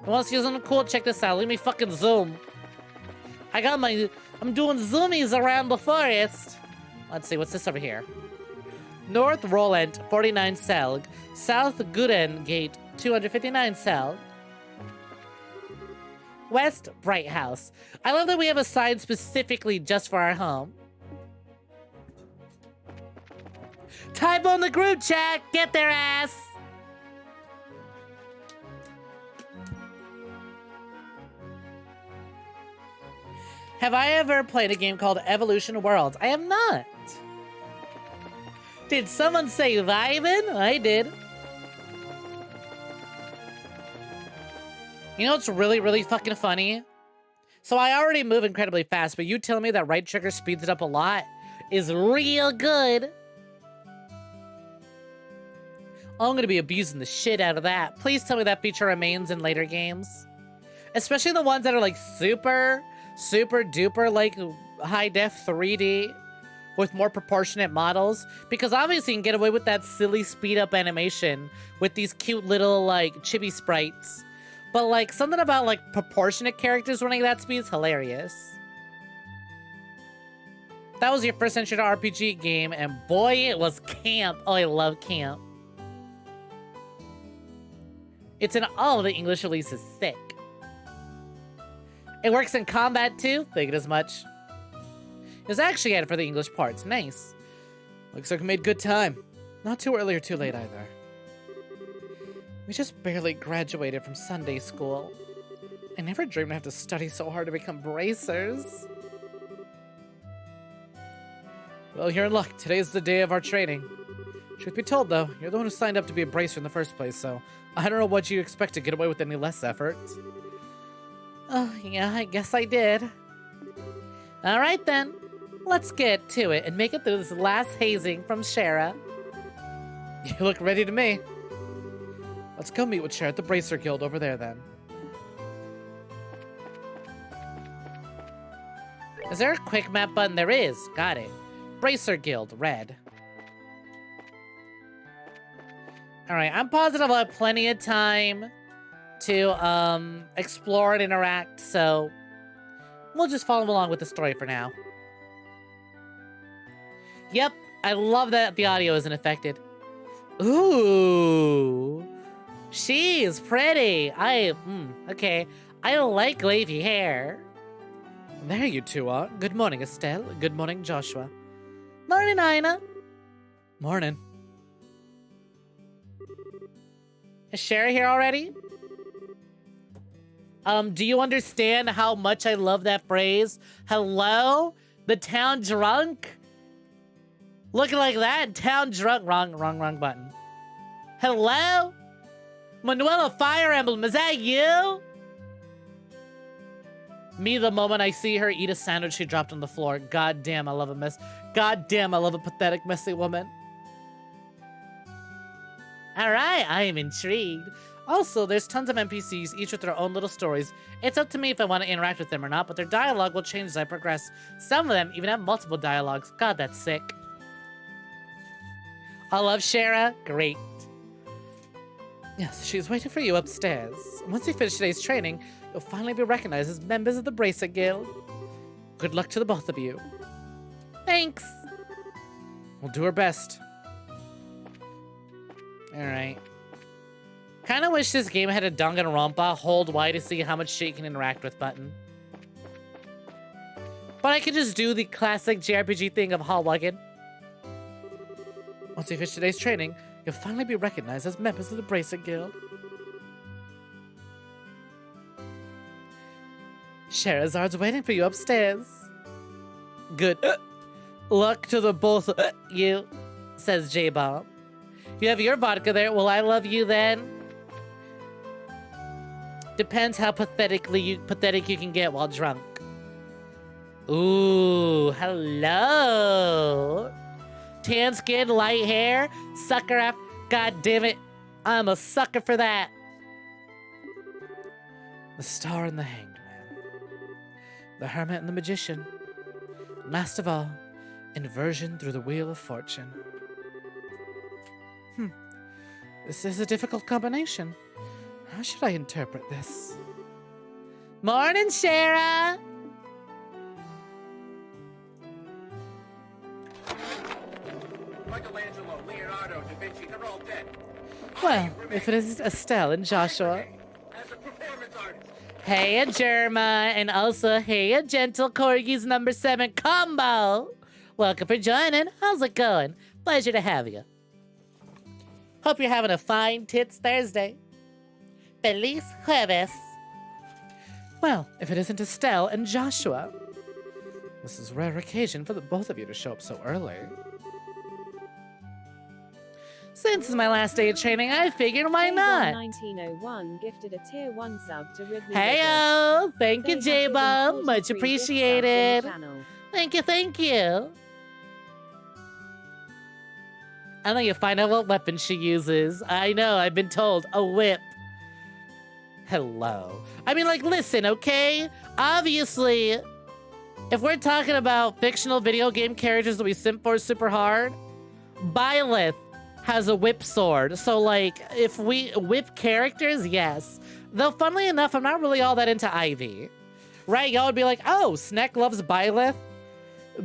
You want to see something cool? Check this out. Let me fucking zoom. I'm doing zoomies around the forest. Let's see. What's this over here? North Roland, 49 Selg. South Guden Gate, 259 Selg. West Bright House. I love that we have a sign specifically just for our home. Type on the group chat. Get their ass. Have I ever played a game called Evolution Worlds? I have not. Did someone say vibin'? I did. You know what's really, really fucking funny? So I already move incredibly fast, but you telling me that right trigger speeds it up a lot is real good. I'm gonna be abusing the shit out of that. Please tell me that feature remains in later games. Especially the ones that are like super duper like high def 3D with more proportionate models. Because obviously you can get away with that silly speed up animation with these cute little like chibi sprites. But like something about like proportionate characters running that speed is hilarious. That was your first entry to RPG game, and boy, it was camp. Oh, I love camp. It's in all of the English releases. Sick. It works in combat too. Figured as much. It was actually added for the English parts. Nice. Looks like we made good time. Not too early or too late either. We just barely graduated from Sunday school. I never dreamed I'd have to study so hard to become bracers. Well, you're in luck. Today's the day of our training. Truth be told, though, you're the one who signed up to be a bracer in the first place, so I don't know what you expect to get away with any less effort. Oh, yeah, I guess I did. Alright then, let's get to it and make it through this last hazing from Shara. You look ready to me. Let's go meet with Shara at the Bracer Guild over there then. Is there a quick map button? There is. Got it. Bracer Guild, red. Alright, I'm positive I'll have plenty of time to explore and interact, so we'll just follow along with the story for now. Yep, I love that the audio isn't affected. Ooh, she's pretty. Okay, I like wavy hair. There you two are. Good morning, Estelle. Good morning, Joshua. Morning, Ina. Morning. Is Sherry here already? Do you understand how much I love that phrase? Hello? The town drunk? Looking like that? Town drunk. Wrong button. Hello? Manuela Fire Emblem, is that you? Me the moment I see her eat a sandwich she dropped on the floor. God damn, I love a mess. God damn, I love a pathetic, messy woman. Alright, I am intrigued. Also, there's tons of NPCs, each with their own little stories. It's up to me if I want to interact with them or not, but their dialogue will change as I progress. Some of them even have multiple dialogues. God, that's sick. I love Shara. Great. Yes, she's waiting for you upstairs. Once you finish today's training, you'll finally be recognized as members of the Bracer Guild. Good luck to the both of you. Thanks. We'll do our best. Alright. Kinda wish this game had a Danganronpa hold Y to see how much shit you can interact with button. But I could just do the classic JRPG thing of hall lugging. Once you finish today's training, you'll finally be recognized as members of the Bracer Guild. Sherazard's waiting for you upstairs. Good luck to the both of you, says J-Bomb. You have your vodka there. Will I love you then? Depends how pathetic you can get while drunk. Ooh, hello. Tan skin, light hair, sucker app. God damn it. I'm a sucker for that. The Star and the Hanged Man. The Hermit and the Magician. Last of all, inversion through the Wheel of Fortune. This is a difficult combination. How should I interpret this? Morning, Shara! Michelangelo, Leonardo, Da Vinci, they're all dead. Well, if it isn't Estelle and Joshua. As a performance artist. Hey, a Germa, and also hey, a Gentle Corgis number 7 combo. Welcome for joining. How's it going? Pleasure to have you. Hope you're having a fine Tits Thursday. Feliz Jueves. Well, if it isn't Estelle and Joshua. This is a rare occasion for the both of you to show up so early. Since it's my last day of training, I figured why not? 1901 gifted a tier 1 sub to Ridley. Heyo! Thank you, J-Bomb. Much appreciated. Thank you, thank you. I know you find out what weapon she uses. I know, I've been told. A whip. Hello. I mean, like, listen, okay? Obviously, if we're talking about fictional video game characters that we simp for super hard, Byleth has a whip sword. So, like, if we whip characters, yes. Though, funnily enough, I'm not really all that into Ivy. Right? Y'all would be like, oh, Snek loves Byleth?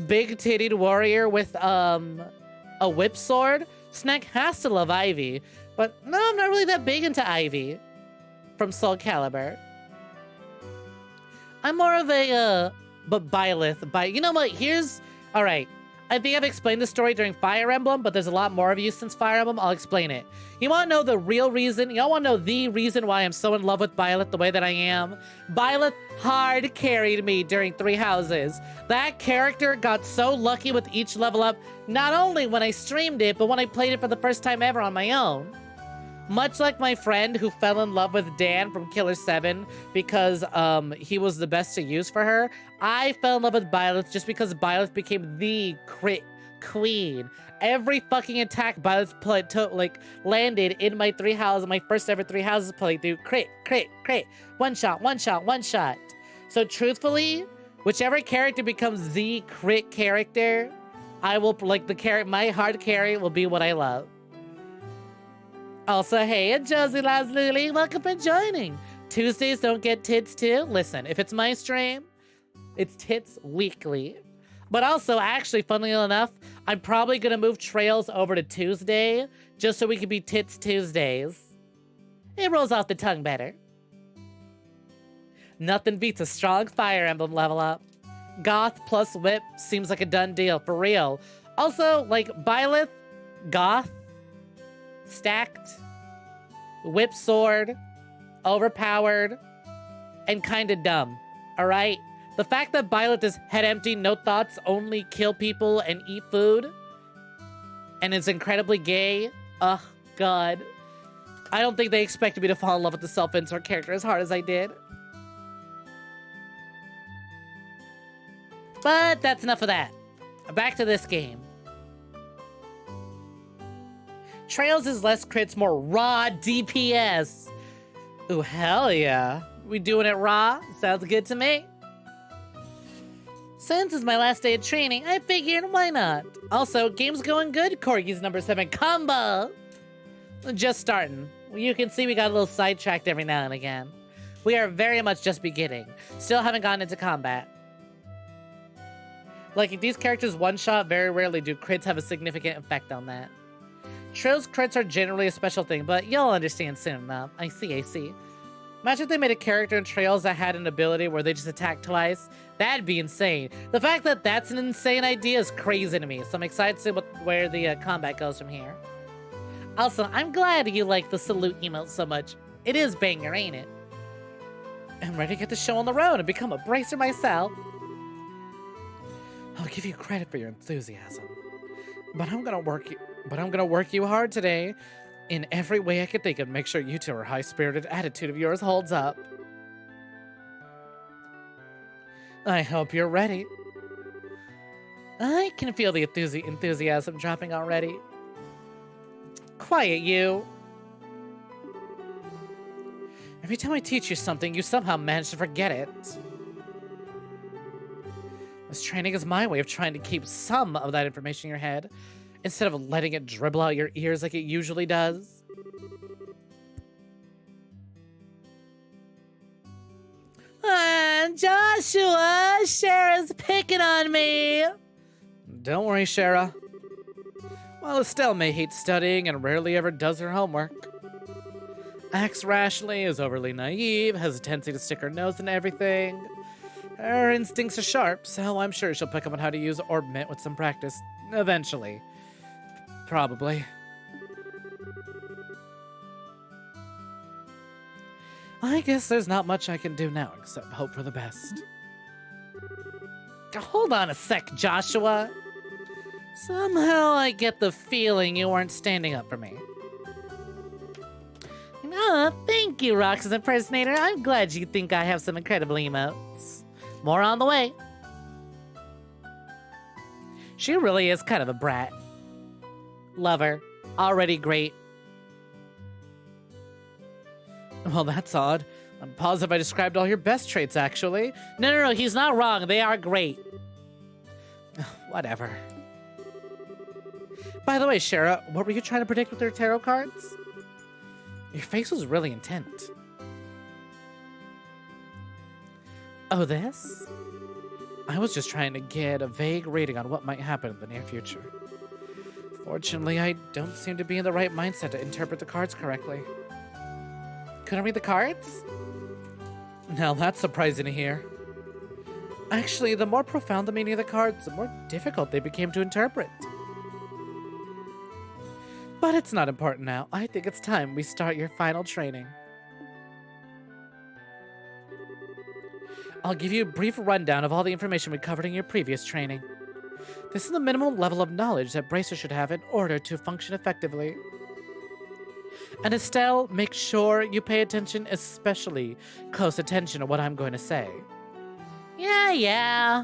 Big-tittied warrior with, a whip sword? Snek has to love Ivy. But, no, I'm not really that big into Ivy. From Soul Calibur. I'm more of a, but Byleth. You know what? Alright. I think I've explained the story during Fire Emblem, but there's a lot more of you since Fire Emblem. I'll explain it. You want to know the real reason? Y'all want to know the reason why I'm so in love with Byleth the way that I am? Byleth hard carried me during 3 Houses. That character got so lucky with each level up, not only when I streamed it, but when I played it for the first time ever on my own. Much like my friend who fell in love with Dan from Killer 7 because he was the best to use for her, I fell in love with Byleth just because Byleth became the crit queen. Every fucking attack Byleth landed in my 3 houses, my first ever 3 Houses playthrough. Crit, crit, crit. One shot, one shot, one shot. So truthfully, whichever character becomes the crit character, I will, my hard carry will be what I love. Also, hey, Josie Lazuli, welcome for joining. Tuesdays don't get tits too? Listen, if it's my stream, it's tits weekly. But also, actually, funnily enough, I'm probably gonna move Trails over to Tuesday, just so we can be Tits Tuesdays. It rolls off the tongue better. Nothing beats a strong Fire Emblem level up. Goth plus Whip seems like a done deal, for real. Also, like, Byleth, Goth, stacked, whip sword, overpowered, and kinda dumb. Alright? The fact that Byleth is head empty, no thoughts, only kill people and eat food, and is incredibly gay, ugh, god. I don't think they expected me to fall in love with the self-insert character as hard as I did. But that's enough of that. Back to this game. Trails is less crits, more raw DPS. Ooh, hell yeah. We doing it raw? Sounds good to me. Since it's my last day of training, I figured why not? Also, game's going good, Corgis number 7 combo. Just starting. You can see we got a little sidetracked every now and again. We are very much just beginning. Still haven't gotten into combat. Like, if these characters one-shot, very rarely do crits have a significant effect on that. Trails crits are generally a special thing, but you'll understand soon enough. I see. Imagine if they made a character in Trails that had an ability where they just attack twice. That'd be insane. The fact that that's an insane idea is crazy to me, so I'm excited to see where the combat goes from here. Also, I'm glad you like the salute emote so much. It is banger, ain't it? I'm ready to get the show on the road and become a bracer myself. I'll give you credit for your enthusiasm, but I'm gonna work you hard today in every way I can think of. Make sure you two are high-spirited attitude of yours holds up. I hope you're ready. I can feel the enthusiasm dropping already. Quiet, you. Every time I teach you something, you somehow manage to forget it. This training is my way of trying to keep some of that information in your head, instead of letting it dribble out your ears like it usually does. Joshua, Shara's picking on me. Don't worry, Shara. While Estelle may hate studying and rarely ever does her homework, acts rationally, is overly naive, has a tendency to stick her nose in everything. Her instincts are sharp, so I'm sure she'll pick up on how to use Orb Mint with some practice. Eventually. Probably. I guess there's not much I can do now except hope for the best. Hold on a sec, Joshua. Somehow I get the feeling you weren't standing up for me. Oh, thank you, Rox's impersonator. I'm glad you think I have some incredible emotes. More on the way. She really is kind of a brat. Love her. Already great. Well, that's odd. I'm positive I described all your best traits, actually. No, he's not wrong. They are great. Whatever. By the way, Shara, what were you trying to predict with your tarot cards? Your face was really intent. Oh, this? I was just trying to get a vague reading on what might happen in the near future. Fortunately, I don't seem to be in the right mindset to interpret the cards correctly. Couldn't read the cards? Now that's surprising to hear. Actually, the more profound the meaning of the cards, the more difficult they became to interpret. But it's not important now. I think it's time we start your final training. I'll give you a brief rundown of all the information we covered in your previous training. This is the minimum level of knowledge that bracers should have in order to function effectively. And Estelle, make sure you pay attention, especially close attention to what I'm going to say. Yeah.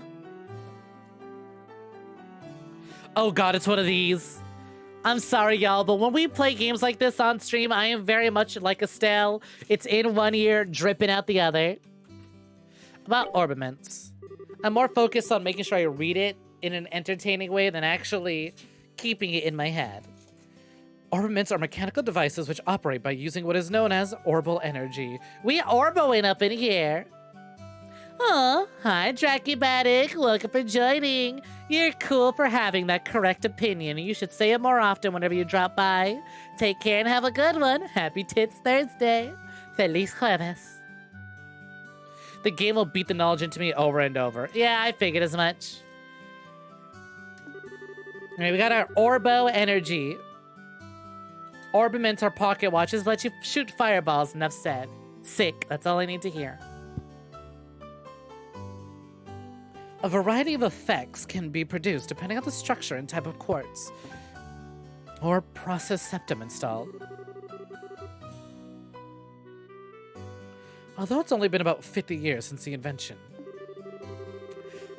Oh god, it's one of these. I'm sorry, y'all, but when we play games like this on stream, I am very much like Estelle. It's in one ear, dripping out the other. About orbaments. I'm more focused on making sure I read it in an entertaining way than actually keeping it in my head. Orbaments are mechanical devices which operate by using what is known as orbal energy. We orboing up in here. Oh, hi, Dracubatic. Welcome for joining. You're cool for having that correct opinion. You should say it more often whenever you drop by. Take care and have a good one. Happy Tits Thursday. Feliz Jueves. The game will beat the knowledge into me over and over. Yeah, I figured as much. Alright, we got our Orbo energy. Orbaments are pocket watches, let you shoot fireballs, enough said. Sick, that's all I need to hear. A variety of effects can be produced depending on the structure and type of quartz or process septum installed. Although it's only been about 50 years since the invention.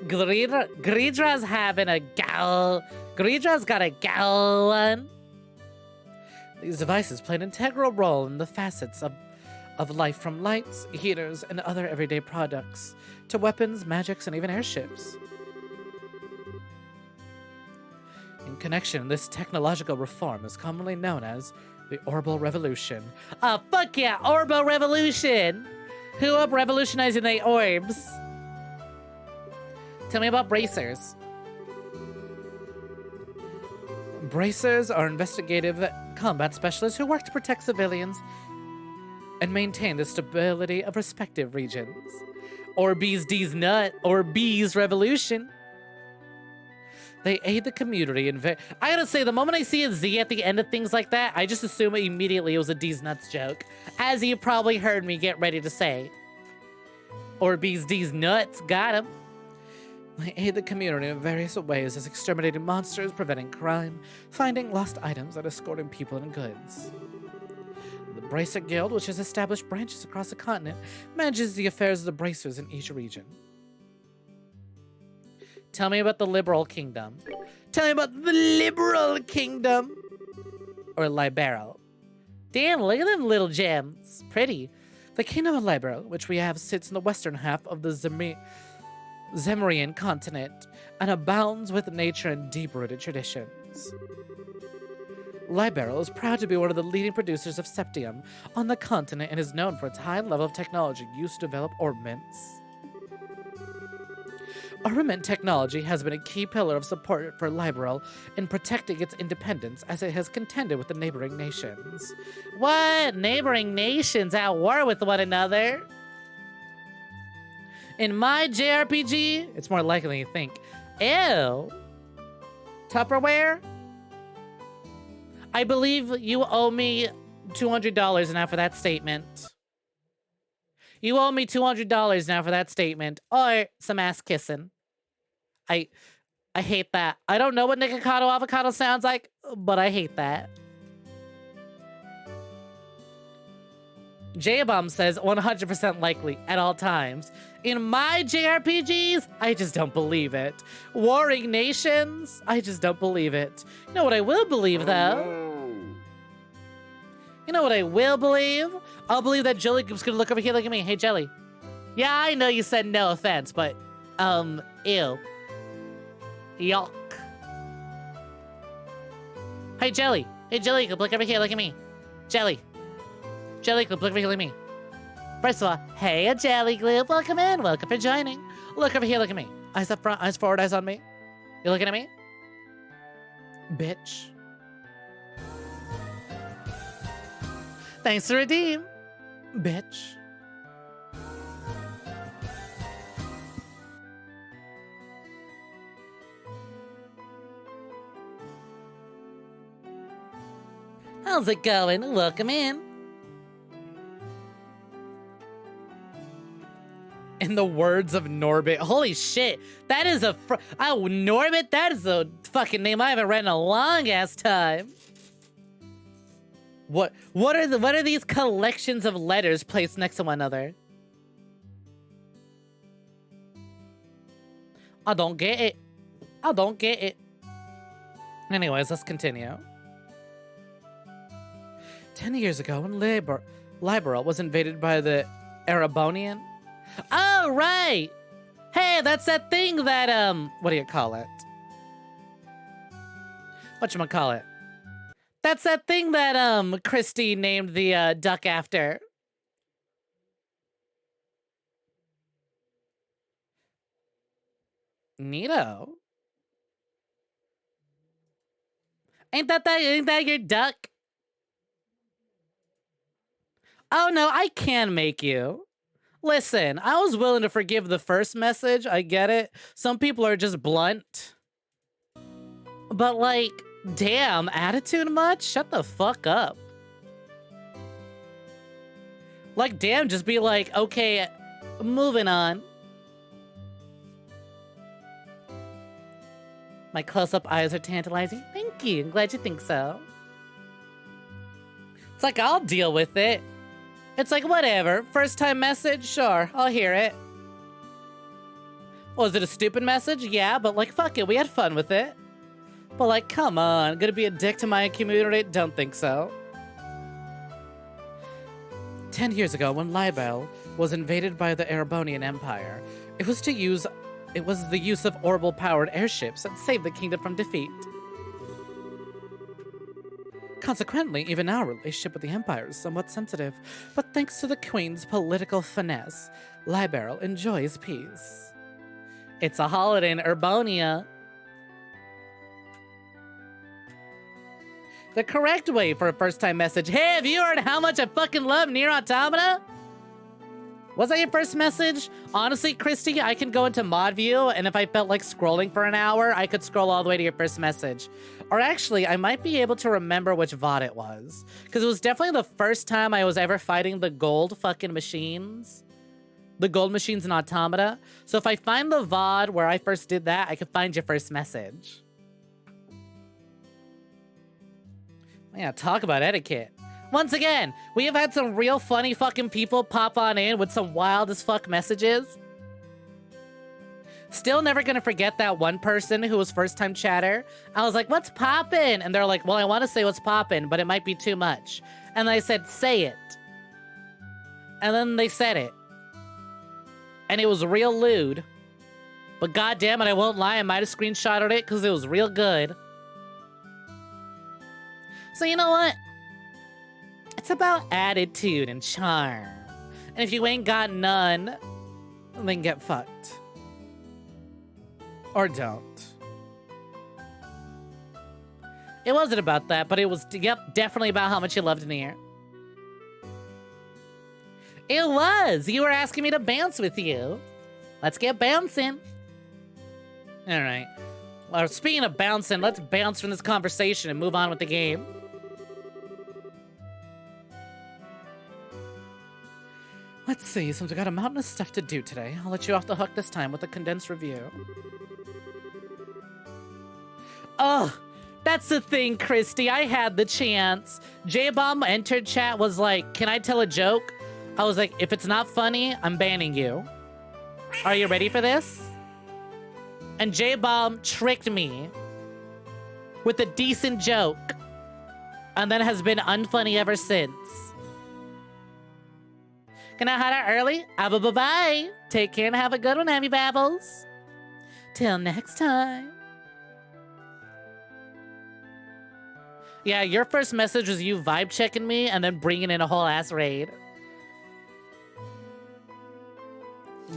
Gridra's having a gal. Gridra's got a gal one. These devices play an integral role in the facets of life, from lights, heaters, and other everyday products, to weapons, magics, and even airships. In connection, this technological reform is commonly known as the Orbal Revolution. Oh, fuck yeah, Orbal Revolution! Who up revolutionizing the orbs? Tell me about bracers. Bracers are investigative combat specialists who work to protect civilians and maintain the stability of respective regions. Orbeez D's nut, Orbeez Revolution. They aid the community in I gotta say, the moment I see a Z at the end of things like that, I just assume immediately it was a D's nuts joke, as you probably heard me get ready to say. Orbeez D's nuts. Got him. They aid the community in various ways as exterminating monsters, preventing crime, finding lost items, and escorting people and goods. The Bracer Guild, which has established branches across the continent, manages the affairs of the bracers in each region. Tell me about the Liberal Kingdom. Tell me about the Liberal Kingdom. Or Liberal. Damn, look at them little gems. Pretty. The Kingdom of Liberal, which we have, sits in the western half of the Zemurian continent and abounds with nature and deep-rooted traditions. Liberal is proud to be one of the leading producers of septium on the continent and is known for its high level of technology used to develop armaments. Armament technology has been a key pillar of support for Liberal in protecting its independence as it has contended with the neighboring nations. What? Neighboring nations at war with one another? In my JRPG, it's more likely than you think. Ew. Tupperware? I believe you owe me $200 now for that statement. You owe me $200 now for that statement. Or some ass kissing. I hate that. I don't know what Nikocado Avocado sounds like, but I hate that. J-Bomb says 100% likely at all times. In my JRPGs, I just don't believe it. Warring nations, I just don't believe it. You know what I will believe, though? You know what I will believe? I'll believe that Jelly's gonna look over here, look at me. Hey, Jelly. Yeah, I know you said no offense, but, ew. Yuck. Hey, Jelly. Hey, Jelly, look over here, look at me. Jelly. Jelly, look over here, look at me. First of all, hey, Jelly Gloop, welcome in. Welcome for joining. Look over here, look at me. Eyes up front, eyes forward, eyes on me. You looking at me? Bitch. Thanks to redeem. Bitch. How's it going? Welcome in. In the words of Norbit. Holy shit. That is a oh, Norbit? That is a fucking name I haven't read in a long ass time. What are these collections of letters placed next to one another? I don't get it. I don't get it. Anyways, let's continue. 10 years ago, when Liberal was invaded by the Erebonian. Oh, right! Hey, that's that thing that, what do you call it? Whatchamacallit? That's that thing that, Christy named the, duck after. Neato. Ain't that your duck? Oh no, I can make you. Listen, I was willing to forgive the first message, I get it. Some people are just blunt. But like, damn, attitude much? Shut the fuck up. Like, damn, just be like, okay, moving on. My close-up eyes are tantalizing. Thank you, I'm glad you think so. It's like, I'll deal with it. It's like, whatever. First time message? Sure, I'll hear it. Was it a stupid message? Yeah, but like, fuck it, we had fun with it. But like, come on, gonna be a dick to my community? Don't think so. 10 years ago, when Libel was invaded by the Erebonian Empire, it was the use of orbital-powered airships that saved the kingdom from defeat. Consequently, even our relationship with the Empire is somewhat sensitive, but thanks to the Queen's political finesse, Liberal enjoys peace. It's a holiday in Urbonia. The correct way for a first-time message. Hey, have you heard how much I fucking love Nier Automata? Was that your first message? Honestly, Christy, I can go into mod view, and if I felt like scrolling for an hour, I could scroll all the way to your first message. Or actually, I might be able to remember which VOD it was. Because it was definitely the first time I was ever fighting the gold fucking machines. The gold machine's an automata. So if I find the VOD where I first did that, I can find your first message. Yeah, talk about etiquette. Once again, we have had some real funny fucking people pop on in with some wild as fuck messages. Still never gonna forget that one person who was first time chatter. I was like, what's poppin'? And they're like, well, I want to say what's poppin', but it might be too much. And I said, say it. And then they said it. And it was real lewd. But goddamn it, I won't lie, I might have screenshotted it because it was real good. So you know what? It's about attitude and charm. And if you ain't got none, then get fucked. Or don't. It wasn't about that, but it was, yep, definitely about how much you loved Nier. It was! You were asking me to bounce with you. Let's get bouncing. Alright. Well, speaking of bouncing, let's bounce from this conversation and move on with the game. Let's see, since we got a mountain of stuff to do today, I'll let you off the hook this time with a condensed review. Oh, that's the thing, Christy. I had the chance. J-Bomb entered chat, was like, can I tell a joke? I was like, if it's not funny, I'm banning you. Are you ready for this? And J-Bomb tricked me with a decent joke. And then has been unfunny ever since. Gonna head out early? Bye-bye. Take care and have a good one, Abby Babbles. Till next time. Yeah, your first message was you vibe checking me and then bringing in a whole ass raid.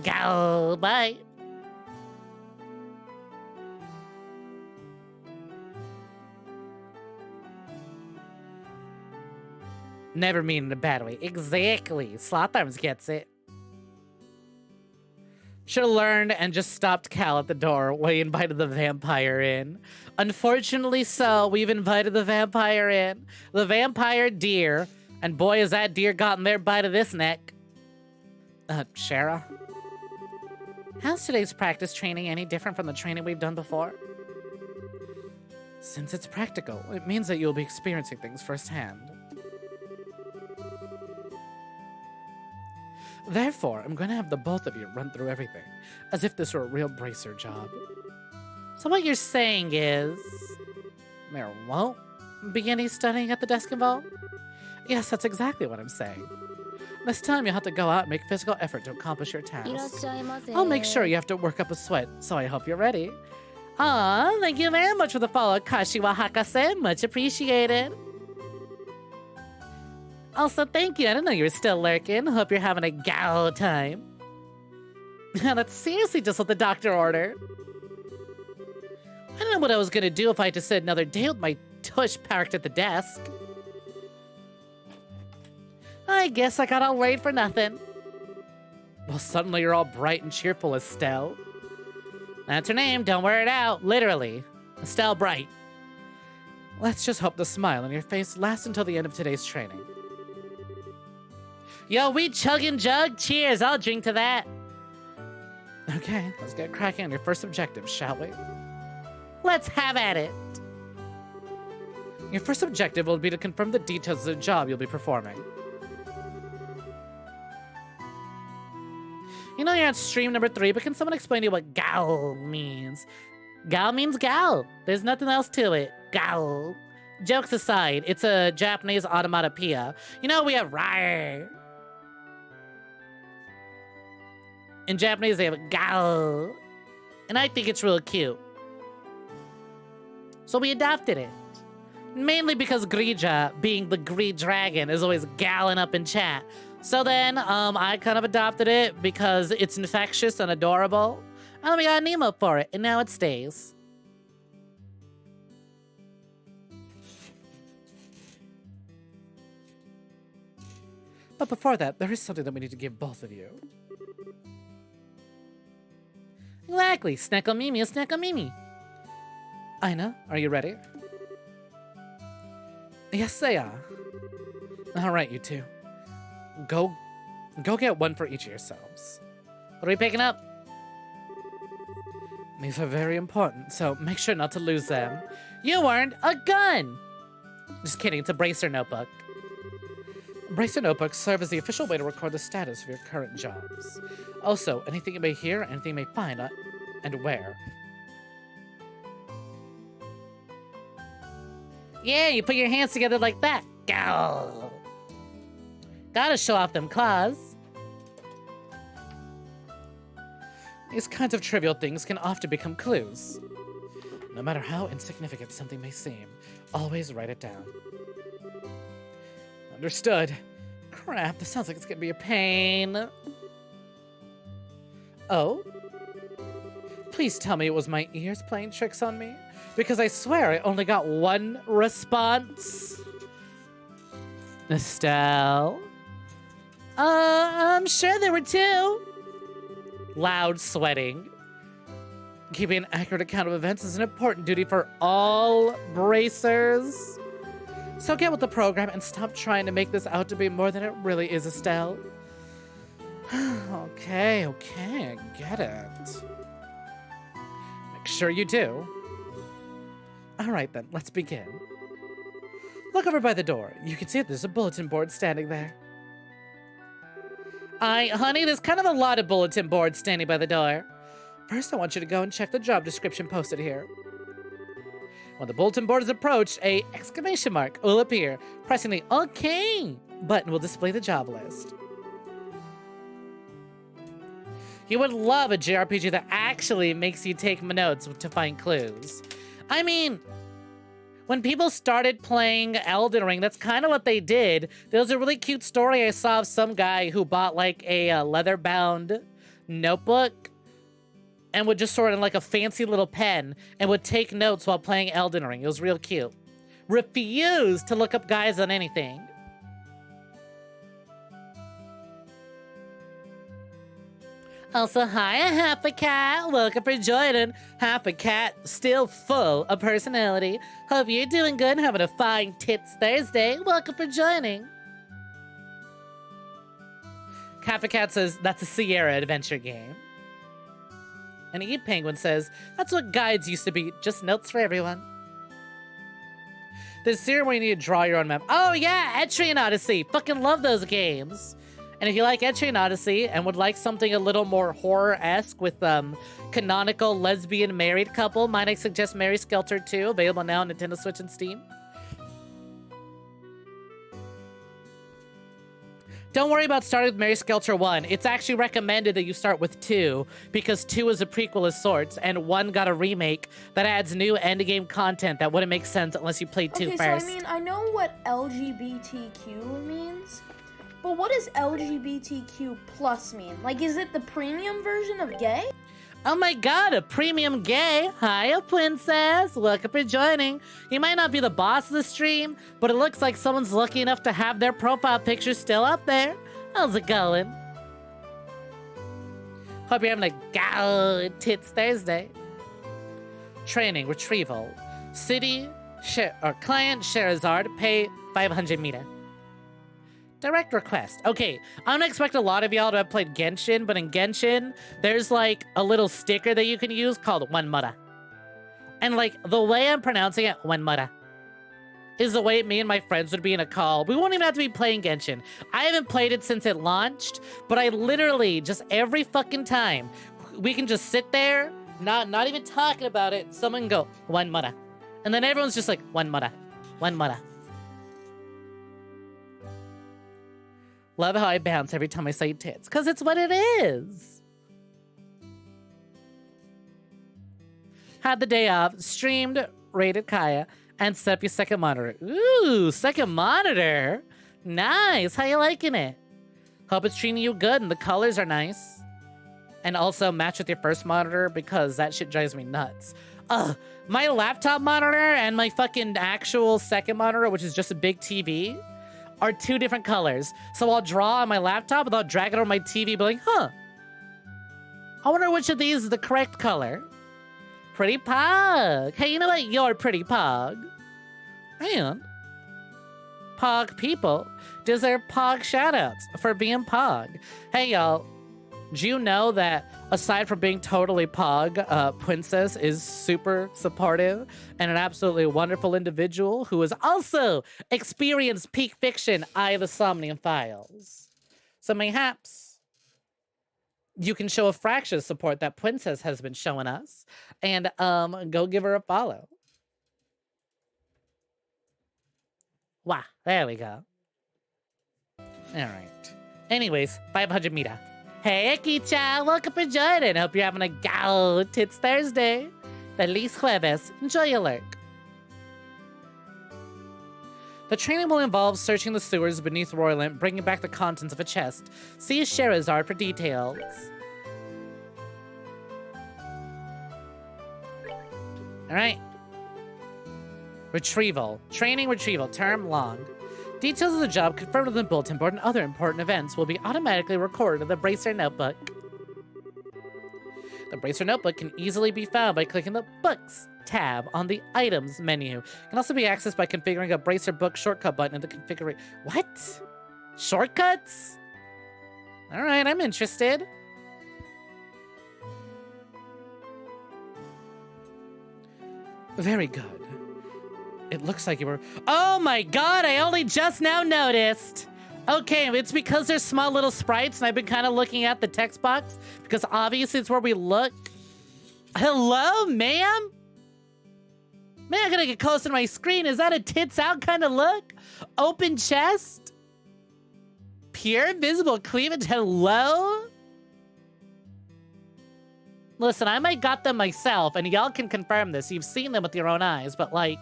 Go, bye. Never mean in a bad way. Exactly. Sloth Arms gets it. Should've learned and just stopped Cal at the door when he invited the vampire in. Unfortunately so, we've invited the vampire in. The vampire deer. And boy, has that deer gotten their bite of this neck. Shara? How's today's practice training any different from the training we've done before? Since it's practical, it means that you'll be experiencing things firsthand. Therefore, I'm going to have the both of you run through everything, as if this were a real bracer job. So what you're saying is... there won't be any studying at the desk involved? Yes, that's exactly what I'm saying. This time you'll have to go out and make physical effort to accomplish your task. I'll make sure you have to work up a sweat, so I hope you're ready. Aw, thank you very much for the follow, Kashiwa Hakase. Much appreciated. Also, thank you. I didn't know you were still lurking. Hope you're having a gal time. That's seriously just what the doctor ordered. I don't know what I was gonna do if I just said another day with my tush parked at the desk. I guess I got all worried for nothing. Well, suddenly you're all bright and cheerful, Estelle. That's her name, don't wear it out. Literally. Estelle Bright. Let's just hope the smile on your face lasts until the end of today's training. Yo, we chug and jug? Cheers, I'll drink to that. Okay, let's get cracking on your first objective, shall we? Let's have at it. Your first objective will be to confirm the details of the job you'll be performing. You know you're on stream number 3, but can someone explain to you what gal means? Gal means gal. There's nothing else to it. Gal. Jokes aside, it's a Japanese automatopoeia. You know, we have rar. In Japanese, they have a gal. And I think it's real cute. So we adopted it. Mainly because Grija, being the Gree Dragon, is always galling up in chat. So then, I kind of adopted it because it's infectious and adorable. And then we got an emote for it, and now it stays. But before that, there is something that we need to give both of you. Exactly, Snek-o-mimi is Snek-o-mimi. Aina, are you ready? Yes, they are. All right, you two. Go get one for each of yourselves. What are we picking up? These are very important, so make sure not to lose them. You earned a gun! Just kidding, it's a bracer notebook. Bracer notebooks serve as the official way to record the status of your current jobs. Also, anything you may hear, anything you may find, and where. Yeah, you put your hands together like that. Go! Gotta show off them claws. These kinds of trivial things can often become clues. No matter how insignificant something may seem, always write it down. Understood. Crap, this sounds like it's gonna be a pain. Oh? Please tell me it was my ears playing tricks on me, because I swear I only got one response. Estelle? I'm sure there were two. Loud sweating. Keeping an accurate account of events is an important duty for all bracers. So get with the program and stop trying to make this out to be more than it really is, Estelle. Okay, I get it. Make sure you do. All right then, let's begin. Look over by the door. You can see that there's a bulletin board standing there. Honey, there's kind of a lot of bulletin boards standing by the door. First, I want you to go and check the job description posted here. When the bulletin board is approached, a exclamation mark will appear. Pressing the OK button will display the job list. You would love a JRPG that actually makes you take notes to find clues. I mean, when people started playing Elden Ring, that's kind of what they did. There was a really cute story I saw of some guy who bought like a leather-bound notebook and would just sort of like a fancy little pen and would take notes while playing Elden Ring. It was real cute. Refused to look up guys on anything. Also, hi, Happy Cat. Welcome for joining. Happy Cat, still full of personality. Hope you're doing good and having a fine Tits Thursday. Welcome for joining. Happy Cat says, that's a Sierra adventure game. And Eve Penguin says, that's what guides used to be, just notes for everyone. There's here where you need to draw your own map. Oh yeah, Etrian Odyssey. Fucking love those games. And if you like Etrian Odyssey and would like something a little more horror-esque with canonical lesbian married couple, might I suggest Mary Skelter 2, available now on Nintendo Switch and Steam. Don't worry about starting with Mary Skelter 1. It's actually recommended that you start with 2, because 2 is a prequel of sorts, and 1 got a remake that adds new endgame content that wouldn't make sense unless you played 2 first. Okay, so I mean, I know what LGBTQ means, but what does LGBTQ plus mean? Like, is it the premium version of gay? Oh my god, a premium gay. Hiya, princess. Welcome for joining. You might not be the boss of the stream, but it looks like someone's lucky enough to have their profile picture still up there. How's it going? Hope you're having a good Tits Thursday. Training, retrieval. City, client, Sherazard, pay 500 meter. Direct request. Okay, I don't expect a lot of y'all to have played Genshin, but in Genshin, there's like a little sticker that you can use called Wanmura. And like, the way I'm pronouncing it, Wanmura, is the way me and my friends would be in a call. We won't even have to be playing Genshin. I haven't played it since it launched, but I literally, just every fucking time, we can just sit there, not even talking about it, someone go, Wanmura. And then everyone's just like, Wanmura, Wanmura. Love how I bounce every time I say tits, because it's what it is. Had the day off, streamed, rated Kaya, and set up your second monitor. Ooh, second monitor. Nice. How you liking it? Hope it's treating you good and the colors are nice. And also match with your first monitor because that shit drives me nuts. Ugh, my laptop monitor and my fucking actual second monitor, which is just a big TV, are two different colors. So I'll draw on my laptop and I'll drag it on my TV, be like, huh. I wonder which of these is the correct color. Pretty Pog. Hey, you know what? You're Pretty Pog. And Pog people deserve Pog shoutouts for being Pog. Hey, y'all. Do you know that aside from being totally pog, Princess is super supportive and an absolutely wonderful individual who has also experienced peak fiction, Eye of the Somnium Files. So mayhaps you can show a fraction of support that Princess has been showing us and go give her a follow. Wow, there we go. All right. Anyways, 500 meter. Hey, Akicha, welcome for joining. Hope you're having a gal. It's Thursday. Feliz jueves. Enjoy your lurk. The training will involve searching the sewers beneath Royland, bringing back the contents of a chest. See Sherazard for details. All right. Retrieval. Training retrieval. Term long. Details of the job confirmed on the bulletin board and other important events will be automatically recorded in the Bracer Notebook. The Bracer Notebook can easily be found by clicking the Books tab on the Items menu. It can also be accessed by configuring a Bracer Book shortcut button in the configuration. What? Shortcuts? All right, I'm interested. Very good. It looks like you were... Oh my god, I only just now noticed. Okay, it's because there's small little sprites and I've been kind of looking at the text box because obviously it's where we look. Hello, ma'am? Man, I'm gonna get close to my screen. Is that a tits out kind of look? Open chest? Pure visible cleavage? Hello? Listen, I might got them myself and y'all can confirm this. You've seen them with your own eyes, but like...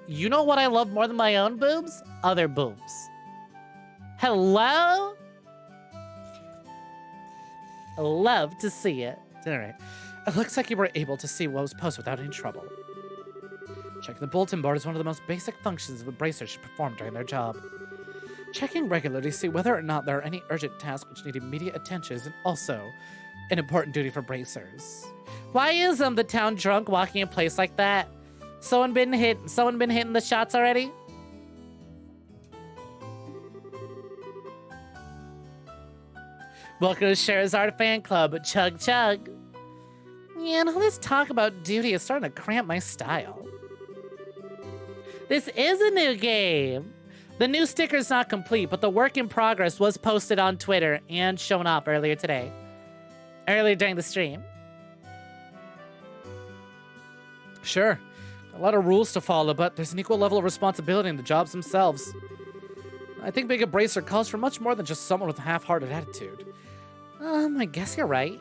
You know what I love more than my own boobs? Other boobs. Hello? I love to see it. All right. It looks like you were able to see what was posted without any trouble. Checking the bulletin board is one of the most basic functions a bracer should perform during their job. Checking regularly to see whether or not there are any urgent tasks which need immediate attention is also an important duty for bracers. Why is the town drunk walking in place like that? Someone been hitting the shots already? Welcome to Sherazard Fan Club. Chug chug. Yeah, and all this talk about duty is starting to cramp my style. This is a new game. The new sticker's not complete, but the work in progress was posted on Twitter and shown up earlier today. Earlier during the stream. Sure. A lot of rules to follow, but there's an equal level of responsibility in the jobs themselves. I think being a bracer calls for much more than just someone with a half-hearted attitude. I guess you're right.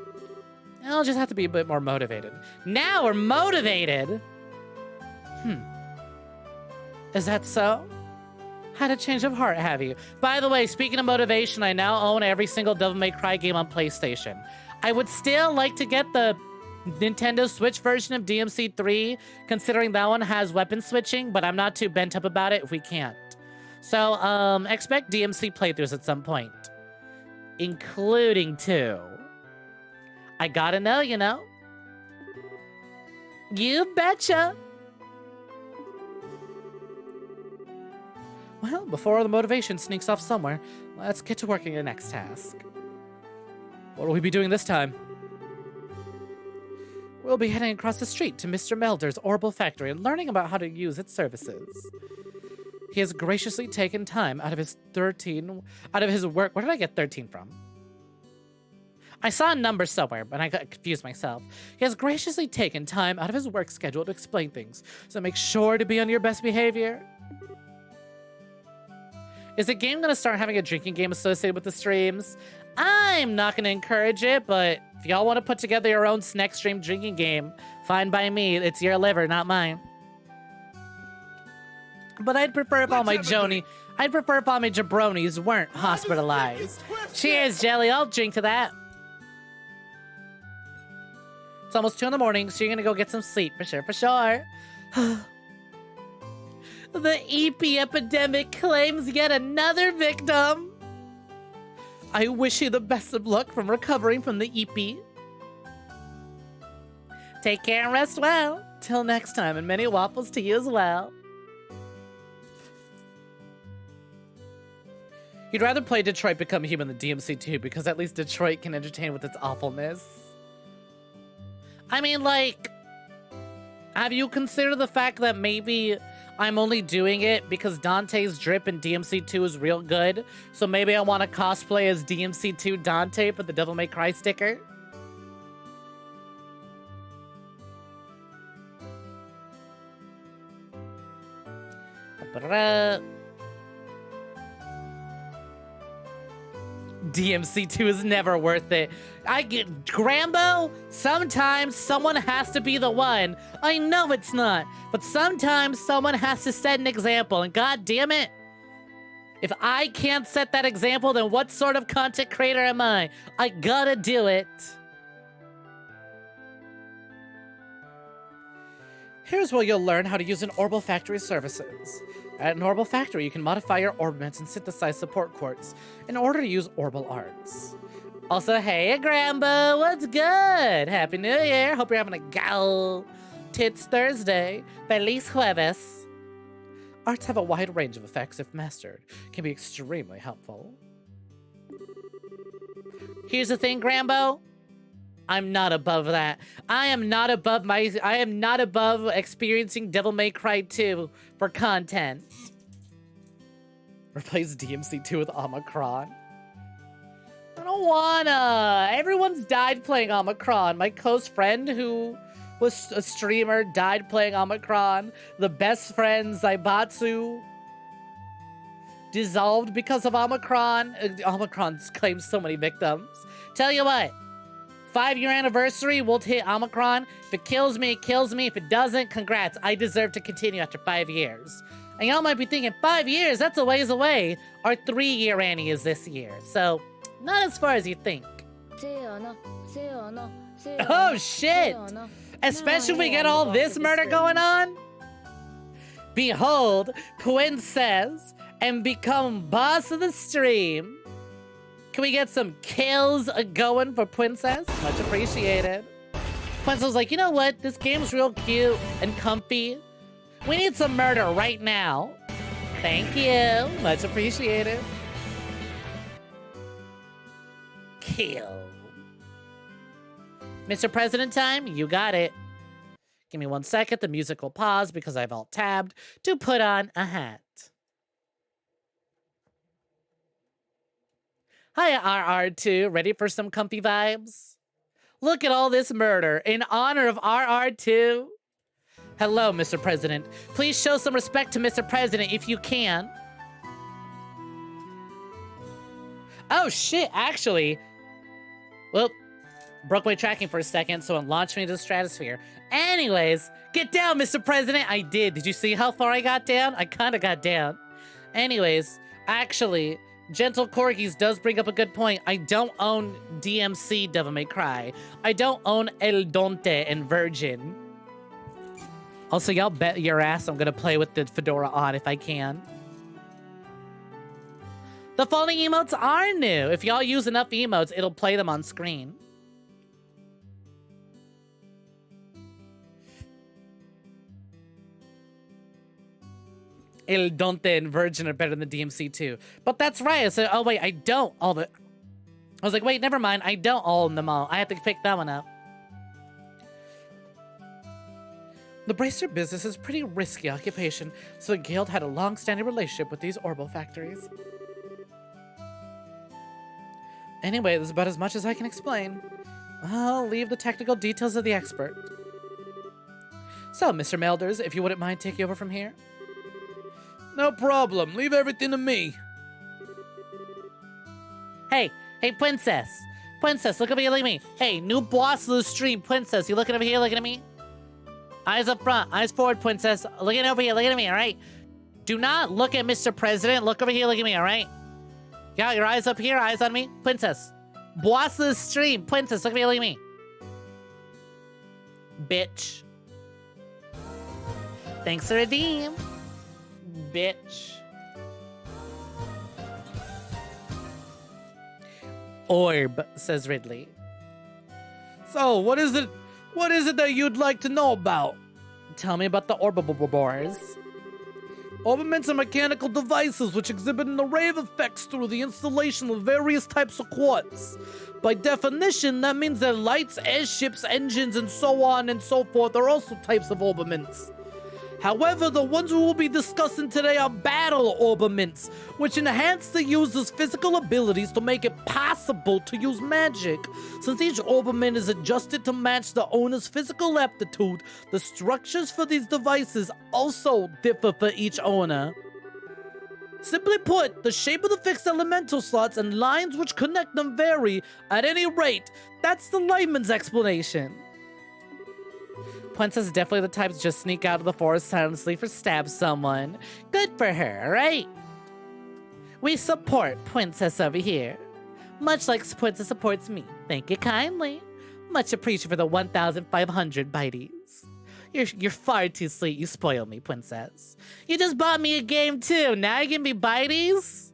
I'll just have to be a bit more motivated. Now we're motivated! Is that so? Had a change of heart, have you? By the way, speaking of motivation, I now own every single Devil May Cry game on PlayStation. I would still like to get the Nintendo Switch version of DMC3, considering that one has weapon switching, but I'm not too bent up about it if we can't. So, expect DMC playthroughs at some point. Including 2. I gotta know, you know? You betcha! Well, before the motivation sneaks off somewhere, let's get to working on the next task. What will we be doing this time? We'll be heading across the street to Mr. Melder's Orbital Factory and learning about how to use its services. He has graciously taken time out of his work. Where did I get 13 from? I saw a number somewhere, but I got confused myself. He has graciously taken time out of his work schedule to explain things, so make sure to be on your best behavior. Is the game gonna start having a drinking game associated with the streams? I'm not gonna encourage it, but if y'all want to put together your own Snek stream drinking game, fine by me. It's your liver, not mine. But I'd prefer if all my jabronis weren't hospitalized. Cheers, Jelly. I'll drink to that. It's almost 2 in the morning, so you're gonna go get some sleep, for sure, for sure. The EP epidemic claims yet another victim. I wish you the best of luck from recovering from the EP. Take care and rest well. Till next time, and many waffles to you as well. You'd rather play Detroit Become Human than DMC2 because at least Detroit can entertain with its awfulness. I mean, like, have you considered the fact that maybe I'm only doing it because Dante's drip in DMC2 is real good? So maybe I want to cosplay as DMC2 Dante for the Devil May Cry sticker? DMC2 is never worth it. I get Grambo. Sometimes someone has to be the one. I know it's not, but sometimes someone has to set an example, and god damn it, if I can't set that example, then what sort of content creator am I? I gotta do it. Here's where you'll learn how to use an Orbital Factory services. At an Orbital Factory, you can modify your orbits and synthesize support quartz in order to use Orbital arts. Also, hey, Grambo, what's good? Happy New Year. Hope you're having a gal tits Thursday. Feliz Jueves. Arts have a wide range of effects if mastered. Can be extremely helpful. Here's the thing, Grambo. I'm not above that. I am not above experiencing Devil May Cry 2 for content. Replace DMC2 with Omicron. I don't wanna. Everyone's died playing Omicron. My close friend who was a streamer died playing Omicron. The best friend, Zaibatsu, dissolved because of Omicron. Omicron claims so many victims. Tell you what. 5-year anniversary, we'll hit Omicron. If it kills me, it kills me. If it doesn't, congrats. I deserve to continue after 5 years. And y'all might be thinking, 5 years? That's a ways away. Our 3-year Annie is this year. So, not as far as you think. Oh, shit! Especially if we get all this murder going on. Behold, Princess, and become boss of the stream. Can we get some kills going for Princess? Much appreciated. Princess was like, you know what? This game's real cute and comfy. We need some murder right now. Thank you. Much appreciated. Kill. Mr. President time, you got it. Give me 1 second. The music will pause because I've alt-tabbed to put on a hat. Hi, RR2. Ready for some comfy vibes? Look at all this murder in honor of RR2. Hello, Mr. President. Please show some respect to Mr. President if you can. Oh, shit, actually. Well, broke my tracking for a second, so it launched me to the stratosphere. Anyways, get down, Mr. President. I did. Did you see how far I got down? I kind of got down. Anyways, actually, Gentle Corgis does bring up a good point. I don't own DMC Devil May Cry. I don't own El Donte and Virgin. Also, y'all bet your ass I'm gonna play with the fedora on if I can. The following emotes are new. If y'all use enough emotes, it'll play them on screen. El Donte and Virgin are better than DMC2. But that's right. I said, oh wait, I don't all the... I was like, wait, never mind. I don't own them all. I have to pick that one up. The bracer business is a pretty risky occupation, so the guild had a long-standing relationship with these Orbital factories. Anyway, this is about as much as I can explain. I'll leave the technical details of the expert. So, Mr. Melders, if you wouldn't mind taking over from here. No problem. Leave everything to me. Hey, Princess. Princess, look over here, look at me. Hey, new boss of the stream, Princess. You looking over here, looking at me? Eyes up front, eyes forward, Princess. Looking over here, looking at me, all right? Do not look at Mr. President. Look over here, look at me, all right? Got your eyes up here, eyes on me? Princess. Boss of the stream, Princess, look at me, look at me. Bitch. Thanks to redeem. Bitch. Orb, says Ridley. So, what is it that you'd like to know about? Tell me about the Orbibores. Orbaments are mechanical devices which exhibit an array of effects through the installation of various types of quartz. By definition, that means that lights, airships, engines, and so on and so forth are also types of orbaments. However, the ones we will be discussing today are battle orbaments, which enhance the user's physical abilities to make it possible to use magic. Since each orbament is adjusted to match the owner's physical aptitude, the structures for these devices also differ for each owner. Simply put, the shape of the fixed elemental slots and lines which connect them vary. At any rate, that's the layman's explanation. Princess is definitely the type to just sneak out of the forest silently or stab someone. Good for her, right? We support Princess over here. Much like Princess supports me. Thank you kindly. Much appreciated for the 1,500 biteys. You're far too sweet. You spoil me, Princess. You just bought me a game too. Now you give me biteys?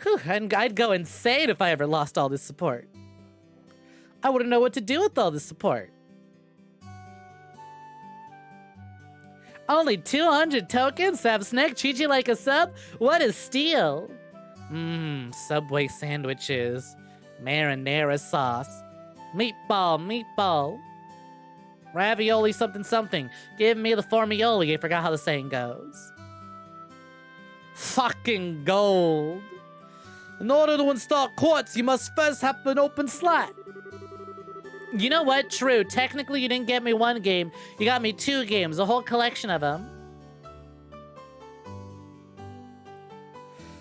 Whew, I'd go insane if I ever lost all this support. I wouldn't know what to do with all this support. Only 200 tokens to have Snek treat you like a sub? What a steal! Subway sandwiches. Marinara sauce. Meatball. Ravioli something. Give me the formioli. I forgot how the saying goes. Fucking gold. In order to install quartz, you must first have an open slot. You know what? True. Technically, you didn't get me one game. You got me 2 games, a whole collection of them.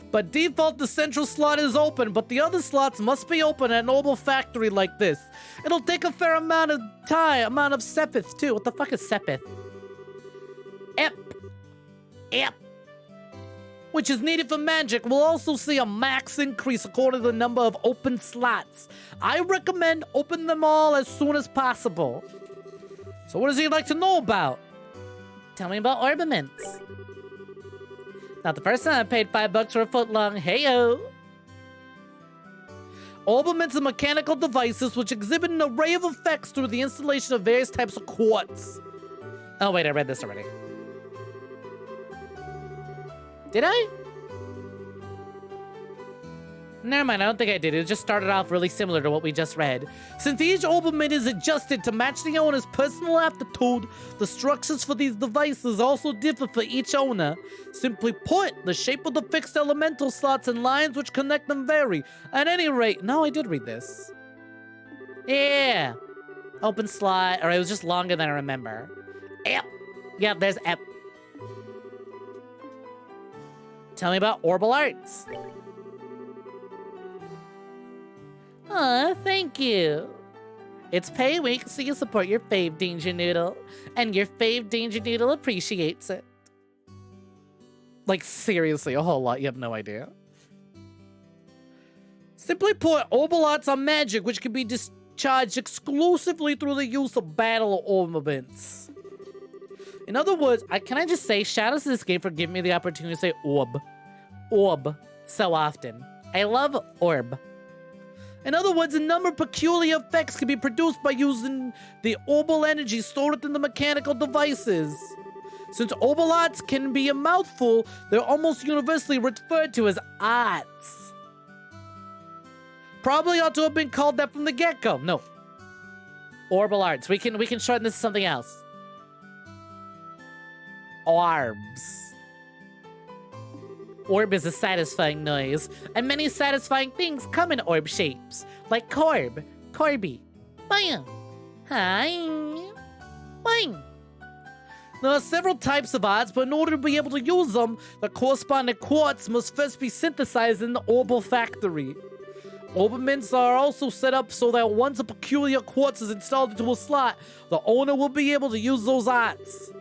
By default, the central slot is open, but the other slots must be open at an orbital factory like this. It'll take a fair amount of sepith, too. What the fuck is sepith? Ep. Which is needed for magic. We'll also see a max increase according to the number of open slots. I recommend open them all as soon as possible. So what does he like to know about? Tell me about orbaments. Not the first time I paid $5 for a footlong. Heyo. Orbaments are mechanical devices which exhibit an array of effects through the installation of various types of quartz. Oh wait, I read this already. Did I? Never mind, I don't think I did. It just started off really similar to what we just read. Since each orbament is adjusted to match the owner's personal aptitude, the structures for these devices also differ for each owner. Simply put, the shape of the fixed elemental slots and lines which connect them vary. At any rate, no, I did read this. Yeah. Open slot, or it was just longer than I remember. Ep. Yeah, there's Ep. Tell me about Orbital Arts. Aw, thank you. It's pay week, so you support your fave Danger Noodle. And your fave Danger Noodle appreciates it. Like, seriously, a whole lot. You have no idea. Simply put, Orbital Arts are magic, which can be discharged exclusively through the use of battle ornaments. In other words, can I just say, shout out to this game for giving me the opportunity to say orb. Orb. So often. I love orb. In other words, a number of peculiar effects can be produced by using the orbital energy stored within the mechanical devices. Since orbital arts can be a mouthful, they're almost universally referred to as arts. Probably ought to have been called that from the get-go. No. Orbital arts. We can shorten this to something else. Orbs. Orb is a satisfying noise, and many satisfying things come in orb shapes, like Corb, Corby, Bam, Hi, Bang. There are several types of arts, but in order to be able to use them, the corresponding quartz must first be synthesized in the orbital factory. Orbaments are also set up so that once a peculiar quartz is installed into a slot, the owner will be able to use those arts.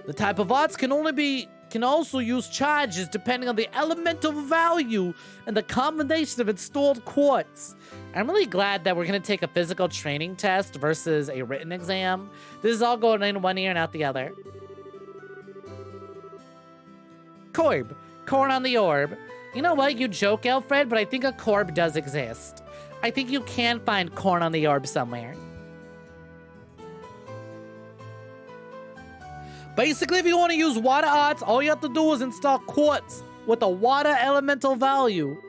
The type of arts can also use charges depending on the elemental value and the combination of installed quartz. I'm really glad that we're going to take a physical training test versus a written exam. This is all going in one ear and out the other. Corb. Corn on the orb. You know what? You joke, Alfred, but I think a corb does exist. I think you can find corn on the orb somewhere. Basically, if you want to use water arts, all you have to do is install quartz with a water elemental value.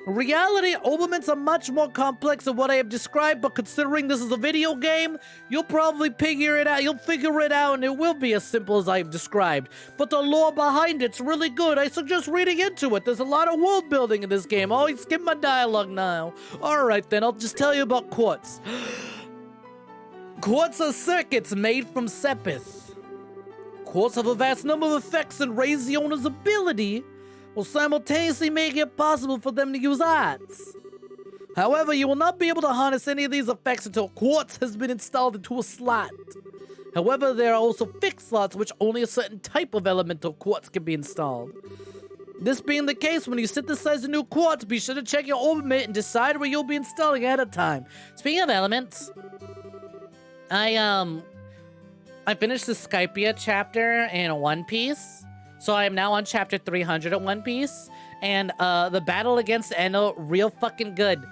In reality, orbaments are much more complex than what I have described, but considering this is a video game, you'll probably figure it out. You'll figure it out, and it will be as simple as I've described. But the lore behind it's really good. I suggest reading into it. There's a lot of world building in this game. Oh, skip my dialogue now. All right, then I'll just tell you about quartz. Quartz are circuits made from sepith. Quartz have a vast number of effects and raise the owner's ability, will simultaneously make it possible for them to use arts. However, you will not be able to harness any of these effects until quartz has been installed into a slot. However, there are also fixed slots which only a certain type of elemental quartz can be installed. This being the case, when you synthesize a new quartz, be sure to check your orbament and decide where you'll be installing ahead of time. Speaking of elements, I finished the Skypia chapter in One Piece. So I am now on chapter 300 of One Piece, and the battle against Enel, real fucking good.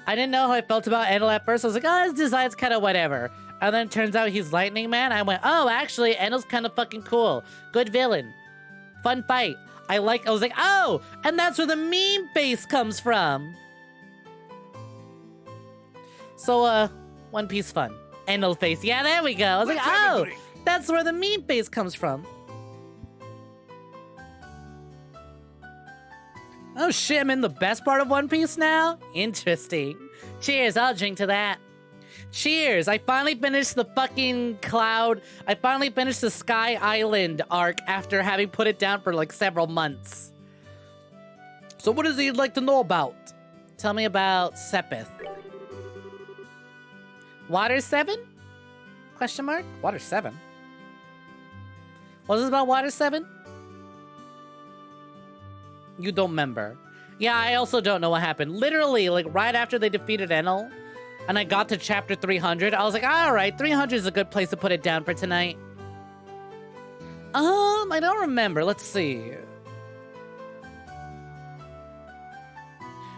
I didn't know how I felt about Enel at first. I was like, oh, his design's kind of whatever. And then it turns out he's Lightning Man. I went, oh, actually, Enel's kind of fucking cool. Good villain. Fun fight. I was like, oh, and that's where the meme face comes from. So, One Piece fun. Enel face. Yeah, there we go. I was like, oh, that's where the meme face comes from. Oh shit, I'm in the best part of One Piece now? Interesting. Cheers, I'll drink to that. Cheers, I finally finished the fucking cloud. I finally finished the Sky Island arc after having put it down for like several months. So what is it you'd like to know about? Tell me about Sepith. Water 7? Question mark? Water 7? What is this about Water 7? You don't remember. Yeah, I also don't know what happened. Literally, like, right after they defeated Enel, and I got to chapter 300, I was like, alright, 300 is a good place to put it down for tonight. I don't remember. Let's see.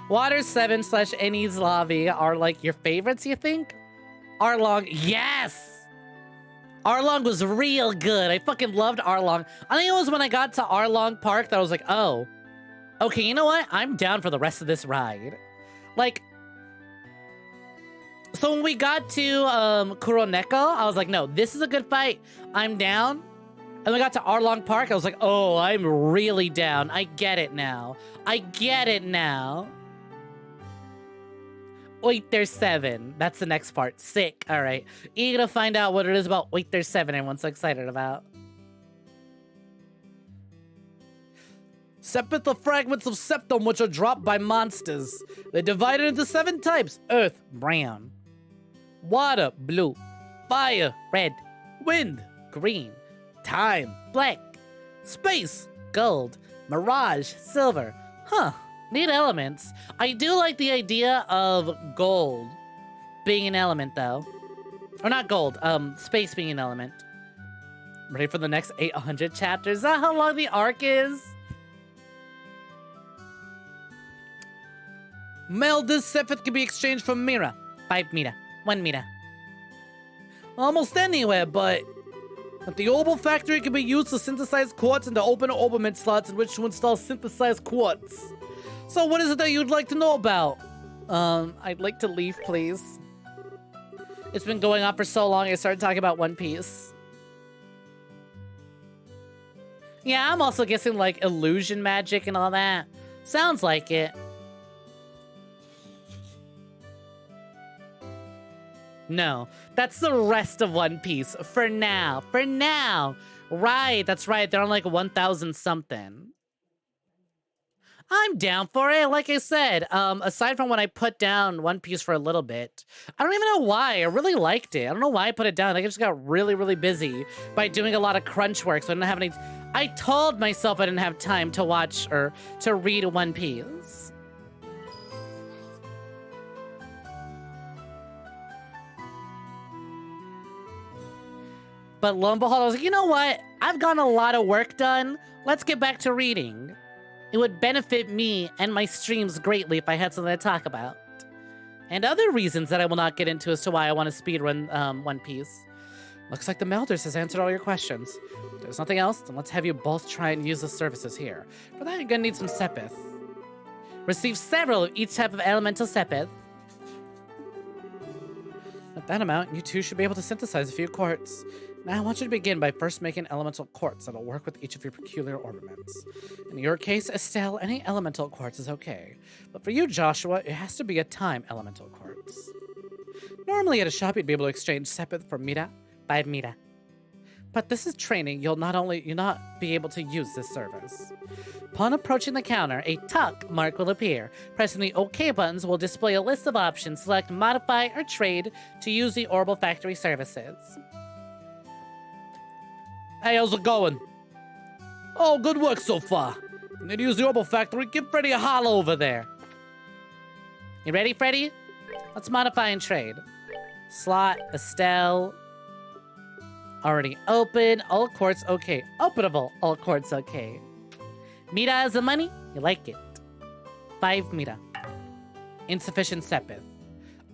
Water 7 / Enies Lobby are, like, your favorites, you think? Arlong, yes! Arlong was real good. I fucking loved Arlong. I think it was when I got to Arlong Park that I was like, oh, okay, you know what? I'm down for the rest of this ride. Like, so when we got to Kuroneko, I was like, no, this is a good fight. I'm down. And we got to Arlong Park, I was like, oh, I'm really down. I get it now. I get it now. Wait, there's 7. That's the next part. Sick. All right. Eager to find out what it is about Wait, there's 7 everyone's so excited about. Sepith are fragments of septum which are dropped by monsters. They're divided into 7 types. Earth, brown. Water, blue. Fire, red. Wind, green. Time, black. Space, gold. Mirage, silver. Huh. Neat elements. I do like the idea of gold being an element, though. Or not gold, space being an element. Ready for the next 800 chapters? Is that how long the arc is? Meldus Sepith can be exchanged for Mira. 5 Mira. 1 Mira. Almost anywhere, but at the Orbital Factory can be used to synthesize quartz and to open orbament slots in which to install synthesized quartz. So what is it that you'd like to know about? I'd like to leave, please. It's been going on for so long, I started talking about One Piece. Yeah, I'm also guessing, like, illusion magic and all that. Sounds like it. No, that's the rest of One Piece. For now. For now. Right, that's right. They're on, like, 1,000 something. I'm down for it. Like I said, aside from when I put down One Piece for a little bit, I don't even know why. I really liked it. I don't know why I put it down. I just got really, really busy by doing a lot of crunch work, so I didn't have any... I told myself I didn't have time to watch or to read One Piece. But lo and behold, I was like, you know what? I've gotten a lot of work done. Let's get back to reading. It would benefit me and my streams greatly if I had something to talk about. And other reasons that I will not get into as to why I want to speedrun One Piece. Looks like the Melders has answered all your questions. If there's nothing else, then let's have you both try and use the services here. For that, you're gonna need some Sepith. Receive several of each type of elemental Sepith. At that amount, you two should be able to synthesize a few quartz. Now, I want you to begin by first making elemental quartz that'll work with each of your peculiar ornaments. In your case, Estelle, any elemental quartz is okay. But for you, Joshua, it has to be a time elemental quartz. Normally at a shop, you'd be able to exchange Sepith for Mira by Mira. But this is training, you'll not be able to use this service. Upon approaching the counter, a tuck mark will appear. Pressing the OK buttons will display a list of options. Select Modify or Trade to use the Orbital Factory services. Hey, how's it going? Oh, good work so far. You need to use the Orbital Factory. Give Freddy a holler over there. You ready, Freddy? Let's modify and trade. Slot, Estelle. Already open. All quartz, okay. Openable. All quartz, okay. Mira has the money? You like it. 5 Mira. Insufficient Sepith.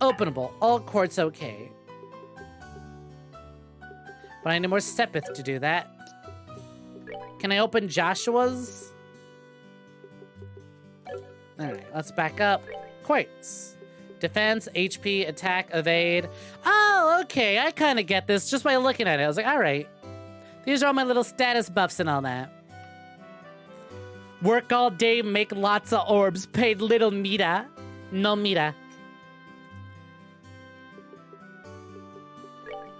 Openable. All quartz, okay. But I need more Sepith to do that. Can I open Joshua's? Alright, let's back up. Quartz. Defense, HP, attack, evade. Oh, okay. I kind of get this just by looking at it. I was like, alright. These are all my little status buffs and all that. Work all day, make lots of orbs, paid little Mira. No Mira.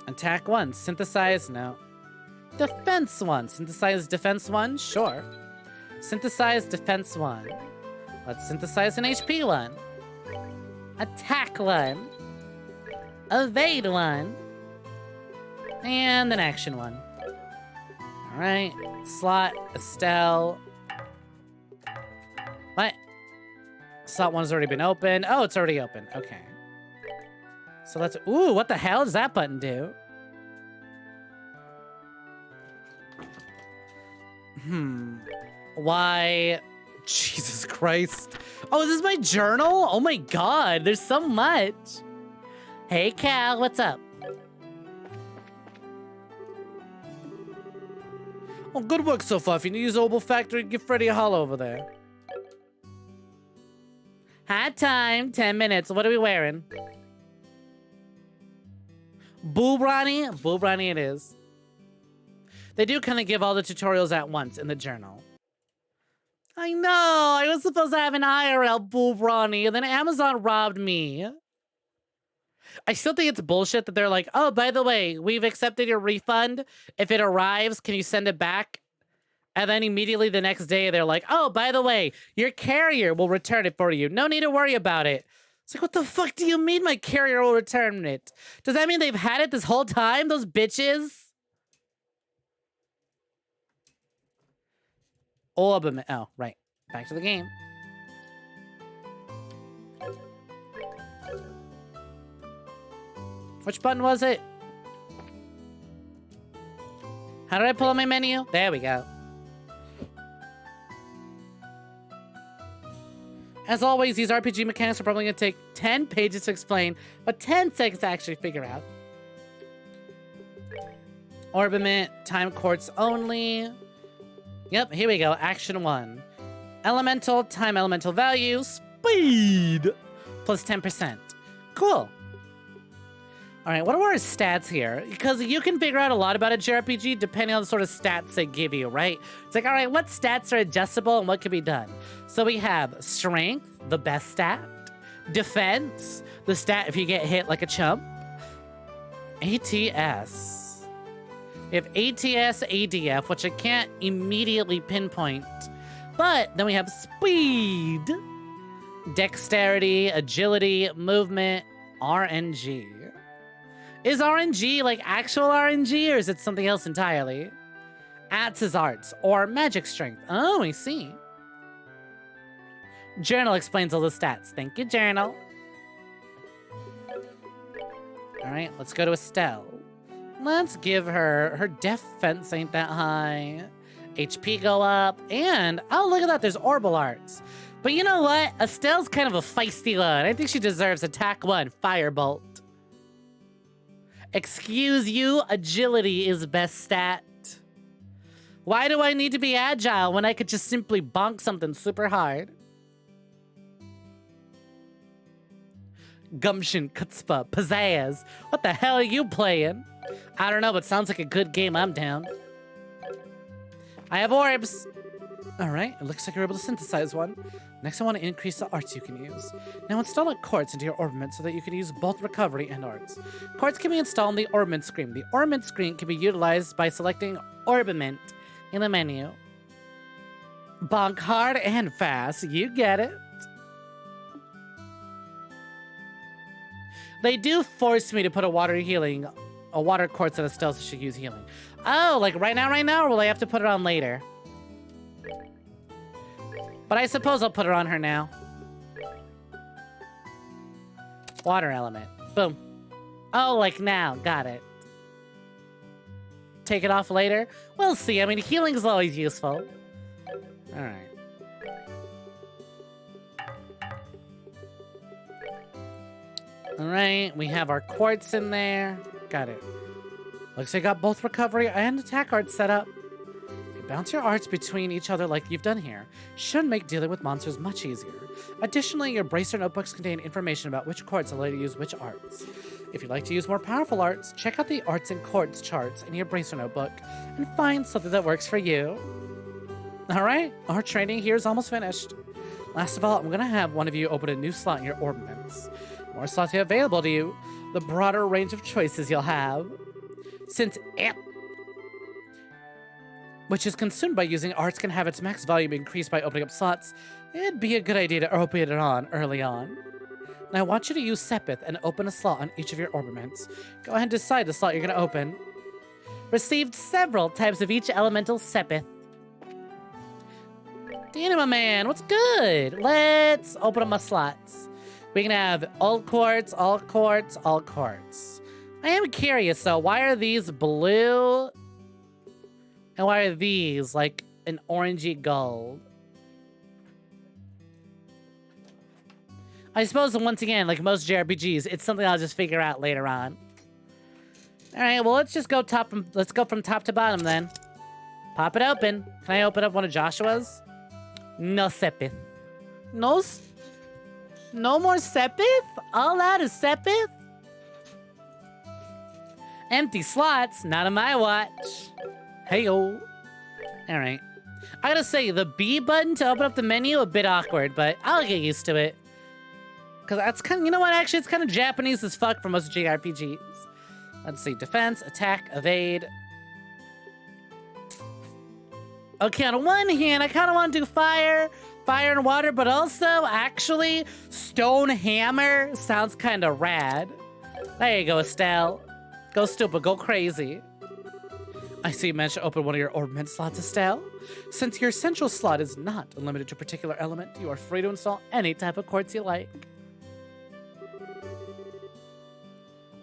Attack 1, synthesize, no. Defense 1, synthesize defense 1, sure. Synthesize defense 1. Let's synthesize an HP 1. Attack 1. Evade 1. And an action 1. Alright, slot, Estelle. What? Slot 1's already been opened. Oh, it's already open, okay. So let's, ooh, what the hell does that button do? Why? Jesus Christ. Oh, is this my journal? Oh my god, there's so much. Hey, Cal, what's up? Oh, good work so far. If you need to use the Orbital Factory, give Freddy a holler over there. Hot time, 10 minutes. What are we wearing? Boob Ronnie? Boob Ronnie it is. They do kind of give all the tutorials at once in the journal. I know! I was supposed to have an IRL Boob Ronnie, and then Amazon robbed me. I still think it's bullshit that they're like, oh, by the way, we've accepted your refund. If it arrives, can you send it back? And then immediately the next day, they're like, oh, by the way, your carrier will return it for you. No need to worry about it. It's like, what the fuck do you mean my carrier will return it? Does that mean they've had it this whole time, those bitches? Oh, right. Back to the game. Which button was it? How did I pull up my menu? There we go. As always, these RPG mechanics are probably going to take 10 pages to explain, but 10 seconds to actually figure out. Orbiment, time quartz only. Yep, here we go. Action 1. Elemental, time elemental value, speed, plus 10%. Cool. All right, what are our stats here? Because you can figure out a lot about a JRPG depending on the sort of stats they give you, right? It's like, all right, what stats are adjustable and what can be done? So we have strength, the best stat. Defense, the stat if you get hit like a chump. ATS. We have ATS, ADF, which I can't immediately pinpoint. But then we have speed, dexterity, agility, movement, RNG. Is RNG like actual RNG, or is it something else entirely? Adds his arts, or magic strength. Oh, I see. Journal explains all the stats. Thank you, Journal. All right, let's go to Estelle. Let's give her defense ain't that high. HP go up, and oh, look at that, there's Orbital Arts. But you know what? Estelle's kind of a feisty one. I think she deserves attack 1, Firebolt. Excuse you, agility is best stat. Why do I need to be agile when I could just simply bonk something super hard? Gumption, chutzpah, pizzazz. What the hell are you playing? I don't know, but sounds like a good game. I'm down. I have orbs. All right, it looks like you're able to synthesize one. Next, I want to increase the arts you can use. Now install a quartz into your orbiment so that you can use both recovery and arts. Quartz can be installed in the orbiment screen. The orbiment screen can be utilized by selecting orbiment in the menu. Bonk hard and fast. You get it. They do force me to put a water quartz on a stealth so she use healing. Oh, like right now, or will I have to put it on later? But I suppose I'll put it on her now. Water element. Boom. Oh, like now. Got it. Take it off later? We'll see. I mean, healing is always useful. Alright. Alright, we have our quartz in there. Got it. Looks like I got both recovery and attack arts set up. You bounce your arts between each other like you've done here. Should make dealing with monsters much easier. Additionally, your bracer notebooks contain information about which quartz allow you to use which arts. If you'd like to use more powerful arts, check out the arts and quartz charts in your bracer notebook and find something that works for you. Alright, our training here is almost finished. Last of all, I'm going to have one of you open a new slot in your orbiments. The more slots you have available to you, the broader range of choices you'll have. Since which is consumed by using arts can have its max volume increased by opening up slots, it'd be a good idea to open it on early on. Now I want you to use Sepith and open a slot on each of your orbiments. Go ahead and decide the slot you're going to open. Received several types of each elemental Sepith. Dana, my man, what's good? Let's open up my slots. We can have all quartz, all quartz, all quartz. I am curious, though, why are these blue? And why are these, like, an orangey gold? I suppose, once again, like most JRPGs, it's something I'll just figure out later on. Alright, well, let's just go let's go from top to bottom, then. Pop it open. Can I open up one of Joshua's? No Sepith. No more Sepith? All out of Sepith? Empty slots, not on my watch. Hey-o. Alright. I gotta say, the B button to open up the menu, a bit awkward, but I'll get used to it. Because that's kind of, you know what, actually, it's kind of Japanese as fuck for most JRPGs. Let's see, defense, attack, evade. Okay, on one hand, I kind of want to do fire and water, but also, actually, stone hammer sounds kind of rad. There you go, Estelle. Go stupid, go crazy. I see you managed to open one of your orbiment slots, Estelle. Since your central slot is not limited to a particular element, you are free to install any type of quartz you like.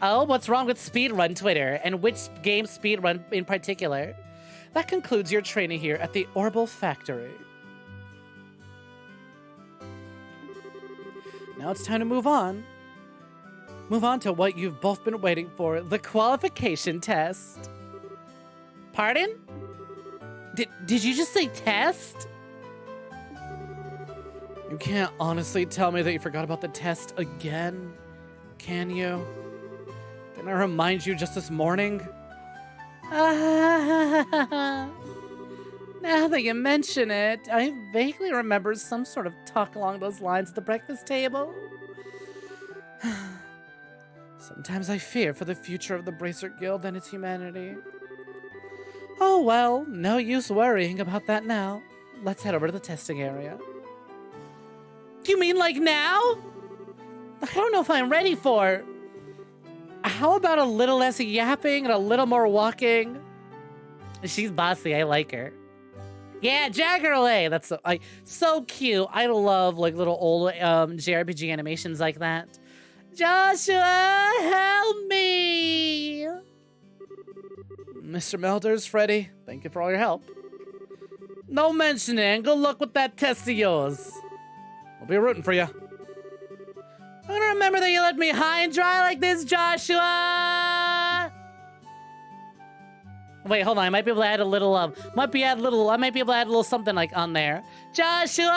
Oh, what's wrong with speedrun Twitter, and which game speedrun in particular? That concludes your training here at the Orbital Factory. Now it's time to move on. Move on to what you've both been waiting for, the qualification test. Pardon? Did you just say test? You can't honestly tell me that you forgot about the test again, can you? Didn't I remind you just this morning? Now that you mention it, I vaguely remember some sort of talk along those lines at the breakfast table. Sometimes I fear for the future of the Bracer Guild and its humanity. Oh well, no use worrying about that now. Let's head over to the testing area. You mean like now? I don't know if I'm ready for... How about a little less yapping and a little more walking? She's bossy, I like her. Yeah, drag her away. That's so cute. I love like little old JRPG animations like that. Joshua, help me! Mr. Melders, Freddy, thank you for all your help. No mentioning. Good luck with that test of yours. I'll be rooting for you. I'm gonna remember that you left me high and dry like this, Joshua! Wait, hold on. I might be able to add a little, I might be able to add a little something like on there. Joshua!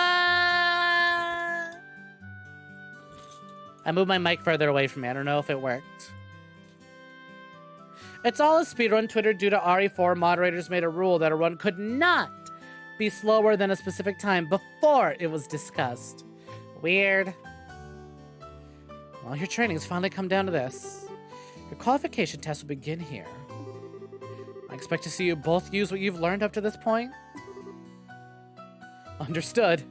I moved my mic further away from me. I don't know if it worked. It's all a speedrun Twitter due to RE4 moderators made a rule that a run could not be slower than a specific time before it was discussed. Weird. Well, your training's finally come down to this. Your qualification test will begin here. I expect to see you both use what you've learned up to this point. Understood.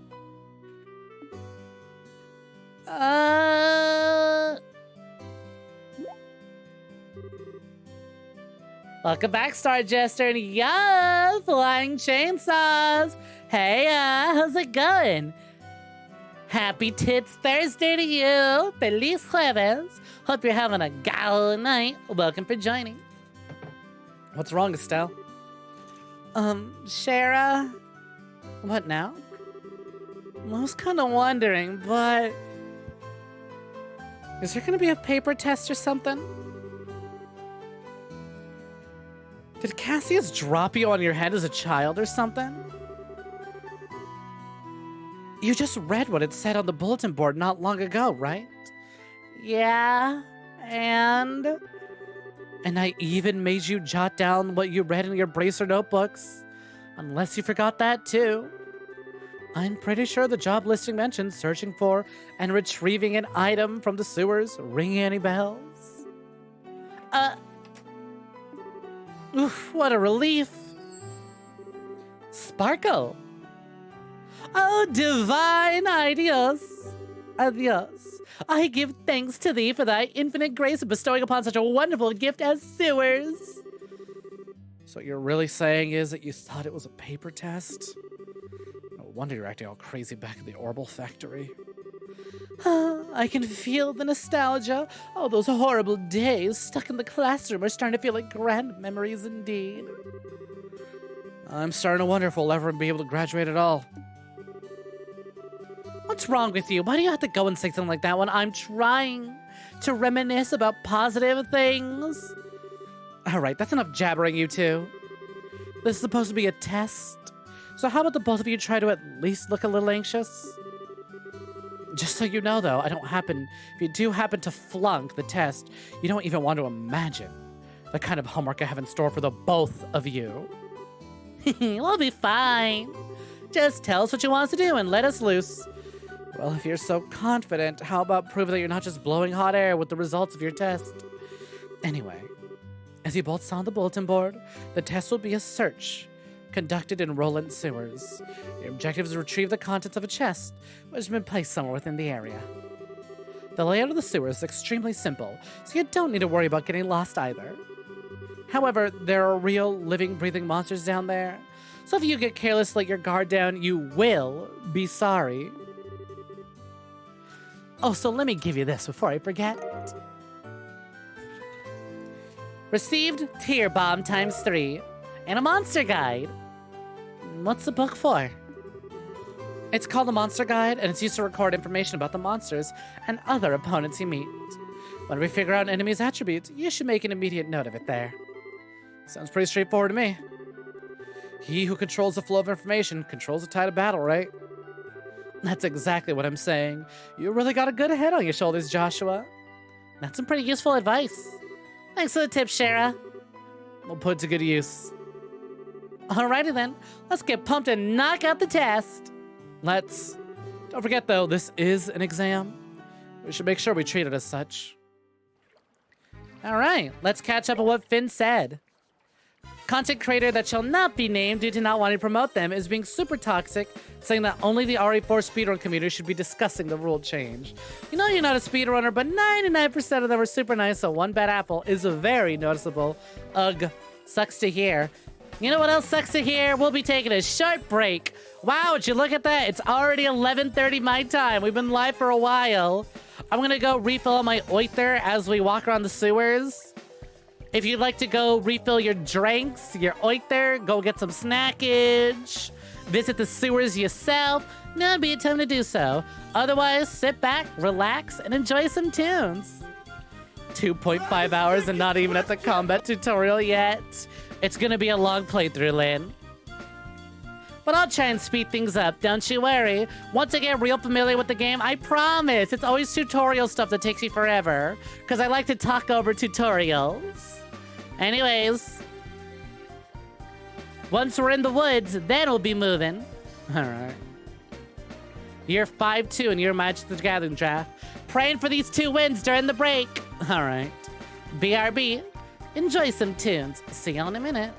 Welcome back, Star Jester, and yeah, flying chainsaws. Hey, how's it going? Happy Tits Thursday to you. Feliz Jueves. Hope you're having a gala night. Welcome for joining. What's wrong, Estelle? Shara? What now? I was kind of wondering, but... is there gonna be a paper test or something? Did Cassius drop you on your head as a child or something? You just read what it said on the bulletin board not long ago, right? Yeah, and I even made you jot down what you read in your bracer notebooks. Unless you forgot that too. I'm pretty sure the job listing mentions searching for and retrieving an item from the sewers. Ring any bells? Oof, what a relief. Sparkle. Oh, divine ideas. Adios. I give thanks to thee for thy infinite grace of bestowing upon such a wonderful gift as sewers. So what you're really saying is that you thought it was a paper test? No wonder you're acting all crazy back at the Orbital factory. I can feel the nostalgia. Oh, those horrible days stuck in the classroom are starting to feel like grand memories indeed. I'm starting to wonder if we'll ever be able to graduate at all. What's wrong with you? Why do you have to go and say something like that when I'm trying to reminisce about positive things? All right, that's enough jabbering, you two. This is supposed to be a test. So how about the both of you try to at least look a little anxious? Just so you know, though, if you do happen to flunk the test, you don't even want to imagine the kind of homework I have in store for the both of you. We'll be fine. Just tell us what you want us to do and let us loose. Well, if you're so confident, how about proving that you're not just blowing hot air with the results of your test? Anyway, as you both saw on the bulletin board, the test will be a search conducted in Roland sewers. Your objective is to retrieve the contents of a chest, which has been placed somewhere within the area. The layout of the sewers is extremely simple, so you don't need to worry about getting lost either. However, there are real, living, breathing monsters down there, so if you get careless, let your guard down, you will be sorry. Oh, so let me give you this before I forget. Received Tear Bomb ×3 and a monster guide. What's the book for? It's called the Monster Guide, and it's used to record information about the monsters and other opponents you meet. When we figure out an enemy's attributes, you should make an immediate note of it there. Sounds pretty straightforward to me. He who controls the flow of information controls the tide of battle, right? That's exactly what I'm saying. You really got a good head on your shoulders, Joshua. That's some pretty useful advice. Thanks for the tip, Shara. We'll put it to good use. Alrighty then, let's get pumped and knock out the test. Let's. Don't forget though, this is an exam. We should make sure we treat it as such. Alright, let's catch up on what Finn said. Content creator that shall not be named due to not wanting to promote them is being super toxic, saying that only the RE4 speedrun community should be discussing the rule change. You know you're not a speedrunner, but 99% of them are super nice, so one bad apple is very noticeable. Ugh, sucks to hear. You know what else sucks to hear? We'll be taking a short break. Wow, would you look at that? It's already 11:30 my time. We've been live for a while. I'm gonna go refill my oiter as we walk around the sewers. If you'd like to go refill your drinks, your oiter, go get some snackage, visit the sewers yourself, now would be a time to do so. Otherwise, sit back, relax, and enjoy some tunes. 2.5 hours and not even at the combat tutorial yet. It's gonna be a long playthrough, Lynn. But I'll try and speed things up, don't you worry. Once I get real familiar with the game, I promise. It's always tutorial stuff that takes me forever. Because I like to talk over tutorials. Anyways. Once we're in the woods, then we'll be moving. Alright. You're 5-2 and you're Magic the Gathering draft. Praying for these 2 wins during the break. Alright. BRB. Enjoy some tunes. See you in a minute.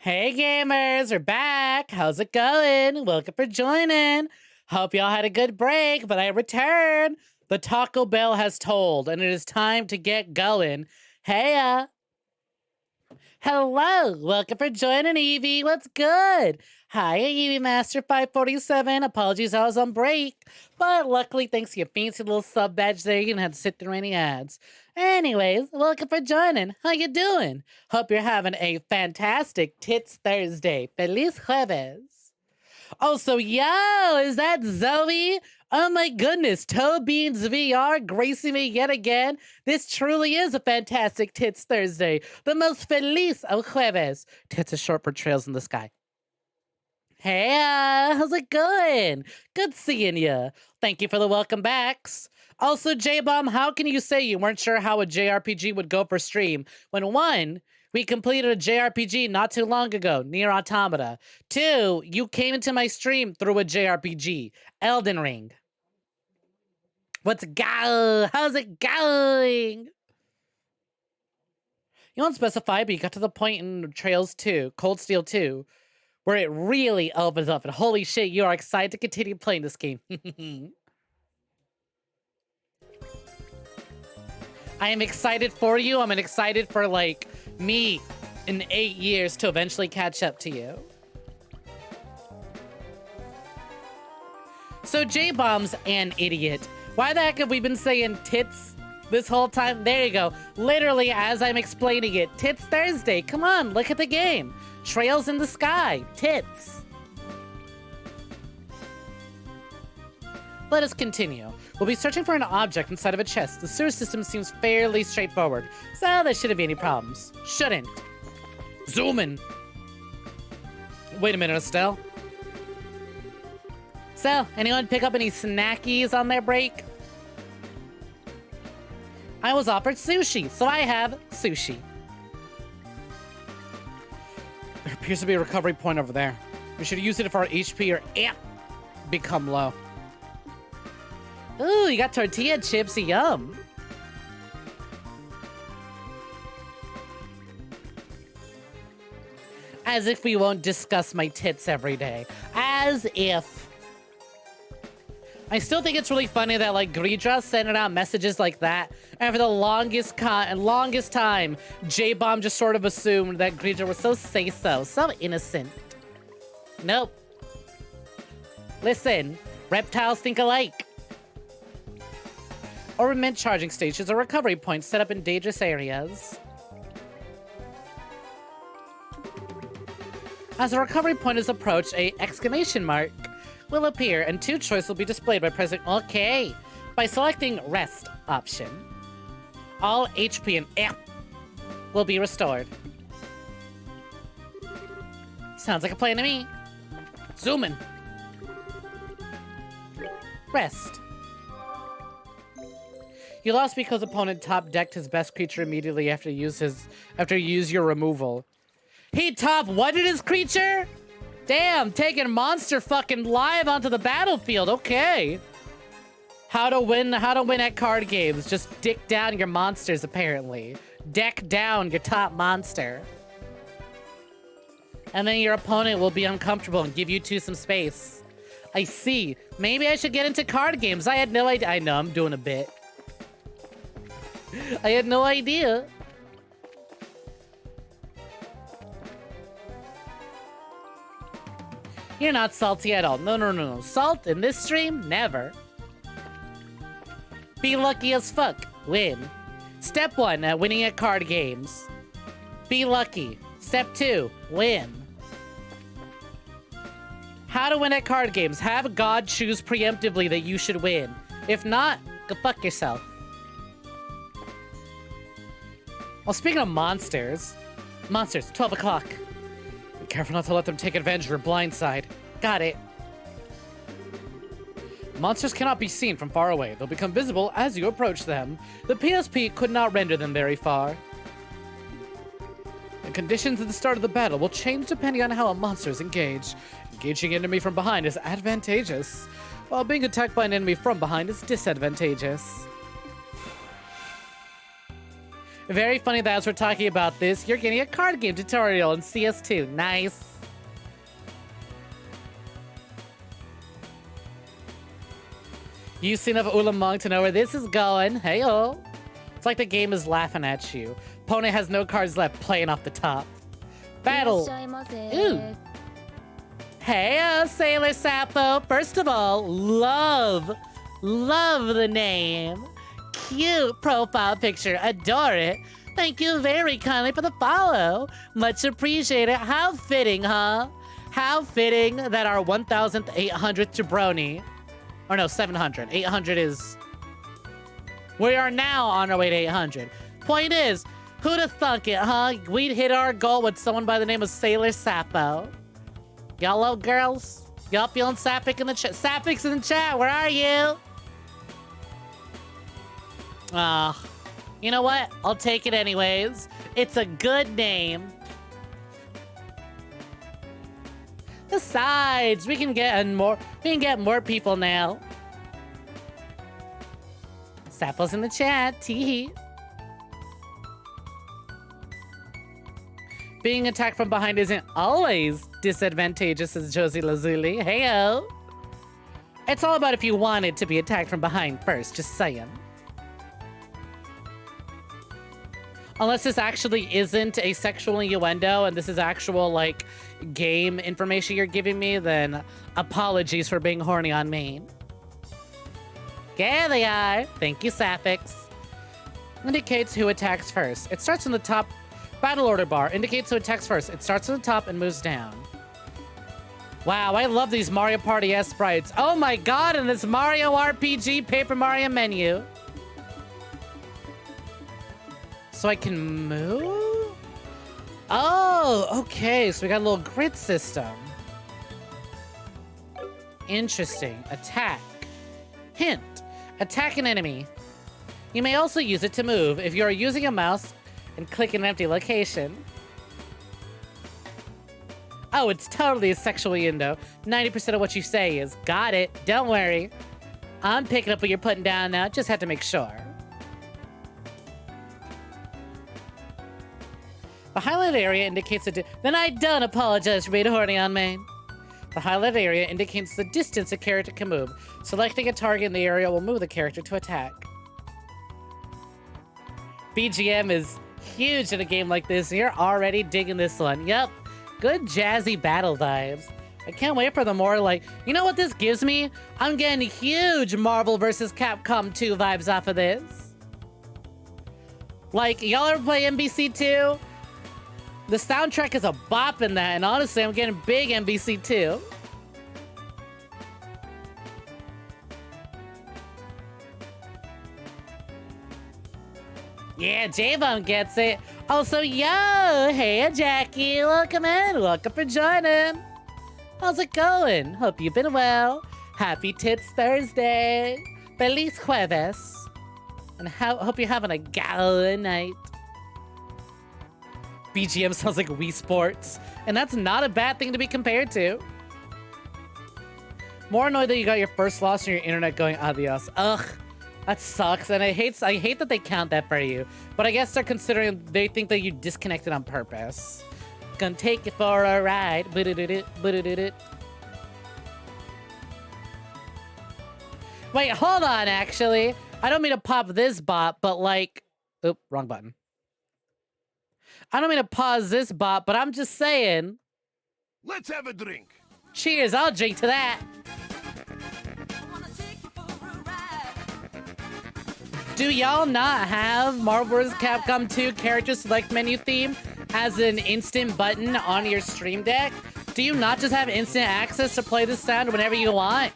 Hey gamers, we're back. How's it going? Welcome for joining. Hope y'all had a good break, but I returned. The Taco Bell has tolled, and it is time to get going. Hey, hello. Welcome for joining, Evie. What's good? Hi, Evie Master 547. Apologies, I was on break, but luckily, thanks to your fancy little sub badge there, you didn't have to sit through any ads. Anyways, welcome for joining. How you doing? Hope you're having a fantastic Tits Thursday. Feliz Jueves. Also, yo, is that Zoe? Oh my goodness, Toe Beans VR gracing me yet again. This truly is a fantastic Tits Thursday. The most feliz of jueves. Tits is short for trails in the sky. Hey, how's it going? Good seeing ya. Thank you for the welcome backs. Also, J-Bomb, how can you say you weren't sure how a JRPG would go for stream when 1, we completed a JRPG not too long ago, Nier Automata. 2, you came into my stream through a JRPG, Elden Ring. What's go? How's it going? You don't specify, but you got to the point in Trails 2, Cold Steel 2, where it really opens up, and holy shit, you are excited to continue playing this game. I am excited for you. I'm excited for, like, me in 8 years to eventually catch up to you. So J-Bomb's an idiot. Why the heck have we been saying tits this whole time? There you go. Literally, as I'm explaining it, Tits Thursday. Come on, look at the game. Trails in the sky. Tits. Let us continue. We'll be searching for an object inside of a chest. The sewer system seems fairly straightforward, so there shouldn't be any problems. Shouldn't. Zoom in. Wait a minute, Estelle. So, anyone pick up any snackies on their break? I was offered sushi, so I have sushi. There appears to be a recovery point over there. We should use it if our HP or amp become low. Ooh, you got tortilla chips, yum. As if we won't discuss my tits every day. As if. I still think it's really funny that, like, Gridra sending out messages like that, and for the longest time, J-Bomb just sort of assumed that Gridra was so say-so, so innocent. Nope. Listen, reptiles think alike. Ornament charging stations are recovery points set up in dangerous areas. As a recovery point is approached, a exclamation mark will appear and 2 choices will be displayed by pressing OK. By selecting Rest option, all HP and F will be restored. Sounds like a plan to me. Zoom in. Rest. You lost because opponent top decked his best creature immediately after you use your removal. He top whatted his creature? Damn, taking monster fucking live onto the battlefield. Okay. How to win at card games. Just dick down your monsters, apparently. Deck down your top monster. And then your opponent will be uncomfortable and give you 2 some space. I see. Maybe I should get into card games. I had no idea. I know, I'm doing a bit. I had no idea. You're not salty at all. No. Salt in this stream? Never. Be lucky as fuck. Win. Step 1 at winning at card games. Be lucky. Step 2, win. How to win at card games. Have God choose preemptively that you should win. If not, go fuck yourself. Well, speaking of monsters. Monsters, 12 o'clock. Be careful not to let them take advantage of your blind side. Got it. Monsters cannot be seen from far away. They'll become visible as you approach them. The PSP could not render them very far. The conditions at the start of the battle will change depending on how a monster is engaged. Engaging an enemy from behind is advantageous, while being attacked by an enemy from behind is disadvantageous. Very funny that as we're talking about this, you're getting a card game tutorial in CS2. Nice. You've seen enough Ulamong to know where this is going. Hey-oh. It's like the game is laughing at you. Opponent has no cards left, playing off the top. Battle. Ooh. Hey, Sailor Sappho. First of all, love the name. Cute profile picture. Adore it. Thank you very kindly for the follow. Much appreciated. How fitting, huh? How fitting that our 1,800th jabroni, or no, 700. 800 is... We are now on our way to 800. Point is, who'd have thunk it, huh? We'd hit our goal with someone by the name of Sailor Sappho. Y'all love girls? Y'all feeling Sapphic in the chat? Sapphics in the chat, where are you? You know what? I'll take it anyways. It's a good name. Besides, we can get more people now. Sappho's in the chat. Tee. Being attacked from behind isn't always disadvantageous, says Josie Lazuli. Heyo. It's all about if you wanted to be attacked from behind first, just saying. Unless this actually isn't a sexual innuendo and this is actual, like, game information you're giving me, then apologies for being horny on me. There they are. Thank you, Sapphics. Indicates who attacks first. It starts in the top. Battle order bar indicates who attacks first. It starts on the top and moves down. Wow, I love these Mario Party S sprites. Oh my god, and this Mario RPG Paper Mario menu. So I can move? Oh, okay. So we got a little grid system. Interesting. Attack. Hint. Attack an enemy. You may also use it to move if you are using a mouse and click an empty location. Oh, it's totally a sexual innuendo. 90% of what you say is, got it, don't worry. I'm picking up what you're putting down now, just have to make sure. The highlighted area indicates then I don't apologize for being horny on me. The highlighted area indicates the distance a character can move. Selecting a target in the area will move the character to attack. BGM is huge in a game like this, and you're already digging this one. Yep, good jazzy battle vibes. I can't wait for the more, like, you know what this gives me? I'm getting huge Marvel vs. Capcom 2 vibes off of this. Like, y'all ever play MBC2? The soundtrack is a bop in that, and honestly, I'm getting big MBC2. Yeah, J-Bone gets it. Also, yo, hey, Jackie, welcome in. Welcome for joining. How's it going? Hope you've been well. Happy Tits Thursday. Feliz Jueves. And hope you're having a gala night. BGM sounds like Wii Sports, and that's not a bad thing to be compared to. More annoyed that you got your first loss and your internet going adios. Ugh, that sucks, and I hate that they count that for you. But I guess they're considering they think that you disconnected on purpose. Gonna take it for a ride. Wait, hold on, actually. I don't mean to pop this bot, but like... Oop, wrong button. I don't mean to pause this bot, but I'm just saying. Let's have a drink. Cheers, I'll drink to that. Do y'all not have Marvel vs. Capcom 2 character select menu theme as an instant button on your Stream Deck? Do you not just have instant access to play this sound whenever you want?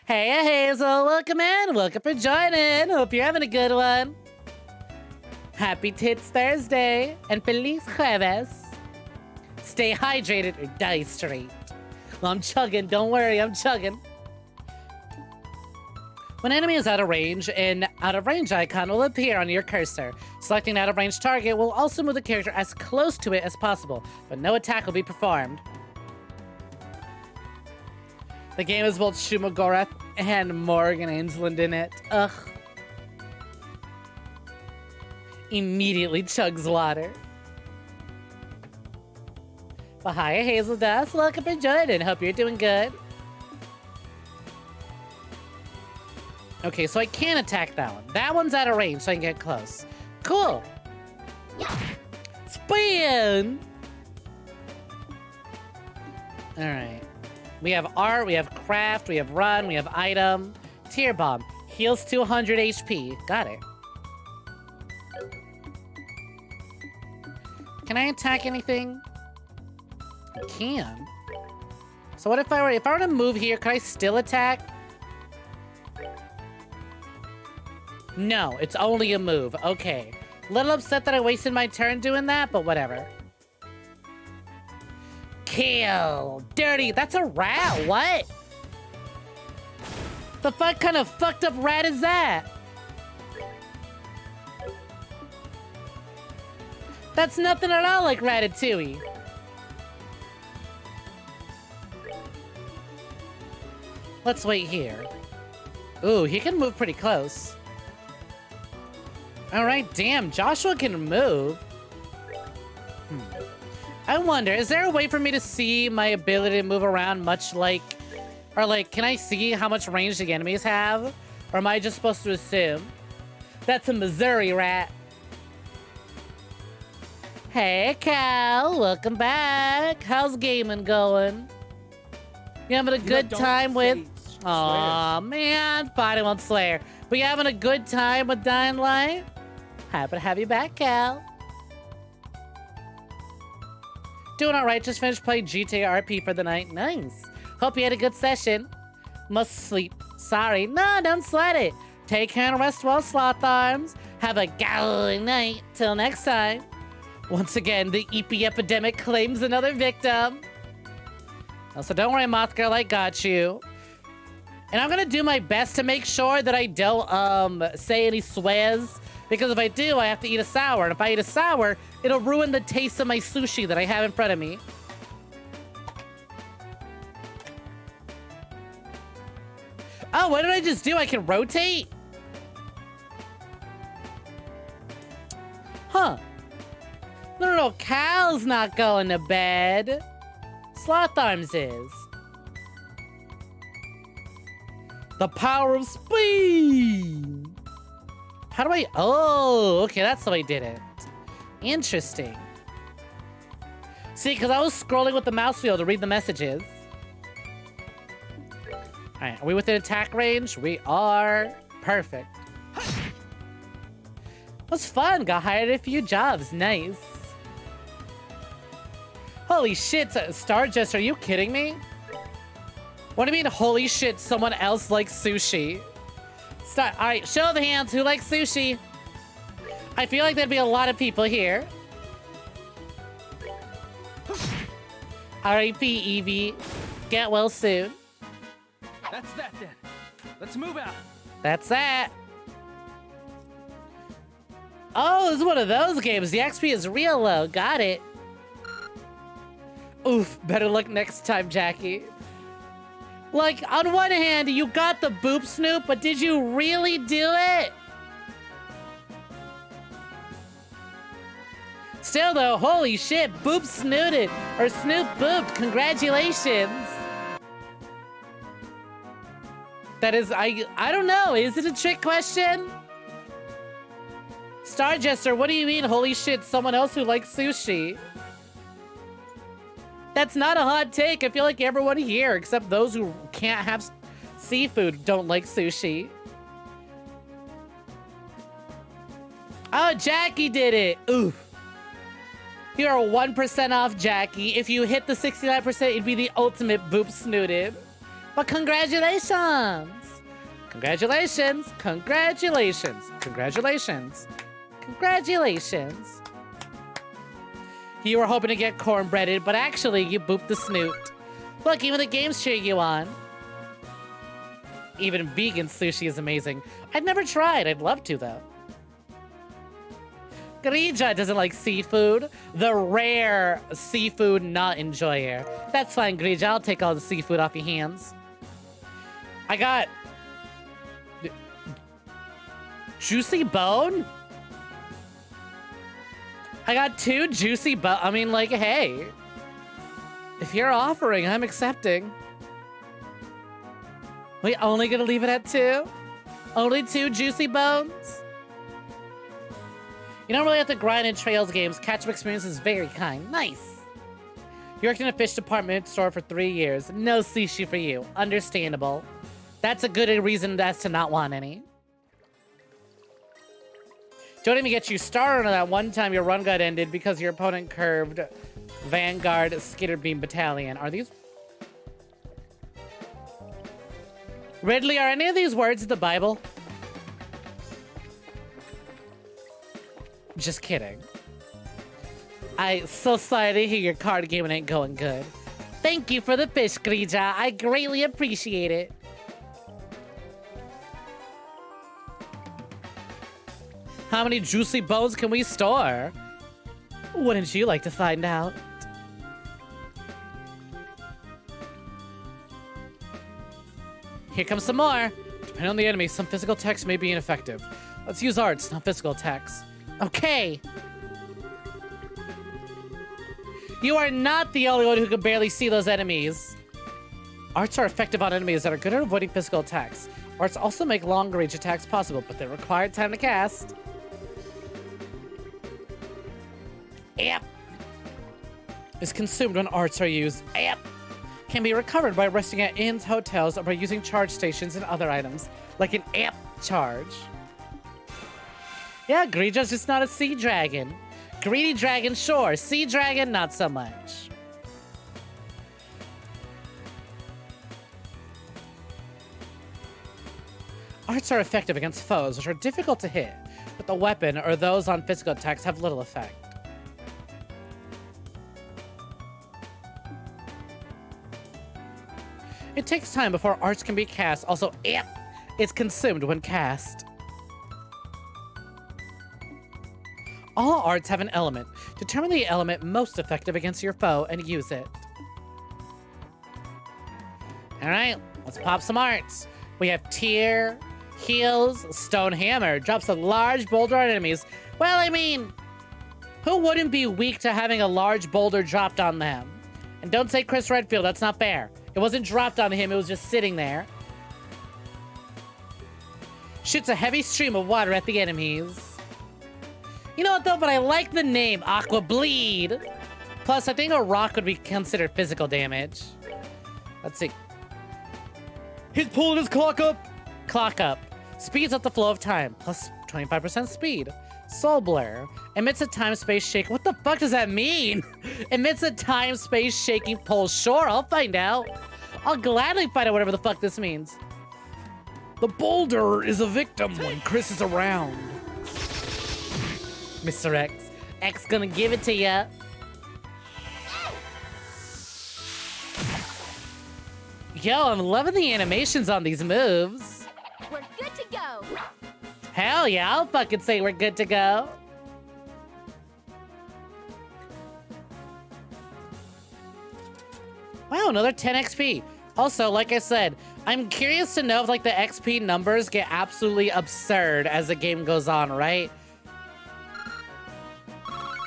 Hey, Hazel, welcome in. Welcome for joining. Hope you're having a good one. Happy Tits Thursday and Feliz Jueves. Stay hydrated or die straight. Well, I'm chugging. Don't worry, I'm chugging. When enemy is out of range, an out of range icon will appear on your cursor. Selecting an out of range target will also move the character as close to it as possible, but no attack will be performed. The game has both Shumagorath and Morgan Ainsland in it. Ugh. Immediately chugs water. Well, hi, Hazel Dust. Welcome for joining. Hope you're doing good. Okay, so I can attack that one. That one's out of range, so I can get close. Cool. Spin! Alright. We have art, we have craft, we have run, we have item. Tear bomb. Heals 200 HP. Got it. Can I attack anything? I can. So what if I were to move here, could I still attack? No, it's only a move. Okay. Little upset that I wasted my turn doing that, but whatever. Kill. Dirty. That's a rat. What? The fuck kind of fucked up rat is that? That's nothing at all like Ratatouille. Let's wait here. Ooh, he can move pretty close. All right, damn, Joshua can move. I wonder, is there a way for me to see my ability to move around much like... Or like, can I see how much range the enemies have? Or am I just supposed to assume? That's a Missouri rat. Hey, Cal, welcome back. How's gaming going? You having a good time with... Aw, man, fine, I won't swear. But you having a good time with Dying Light? Happy to have you back, Cal. Doing alright, just finished playing GTA RP for the night. Nice. Hope you had a good session. Must sleep. Sorry. No, don't sweat it. Take care and rest well, Sloth Arms. Have a galling night. Till next time. Once again, the EP epidemic claims another victim. Also, don't worry, Moth Girl, I got you. And I'm gonna do my best to make sure that I don't, say any swears. Because if I do, I have to eat a sour. And if I eat a sour, it'll ruin the taste of my sushi that I have in front of me. Oh, what did I just do? I can rotate? Huh. No, Cal's not going to bed. Sloth Arms is. The power of speed. How do I... Oh, okay, that's how I did it. Interesting. See, because I was scrolling with the mouse wheel to read the messages. Alright, are we within attack range? We are. Perfect. Was fun. Got hired at a few jobs. Nice. Holy shit, Star Jester, are you kidding me? What do you mean, holy shit, someone else likes sushi? Alright, show of hands, who likes sushi? I feel like there'd be a lot of people here. R.I.P. Evie. Get well soon. That's that then. Let's move out. That's that. Oh, this is one of those games. The XP is real low. Got it. Oof, better luck next time, Jackie. Like, on one hand, you got the boop snoop, but did you really do it? Still though, holy shit, boop snooted, or snoop booped, congratulations. That is, I don't know, is it a trick question? Star Jester, what do you mean, holy shit, someone else who likes sushi? That's not a hot take. I feel like everyone here, except those who can't have seafood, don't like sushi. Oh, Jackie did it. Oof. You're 1% off, Jackie. If you hit the 69%, it'd be the ultimate boop snooted. But congratulations. Congratulations. Congratulations. Congratulations. Congratulations. You were hoping to get cornbreaded, but actually you booped the snoot. Look, even the games cheer you on. Even vegan sushi is amazing. I've never tried. I'd love to, though. Grija doesn't like seafood. The rare seafood not enjoyer. That's fine, Grija. I'll take all the seafood off your hands. I got... Juicy bone? I got 2 juicy I mean, like, hey. If you're offering, I'm accepting. We only gonna leave it at 2? Only 2 juicy bones? You don't really have to grind in Trails games. Catch-up experience is very kind. Nice. You worked in a fish department store for 3 years. No sushi for you. Understandable. That's a good reason as to not want any. Don't even get you started on that one time your run got ended because your opponent curved Vanguard Skitter Beam Battalion. Are these... Ridley, are any of these words in the Bible? Just kidding. So sorry to hear your card game ain't going good. Thank you for the fish, Grija. I greatly appreciate it. How many juicy bones can we store? Wouldn't you like to find out? Here comes some more. Depending on the enemy, some physical attacks may be ineffective. Let's use arts, not physical attacks. Okay. You are not the only one who can barely see those enemies. Arts are effective on enemies that are good at avoiding physical attacks. Arts also make long-range attacks possible, but they require time to cast. Yep. Is consumed when arts are used. Yep. Can be recovered by resting at inns, hotels, or by using charge stations and other items, like an amp charge. Yeah, Grija's just not a sea dragon. Greedy dragon, sure. Sea dragon, not so much. Arts are effective against foes, which are difficult to hit, but the weapon or those on physical attacks have little effect. It takes time before arts can be cast. Also, it's consumed when cast. All arts have an element. Determine the element most effective against your foe and use it. Alright, let's pop some arts. We have Tear, Heals, Stone Hammer. Drops a large boulder on enemies. Well, I mean, who wouldn't be weak to having a large boulder dropped on them? And don't say Chris Redfield, that's not fair. It wasn't dropped on him, it was just sitting there. Shoots a heavy stream of water at the enemies. You know what though, but I like the name, Aqua Bleed. Plus, I think a rock would be considered physical damage. Let's see. He's pulling his clock up. Clock up. Speeds up the flow of time, plus 25% speed. Soul Blur. Emits a time-space shake. What the fuck does that mean? Emits a time-space shaking pulse. Sure, I'll find out. I'll gladly find out whatever the fuck this means. The boulder is a victim when Chris is around. Mr. X. X gonna give it to ya. Yo, I'm loving the animations on these moves. We're good to go. Hell yeah, I'll fucking say we're good to go. Wow, another 10 XP. Also, like I said, I'm curious to know if like the XP numbers get absolutely absurd as the game goes on, right?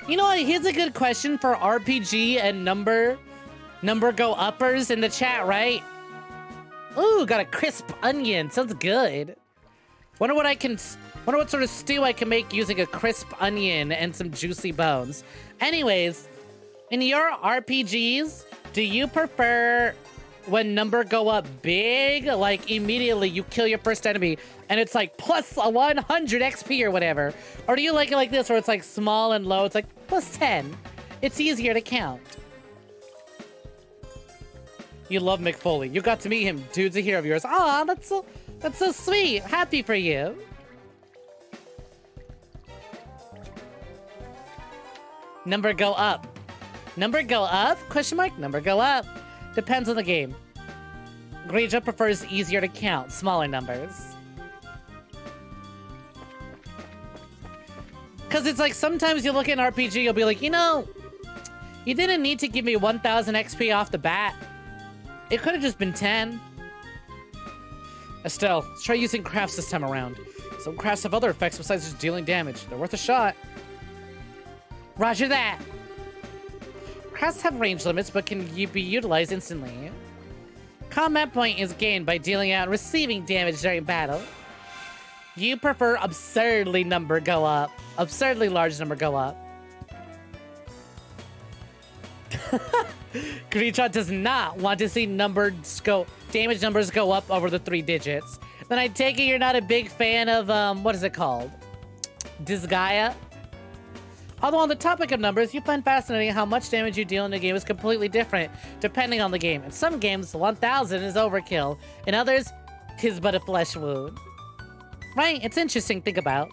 You know what, here's a good question for RPG and number go uppers in the chat, right? Ooh, got a crisp onion, sounds good. Wonder what sort of stew I can make using a crisp onion and some juicy bones. Anyways, in your RPGs, do you prefer when number go up big, like immediately you kill your first enemy and it's like plus 100 XP or whatever? Or do you like it like this where it's like small and low, it's like plus 10. It's easier to count. You love McFoley. You got to meet him. Dude's a hero of yours. Aw, that's so sweet. Happy for you. Number go up. Number go up? Question mark? Number go up. Depends on the game. Grija prefers easier to count, smaller numbers. Because it's like sometimes you look at an RPG, you'll be like, you know, you didn't need to give me 1000 XP off the bat. It could have just been 10. Estelle, let's try using crafts this time around. Some crafts have other effects besides just dealing damage. They're worth a shot. Roger that. Crafts have range limits, but can be utilized instantly. Combat point is gained by dealing out and receiving damage during battle. You prefer absurdly number go up. Absurdly large number go up. Greedshot does not want to see damage numbers go up over the 3 digits. Then I take it you're not a big fan of, what is it called? Disgaea? Although on the topic of numbers, you find fascinating how much damage you deal in a game is completely different, depending on the game. In some games, 1,000 is overkill. In others, 'tis but a flesh wound. Right? It's interesting to think about.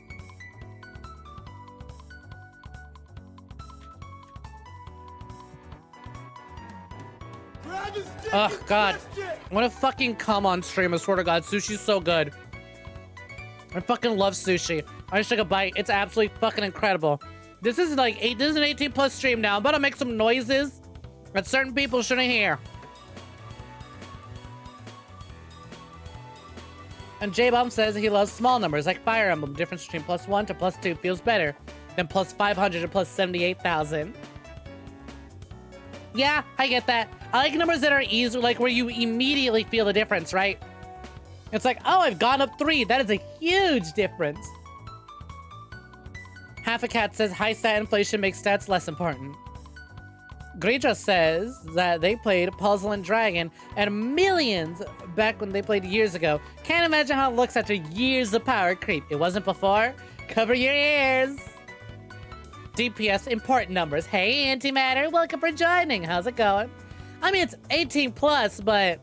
Oh, God. I want to fucking come on stream, I swear to God. Sushi's so good. I fucking love sushi. I just took a bite. It's absolutely fucking incredible. This is like this is an 18+ stream now. I'm about to make some noises that certain people shouldn't hear. And J-Bomb says he loves small numbers like Fire Emblem. Difference between +1 to +2 feels better than +500 to +78,000. Yeah, I get that. I like numbers that are easy, like where you immediately feel the difference, right? It's like, oh, I've gone up 3. That is a huge difference. Half a Cat says high stat inflation makes stats less important. Greja says that they played Puzzle and Dragon and millions back when they played years ago. Can't imagine how it looks after years of power creep. It wasn't before. Cover your ears. DPS important numbers. Hey, Antimatter, welcome for joining. How's it going? I mean, it's 18+, but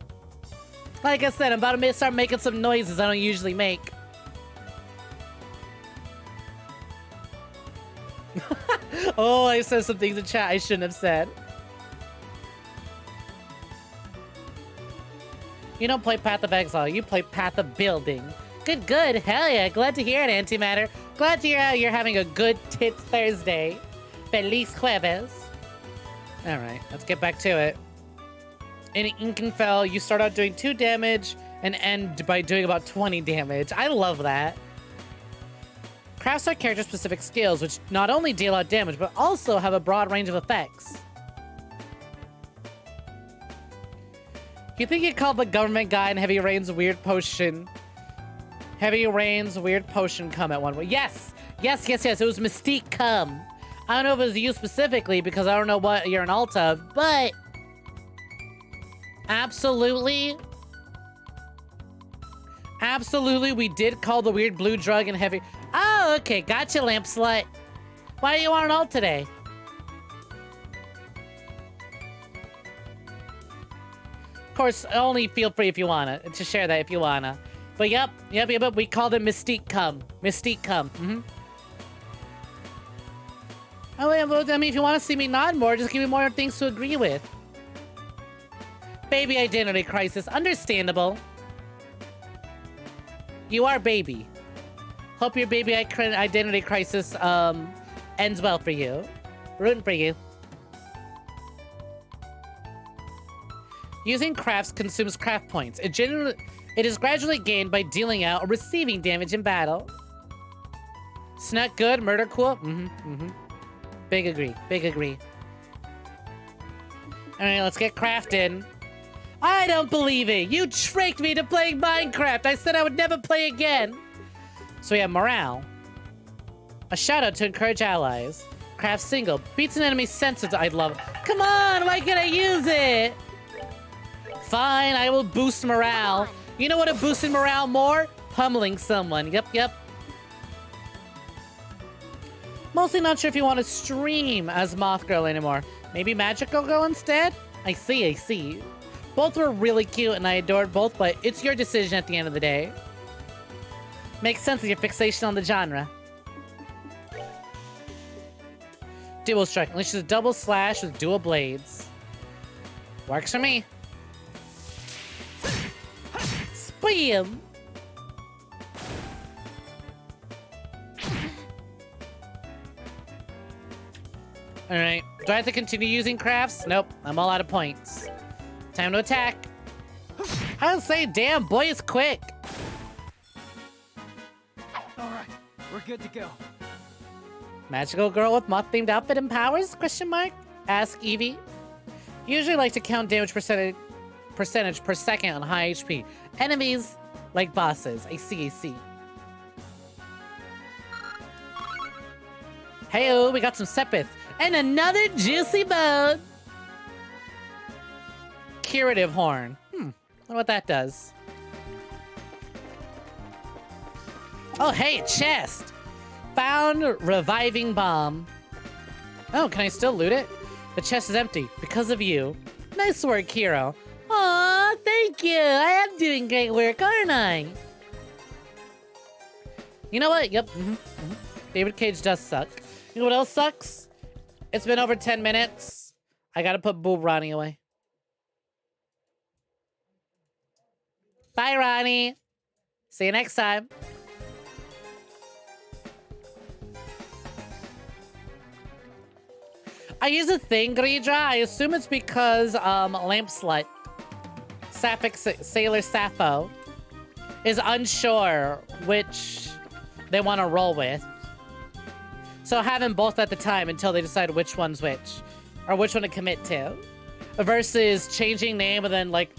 like I said, I'm about to start making some noises I don't usually make. Oh, I said some things in chat I shouldn't have said. You don't play Path of Exile, you play Path of Building. Good, good. Hell yeah. Glad to hear it, Antimatter. Glad to hear you're having a good Tits Thursday. Feliz Jueves. Alright, let's get back to it. In Inkenfell, you start out doing 2 damage and end by doing about 20 damage. I love that. Crafts are character-specific skills, which not only deal out damage, but also have a broad range of effects. You think you called the government guy in Heavy Rain's weird potion? Heavy Rain's weird potion come at one point. Yes! Yes, yes, yes. It was Mystique come. I don't know if it was you specifically, because I don't know what you're an alt of, but absolutely. Absolutely, we did call the weird blue drug in Heavy... Oh, okay. Gotcha, Lamp Slut. Why do you want an alt today? Of course, only feel free if you wanna to share that if you wanna. But yep, we called it Mystique Come. Mystique Come. Oh, yeah, well, I mean, if you want to see me nod more, just give me more things to agree with. Baby identity crisis. Understandable. You are baby. Hope your baby identity crisis ends well for you. Rooting for you. Using crafts consumes craft points. It is gradually gained by dealing out or receiving damage in battle. Snek good, murder cool. Big agree, big agree. Alright, let's get crafted. I don't believe it! You tricked me to playing Minecraft! I said I would never play again! So we have morale. A shout out to encourage allies. Craft single. Beats an enemy's senses. I'd love it. Come on, why can't I use it? Fine, I will boost morale. You know what would boost morale more? Pummeling someone. Yep. Mostly not sure if you want to stream as Moth Girl anymore. Maybe Magical Girl instead? I see. Both were really cute and I adored both, but it's your decision at the end of the day. Makes sense with your fixation on the genre. Dual strike. Unleashes a double slash with dual blades. Works for me. Spam! Alright. Do I have to continue using crafts? Nope. I'm all out of points. Time to attack. I would say, damn, boy is quick. Alright, we're good to go. Magical girl with moth-themed outfit and powers? Question mark? Ask Eevee. Usually like to count damage percentage per second on high HP. Enemies like bosses. I see. Hey-oh, we got some Sepith. And another juicy bone. Curative horn. Wonder what that does. Oh, hey, chest. Found reviving bomb. Oh, can I still loot it? The chest is empty because of you. Nice work, hero. Aw, thank you. I am doing great work, aren't I? You know what? Yep. David Cage does suck. You know what else sucks? It's been over 10 minutes. I gotta put Boob Ronnie away. Bye, Ronnie. See you next time. I use a thing, Gridra. I assume it's because Lamp Slut, Sapphic Sailor Sappho, is unsure which they want to roll with. So have them both at the time until they decide which one's which, or which one to commit to, versus changing name and then like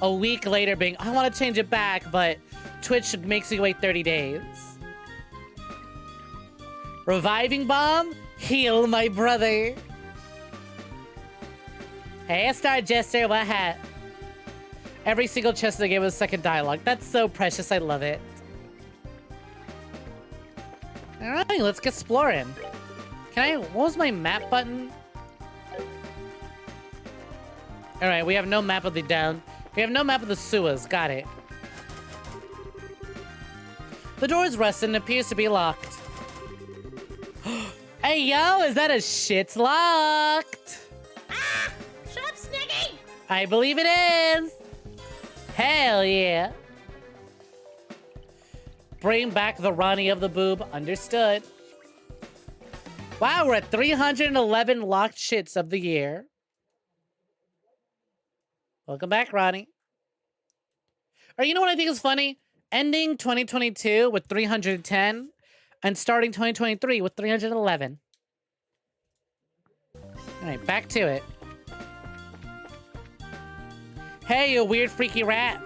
a week later being, I want to change it back, but Twitch makes you wait 30 days. Reviving bomb? Heal my brother. Hey, Star Jester, what hat? Every single chest in the game was second dialogue. That's so precious, I love it. Alright, let's get exploring. What was my map button? Alright, we have no map of the down. We have no map of the sewers, got it. The door is rusted and appears to be locked. Hey, yo, is that a shit's locked? Ah! Shut up, Sneggy! I believe it is. Hell yeah. Bring back the Ronnie of the boob. Understood. Wow, we're at 311 locked shits of the year. Welcome back, Ronnie. Or you know what I think is funny? Ending 2022 with 310 and starting 2023 with 311. All right, back to it. Hey, you weird freaky rat.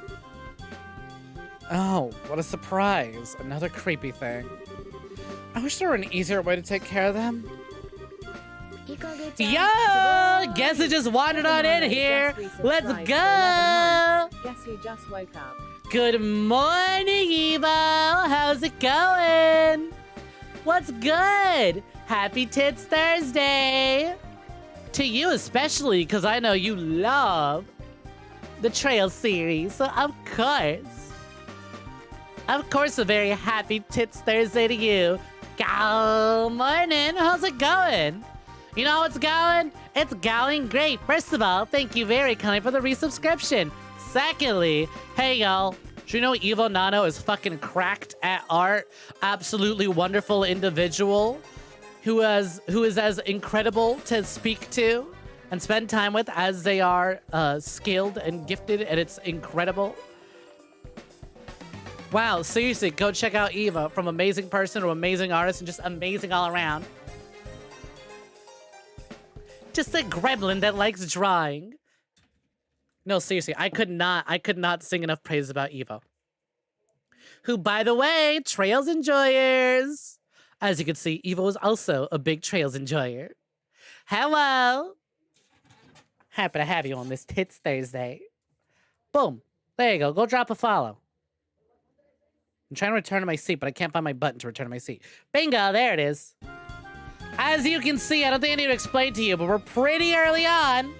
Oh, what a surprise. Another creepy thing. I wish there were an easier way to take care of them. Yo! Guess who just wandered on in here? Let's go! Guess who just woke up? Good morning, Evo! How's it going? What's good? Happy Tits Thursday! To you especially, because I know you love the Trail series, so of course a very happy Tits Thursday to you. Good morning, how's it going? You know how it's going? It's going great. First of all, thank you very kindly for the resubscription. Secondly, hey y'all, do you know Evo Nano is fucking cracked at art? Absolutely wonderful individual who is as incredible to speak to and spend time with as they are skilled and gifted, and it's incredible. Wow, seriously, go check out Eva, from amazing person to amazing artist and just amazing all around. Just a gremlin that likes drawing. No, seriously, I could not sing enough praise about Evo. Who, by the way, Trails enjoyers. As you can see, Evo is also a big Trails enjoyer. Hello. Happy to have you on this Tits Thursday. Boom. There you go. Go drop a follow. I'm trying to return to my seat, but I can't find my button to return to my seat. Bingo, there it is. As you can see, I don't think I need to explain to you, but we're pretty early on.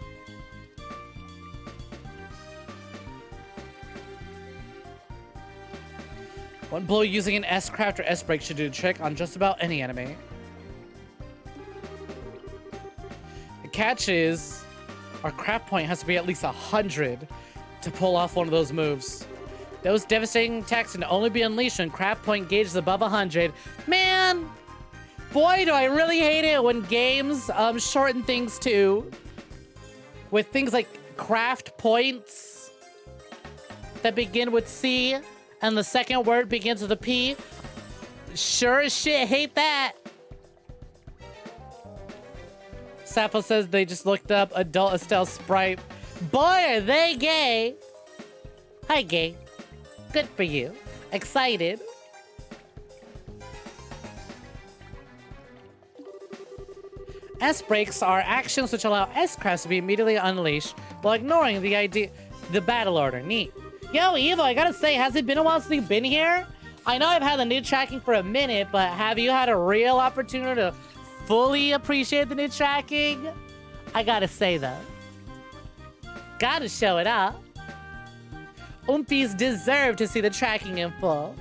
One blow using an S-Craft or S-Break should do the trick on just about any enemy. The catch is, our craft point has to be at least 100 to pull off one of those moves. Those devastating attacks can only be unleashed when craft point gauge is above 100. Man! Boy, do I really hate it when games shorten things too. With things like craft points that begin with C and the second word begins with a P. Sure as shit hate that. Sappho says they just looked up adult Estelle Sprite. Boy, are they gay! Hi, gay. Good for you. Excited. S-brakes are actions which allow S-crafts to be immediately unleashed while ignoring the battle order. Neat. Yo, Evo, I gotta say, has it been a while since you've been here? I know I've had the new tracking for a minute, but have you had a real opportunity to fully appreciate the new tracking? I gotta say, though. Gotta show it off. Oompies deserve to see the tracking in full.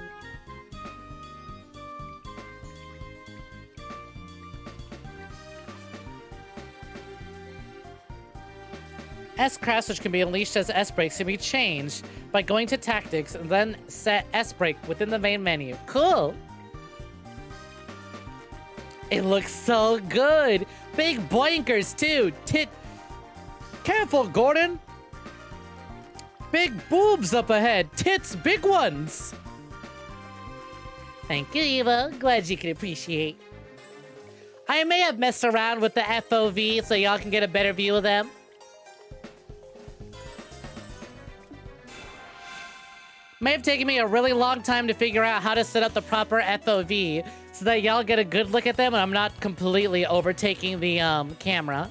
S-crafts, which can be unleashed as S-brakes, can be changed by going to tactics and then set S-brake within the main menu. Cool. It looks so good. Big boinkers too. Careful, Gordon. Big boobs up ahead. Tits, big ones. Thank you, Eva. Glad you can appreciate. I may have messed around with the FOV so y'all can get a better view of them. May have taken me a really long time to figure out how to set up the proper FOV so that y'all get a good look at them and I'm not completely overtaking the camera.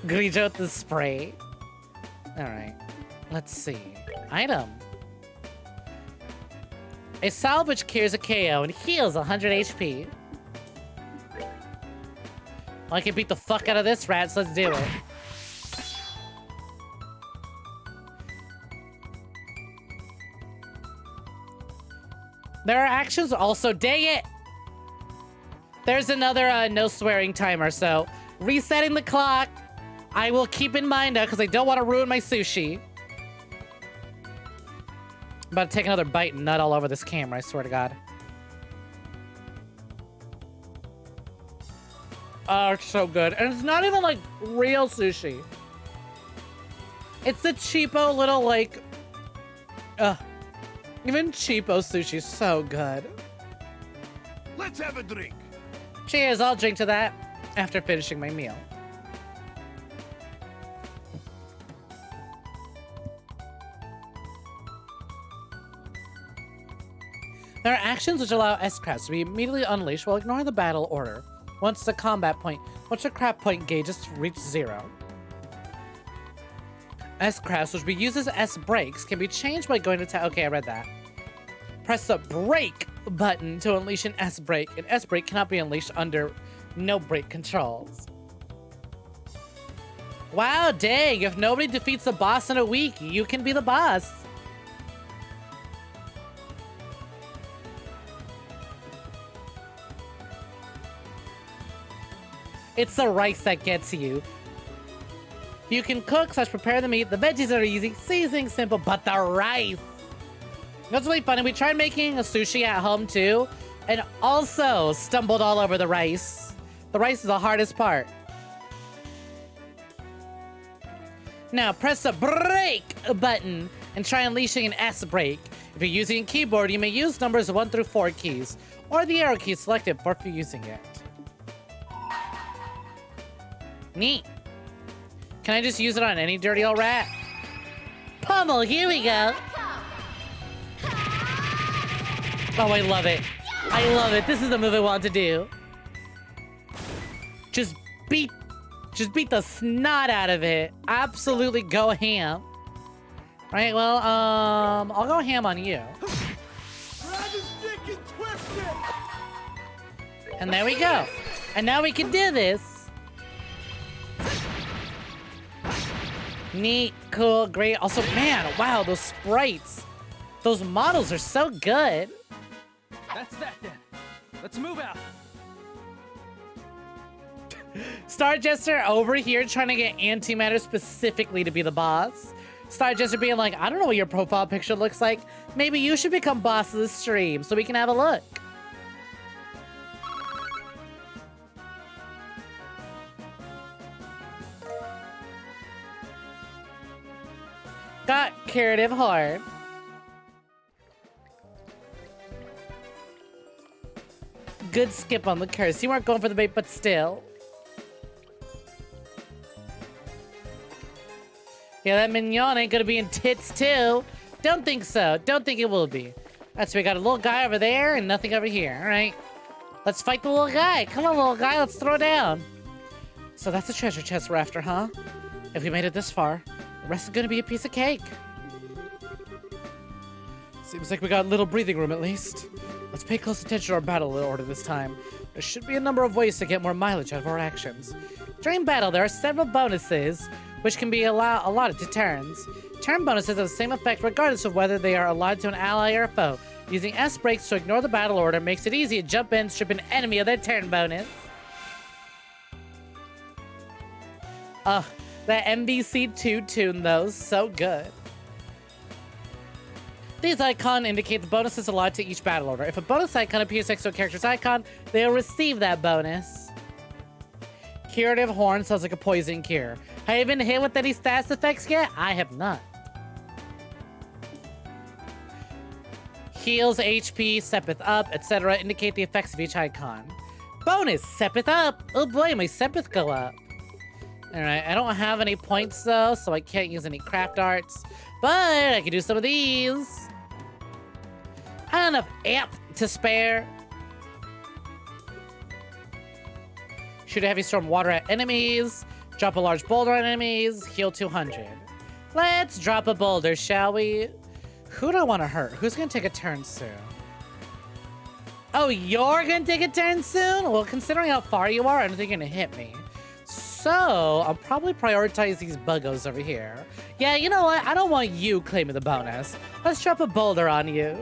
Grigio with the spray. Alright. Let's see. Item. A salve which cures a KO and heals 100 HP. Well, I can beat the fuck out of this rat, so let's do it. There are actions also. Dang it! There's another no swearing timer, so resetting the clock. I will keep in mind because I don't want to ruin my sushi. I'm about to take another bite and nut all over this camera, I swear to God. Oh, it's so good. And it's not even like real sushi. It's the cheapo little like... Even cheapo sushi's so good. Let's have a drink. Cheers, I'll drink to that after finishing my meal. There are actions which allow S-crafts to be immediately unleashed while ignoring the battle order. Once the craft point gauge is reached 0. S-crafts, which we use as S-brakes, can be changed by going to okay, I read that. Press the brake button to unleash an S-brake. An S-brake cannot be unleashed under no brake controls. Wow, dang, if nobody defeats the boss in a week, you can be the boss. It's the rice that gets you. You can cook / prepare the meat. The veggies are easy, seasoning simple, but the rice. That's really funny. We tried making a sushi at home too, and also stumbled all over the rice. The rice is the hardest part. Now press the brake button and try unleashing an S brake. If you're using a keyboard, you may use numbers 1 through 4 keys, or the arrow key selected for using it. Neat. Can I just use it on any dirty old rat? Pummel, here we go. Oh, I love it. I love it. This is the move I want to do. Just beat the snot out of it. Absolutely go ham. Right, well, I'll go ham on you. And there we go. And now we can do this. Neat, cool, great. Also, man, wow, those sprites. Those models are so good. That's that then. Let's move out. Star Jester over here trying to get Antimatter specifically to be the boss. Star Jester being like, I don't know what your profile picture looks like. Maybe you should become boss of the stream so we can have a look. Got curative hard. good skip on the curse. You weren't going for the bait, but still. Yeah, that mignon ain't gonna be in tits too. Don't think so. Don't think it will be. That's we got a little guy over there and nothing over here. All right. Let's fight the little guy. Come on, little guy. Let's throw down. So that's the treasure chest we're after, huh? If we made it this far, the rest is gonna be a piece of cake. Seems like we got a little breathing room at least. Let's pay close attention to our battle order this time. There should be a number of ways to get more mileage out of our actions. During battle, there are several bonuses which can be allotted to turns. Turn bonuses have the same effect regardless of whether they are allotted to an ally or a foe. Using S breaks to ignore the battle order makes it easy to jump in, strip an enemy of their turn bonus. Ugh, that MVC2 tune though, so good. These icons indicate the bonuses allotted to each battle order. If a bonus icon appears next to a character's icon, they will receive that bonus. Curative Horn sounds like a poison cure. Have you been hit with any status effects yet? I have not. Heals, HP, steppeth up, etc. indicate the effects of each icon. Bonus, steppeth up. Oh boy, my steppeth go up. Alright, I don't have any points though, so I can't use any craft arts. But I can do some of these. I don't have enough amp to spare. Shoot a heavy storm water at enemies. Drop a large boulder on enemies. Heal 200. Let's drop a boulder, shall we? Who do I want to hurt? Who's going to take a turn soon? Oh, you're going to take a turn soon? Well, considering how far you are, I don't think you're going to hit me. So, I'll probably prioritize these buggos over here. Yeah, you know what? I don't want you claiming the bonus. Let's drop a boulder on you.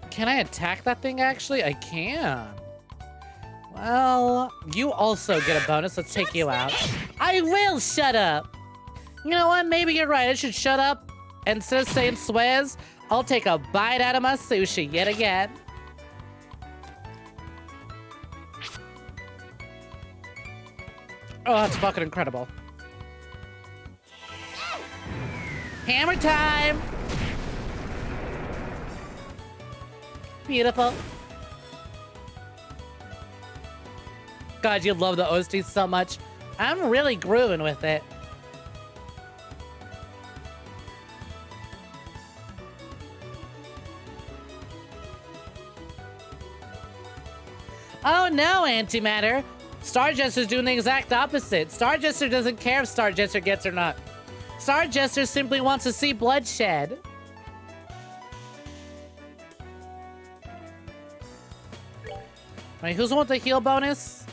Can I attack that thing, actually? I can. Well, you also get a bonus. Let's take you out. I will shut up. You know what? Maybe you're right. I should shut up. Instead of saying swears, I'll take a bite out of my sushi yet again. Oh, that's fucking incredible. Hammer time! Beautiful. God, you love the OST so much. I'm really grooving with it. Oh no, Antimatter. Star Jester's doing the exact opposite. Star Jester doesn't care if Star Jester gets or not. Star Jester simply wants to see bloodshed. Wait, who's the one with the heal bonus?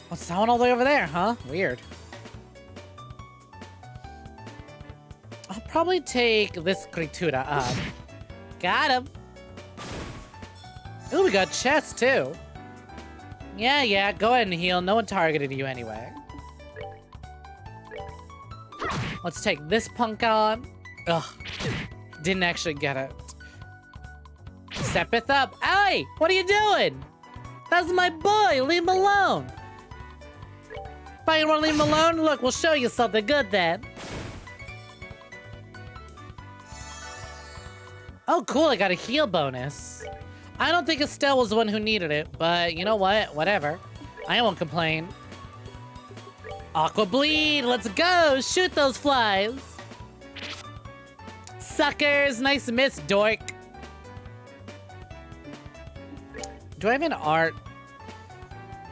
What's that one all the way over there, huh? Weird. I'll probably take this Kritura up. Got him. Ooh, we got chests too. Yeah, go ahead and heal. No one targeted you anyway. Let's take this punk on. Ugh. Didn't actually get it. Steppeth up. Hey, what are you doing? That's my boy. Leave him alone. If you want to leave him alone, look, we'll show you something good then. Oh, cool. I got a heal bonus. I don't think Estelle was the one who needed it, but you know what? Whatever. I won't complain. Aqua Bleed, let's go! Shoot those flies! Suckers! Nice miss, dork! Do I have an art?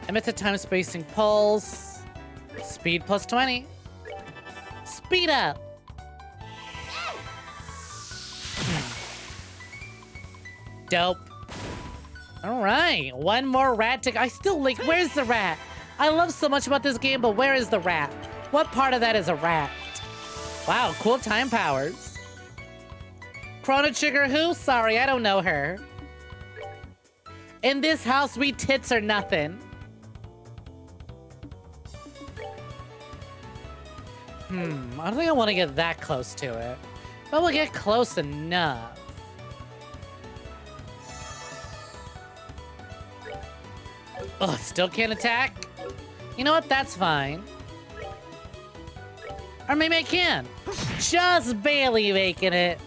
Emit the time spacing pulse. Speed plus 20. Speed up! Dope. Alright, one more rat to... I still, like, where's the rat? I love so much about this game, but where is the rat? What part of that is a rat? Wow, cool time powers. Chrono Trigger who? Sorry, I don't know her. In this house, we tits or nothing. I don't think I want to get that close to it. But we'll get close enough. Ugh, still can't attack? You know what? That's fine. Or maybe I can. Just barely making it.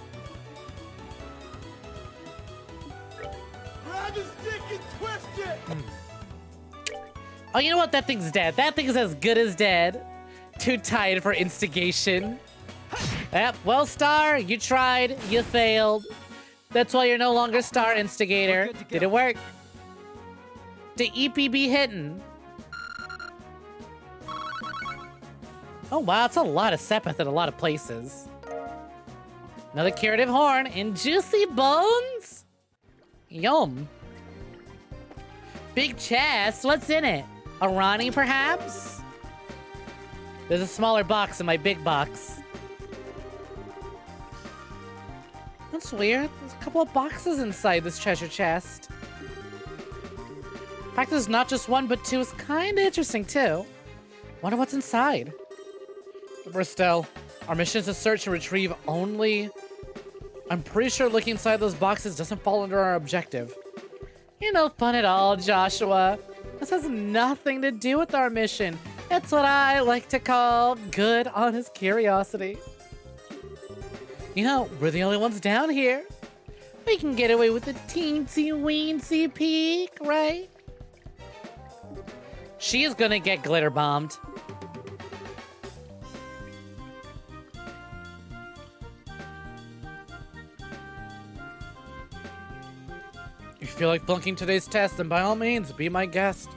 Oh, you know what? That thing's dead. That thing's as good as dead. Too tired for instigation. Yep, well, Star, you tried. You failed. That's why you're no longer Star Instigator. Did it work? The EPB hitting. Oh, wow, it's a lot of Sepith in a lot of places. Another curative horn and juicy bones? Yum. Big chest, what's in it? A Ronnie, perhaps? There's a smaller box in my big box. That's weird. There's a couple of boxes inside this treasure chest. The fact there's not just one, but two is kind of interesting, too. Wonder what's inside. Bristow, our mission is to search and retrieve only... I'm pretty sure looking inside those boxes doesn't fall under our objective. You're no fun at all, Joshua. This has nothing to do with our mission. It's what I like to call good, honest curiosity. You know, we're the only ones down here. We can get away with a teensy-weensy peek, right? She is gonna get glitter bombed. If you feel like flunking today's test, then by all means, be my guest.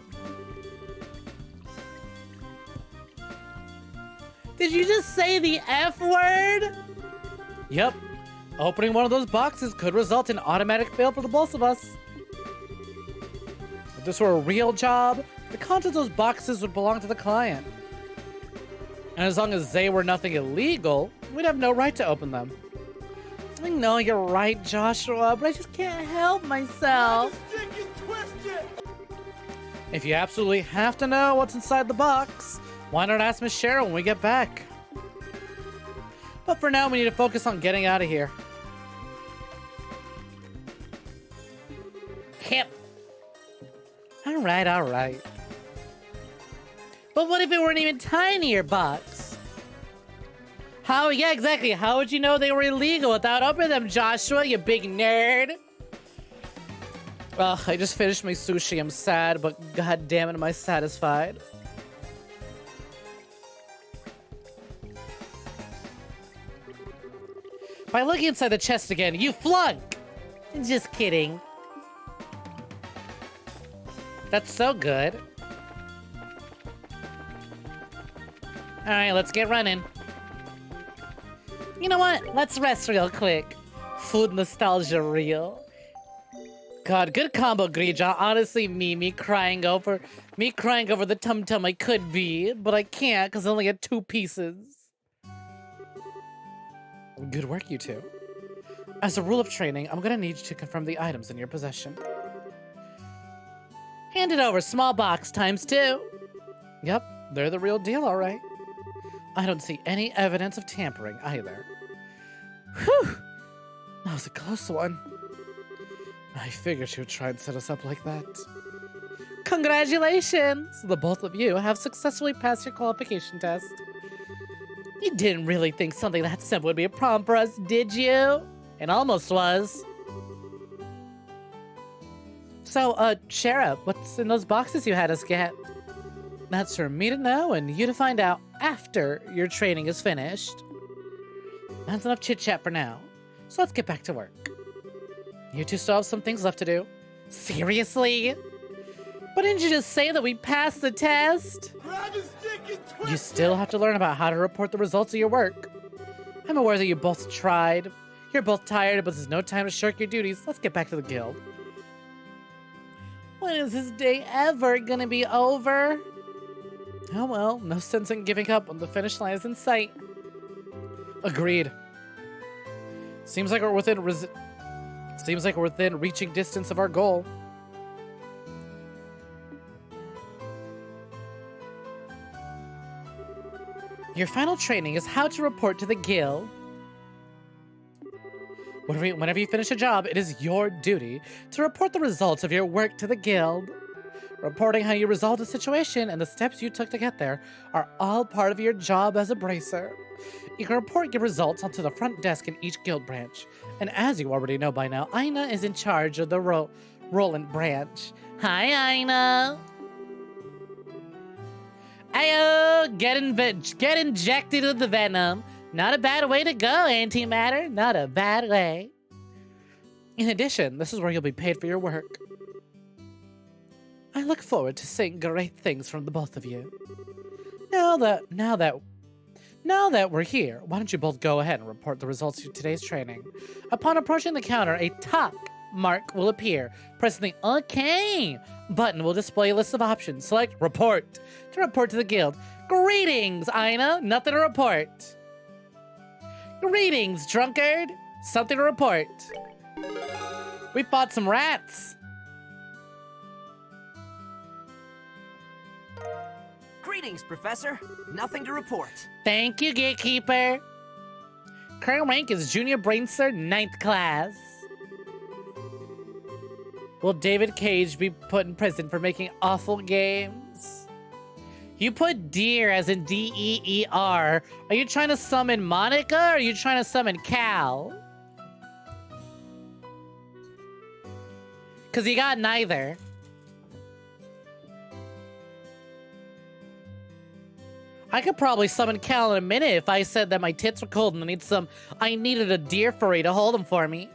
Did you just say the F word? Yep. Opening one of those boxes could result in automatic fail for the both of us. If this were a real job, the contents of those boxes would belong to the client. And as long as they were nothing illegal, we'd have no right to open them. I know you're right, Joshua, but I just can't help myself. If you absolutely have to know what's inside the box, why not ask Miss Cheryl when we get back? But for now, we need to focus on getting out of here. Yep. All right. But what if it were an even tinier box? How? Yeah, exactly. How would you know they were illegal without opening them, Joshua, you big nerd? Ugh, I just finished my sushi. I'm sad, but god damn it, am I satisfied. By looking inside the chest again, you flunk! Just kidding. That's so good. Alright, let's get running. You know what? Let's rest real quick. Food nostalgia real. God, good combo, Grija. Honestly, me crying over the tum-tum I could be, but I can't because I only had 2 pieces. Good work, you two. As a rule of training, I'm gonna need you to confirm the items in your possession. Hand it over, small box ×2. Yep, they're the real deal, all right. I don't see any evidence of tampering either. Whew! That was a close one. I figured she would try and set us up like that. Congratulations! The both of you have successfully passed your qualification test. You didn't really think something that simple would be a problem for us, did you? It almost was. So, Shara, what's in those boxes you had us get? That's for me to know and you to find out after your training is finished. That's enough chit-chat for now. So let's get back to work. You two still have some things left to do. Seriously? But didn't you just say that we passed the test? You still have to learn about how to report the results of your work. I'm aware that you both tried. You're both tired, but there's no time to shirk your duties. Let's get back to the guild. When is this day ever gonna be over? Oh well, no sense in giving up when the finish line is in sight. Agreed. Seems like we're within reaching distance of our goal. Your final training is how to report to the guild. Whenever you finish a job, it is your duty to report the results of your work to the guild. Reporting how you resolved a situation and the steps you took to get there are all part of your job as a bracer. You can report your results onto the front desk in each guild branch. And as you already know by now, Aina is in charge of the Roland branch. Hi, Aina! Ayo, get injected with the venom. Not a bad way to go, antimatter. Not a bad way. In addition, this is where you'll be paid for your work. I look forward to seeing great things from the both of you. Now that we're here, why don't you both go ahead and report the results of today's training? Upon approaching the counter, a talk mark will appear. Pressing the OK button will display a list of options. Select Report to report to the guild. Greetings, Aina. Nothing to report. Greetings, drunkard. Something to report. We fought some rats. Greetings, Professor. Nothing to report. Thank you, Gatekeeper. Current rank is Junior Brainster, 9th class. Will David Cage be put in prison for making awful games? You put deer as in D-E-E-R. Are you trying to summon Monica or are you trying to summon Cal? Because you got neither. I could probably summon Cal in a minute if I said that my tits were cold and I needed a deer furry to hold them for me.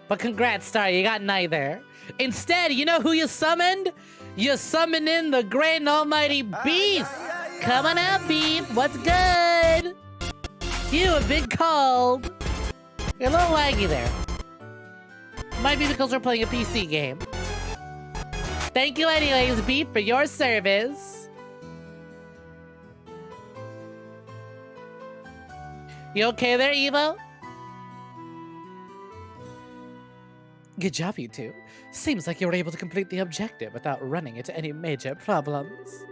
But congrats, Star, you got neither. Instead, you know who you summoned? You summoned in the great and almighty Beef. Come on out, Beef. What's good? You have been called. You're a little laggy there. Might be because we're playing a PC game. Thank you anyways, Beef, for your service. You okay there, Evo? Good job, you two. Seems like you were able to complete the objective without running into any major problems.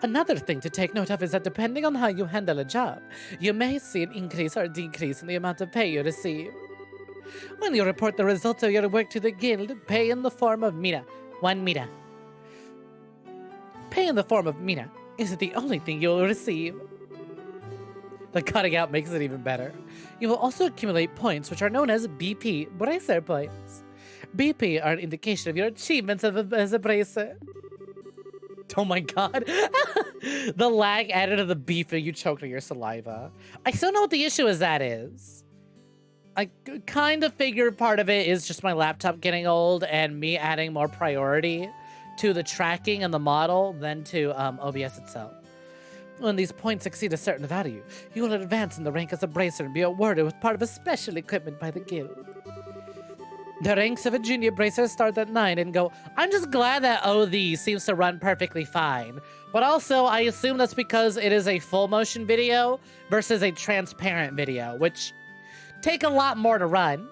Another thing to take note of is that depending on how you handle a job, you may see an increase or decrease in the amount of pay you receive. When you report the results of your work to the guild, pay in the form of Mina. 1 Mina. Pay in the form of Mina isn't the only thing you'll receive. The cutting out makes it even better. You will also accumulate points, which are known as BP, Bracer points. BP are an indication of your achievements as a bracer. Oh my god. The lag added to the beef and you choked on your saliva. I still know what the issue is that is. I kind of figured part of it is just my laptop getting old and me adding more priority to the tracking and the model than to OBS itself. When these points exceed a certain value, you will advance in the rank as a bracer and be awarded with part of a special equipment by the guild. The ranks of a junior bracer start at 9 and go. I'm just glad that OD seems to run perfectly fine. But also, I assume that's because it is a full motion video versus a transparent video, which take a lot more to run.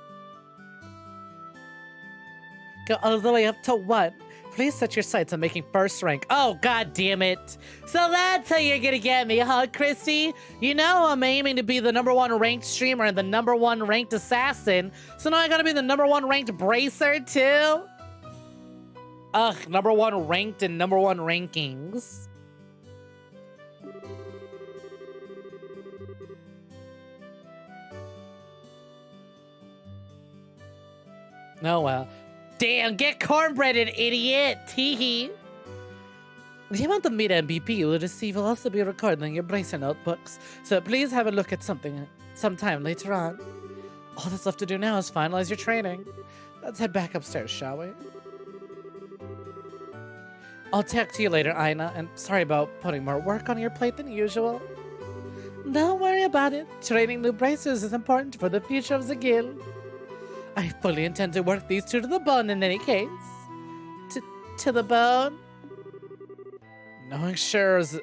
Go all the way up to 1. Please set your sights on making first rank. Oh, god damn it. So that's how you're gonna get me, huh, Christy? You know I'm aiming to be the #1 ranked streamer and the #1 ranked assassin. So now I gotta be the #1 ranked bracer, too? Ugh, #1 ranked and #1 rankings. Oh, well. Damn, get cornbreaded, idiot! Teehee. The amount of Meta and BP you will receive will also be recorded in your bracer notebooks, so please have a look at something sometime later on. All that's left to do now is finalize your training. Let's head back upstairs, shall we? I'll talk to you later, Aina, and sorry about putting more work on your plate than usual. Don't worry about it. Training new bracers is important for the future of the guild. I fully intend to work these two to the bone in any case. To the bone? Knowing Shara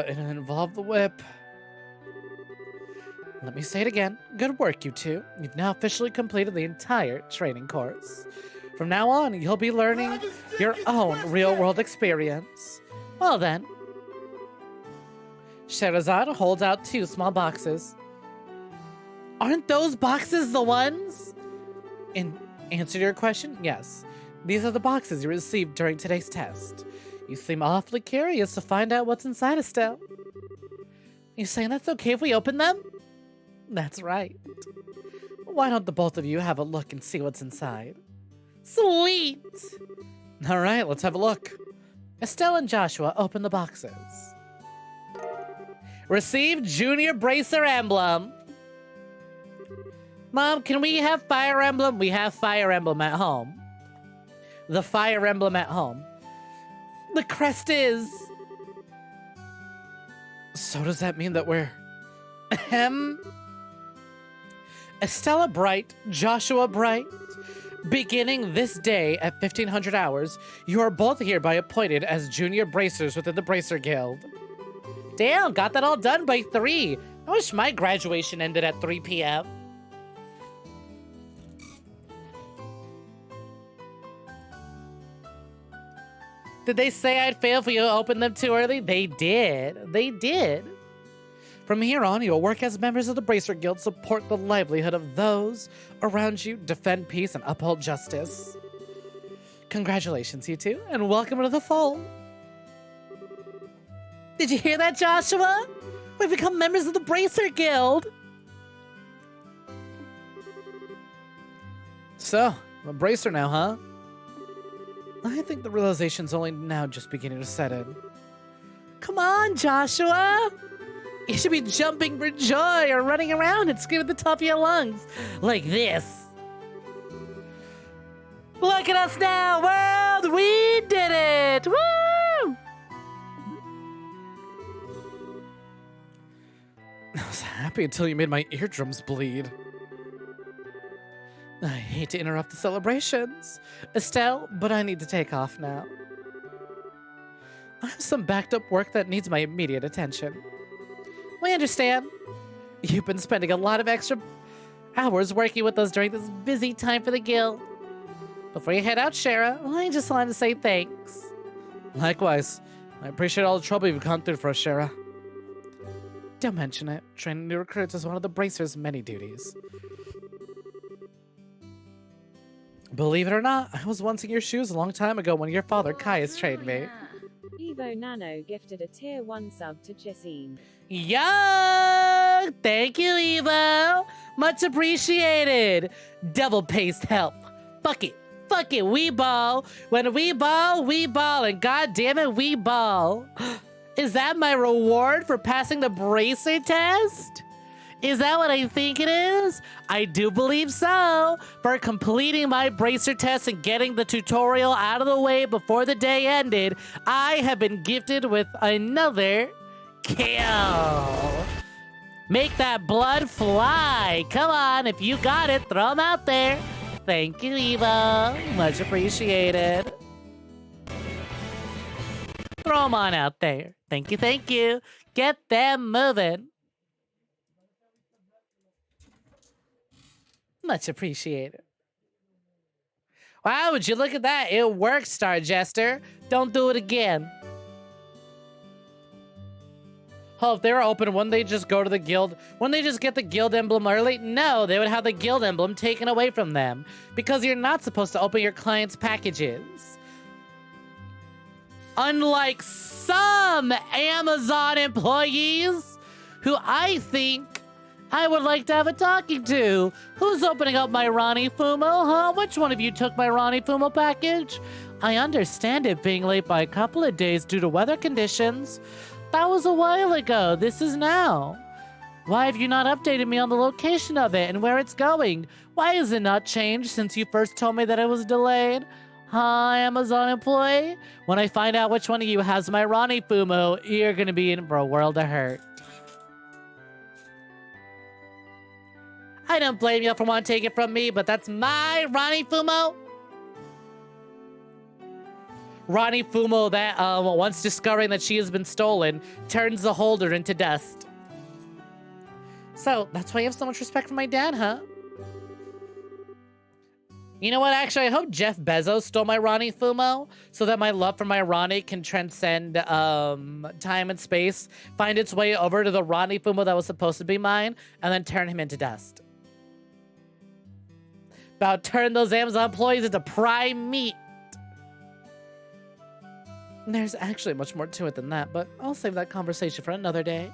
it involved the whip. Let me say it again. Good work, you two. You've now officially completed the entire training course. From now on, you'll be learning your own real-world experience. Well then. Sherazade holds out 2 small boxes. Aren't those boxes the ones? In answer to your question, yes. These are the boxes you received during today's test. You seem awfully curious to find out what's inside, Estelle. You saying that's okay if we open them? That's right. Why don't the both of you have a look and see what's inside? Sweet! Alright, let's have a look. Estelle and Joshua open the boxes. Receive Junior Bracer Emblem. Mom, can we have Fire Emblem? We have Fire Emblem at home. The Fire Emblem at home. The crest is... So does that mean that we're... Estella Bright, Joshua Bright. Beginning this day at 1500 hours, you are both hereby appointed as junior bracers within the Bracer Guild. Damn, got that all done by 3. I wish my graduation ended at 3 p.m. Did they say I'd fail if we opened them too early? They did. They did. From here on, you'll work as members of the Bracer Guild, support the livelihood of those around you, defend peace, and uphold justice. Congratulations, you two, and welcome to the fold. Did you hear that, Joshua? We've become members of the Bracer Guild. So, I'm a bracer now, huh? I think the realization's only now just beginning to set in. Come on, Joshua! You should be jumping for joy or running around and screaming at the top of your lungs. Like this. Look at us now, world! We did it! Woo! I was happy until you made my eardrums bleed. I hate to interrupt the celebrations, Estelle, but I need to take off now. I have some backed up work that needs my immediate attention. We understand. You've been spending a lot of extra hours working with us during this busy time for the guild. Before you head out, Shara, I just wanted to say thanks. Likewise. I appreciate all the trouble you've gone through for us, Shara. Don't mention it. Training new recruits is one of the Bracer's many duties. Believe it or not, I was once in your shoes a long time ago when your father, Caius, trained me. Evo Nano gifted a tier 1 sub to Jessine. Yo! Thank you, Evo! Much appreciated! Double-paced help. Fuck it. Fuck it, we ball. When we ball, and goddamn it, we ball. Is that my reward for passing the bracer test? Is that what I think it is? I do believe so. For completing my bracer test and getting the tutorial out of the way before the day ended, I have been gifted with another kill. Make that blood fly. Come on, if you got it, throw them out there. Thank you, Evo. Much appreciated. Throw them on out there. Thank you, thank you. Get them moving. Much appreciated. Wow, would you look at that? It worked, Star Jester. Don't do it again. Oh, if they were open, wouldn't they just go to the guild? Wouldn't they just get the guild emblem early? No, they would have the guild emblem taken away from them. Because you're not supposed to open your client's packages. Unlike some Amazon employees who I think I would like to have a talking to. Who's opening up my Ronnie Fumo, huh? Which one of you took my Ronnie Fumo package? I understand it being late by a couple of days due to weather conditions. That was a while ago. This is now. Why have you not updated me on the location of it and where it's going? Why has it not changed since you first told me that it was delayed? Hi, Amazon employee. When I find out which one of you has my Ronnie Fumo, you're gonna be in for a world of hurt. I don't blame you for wanting to take it from me, but that's my Ronnie Fumo. Ronnie Fumo that, once discovering that she has been stolen, turns the holder into dust. So, that's why you have so much respect for my dad, huh? You know what, actually, I hope Jeff Bezos stole my Ronnie Fumo, so that my love for my Ronnie can transcend, time and space, find its way over to the Ronnie Fumo that was supposed to be mine, and then turn him into dust. About turn those Amazon employees into prime meat. There's actually much more to it than that, but I'll save that conversation for another day.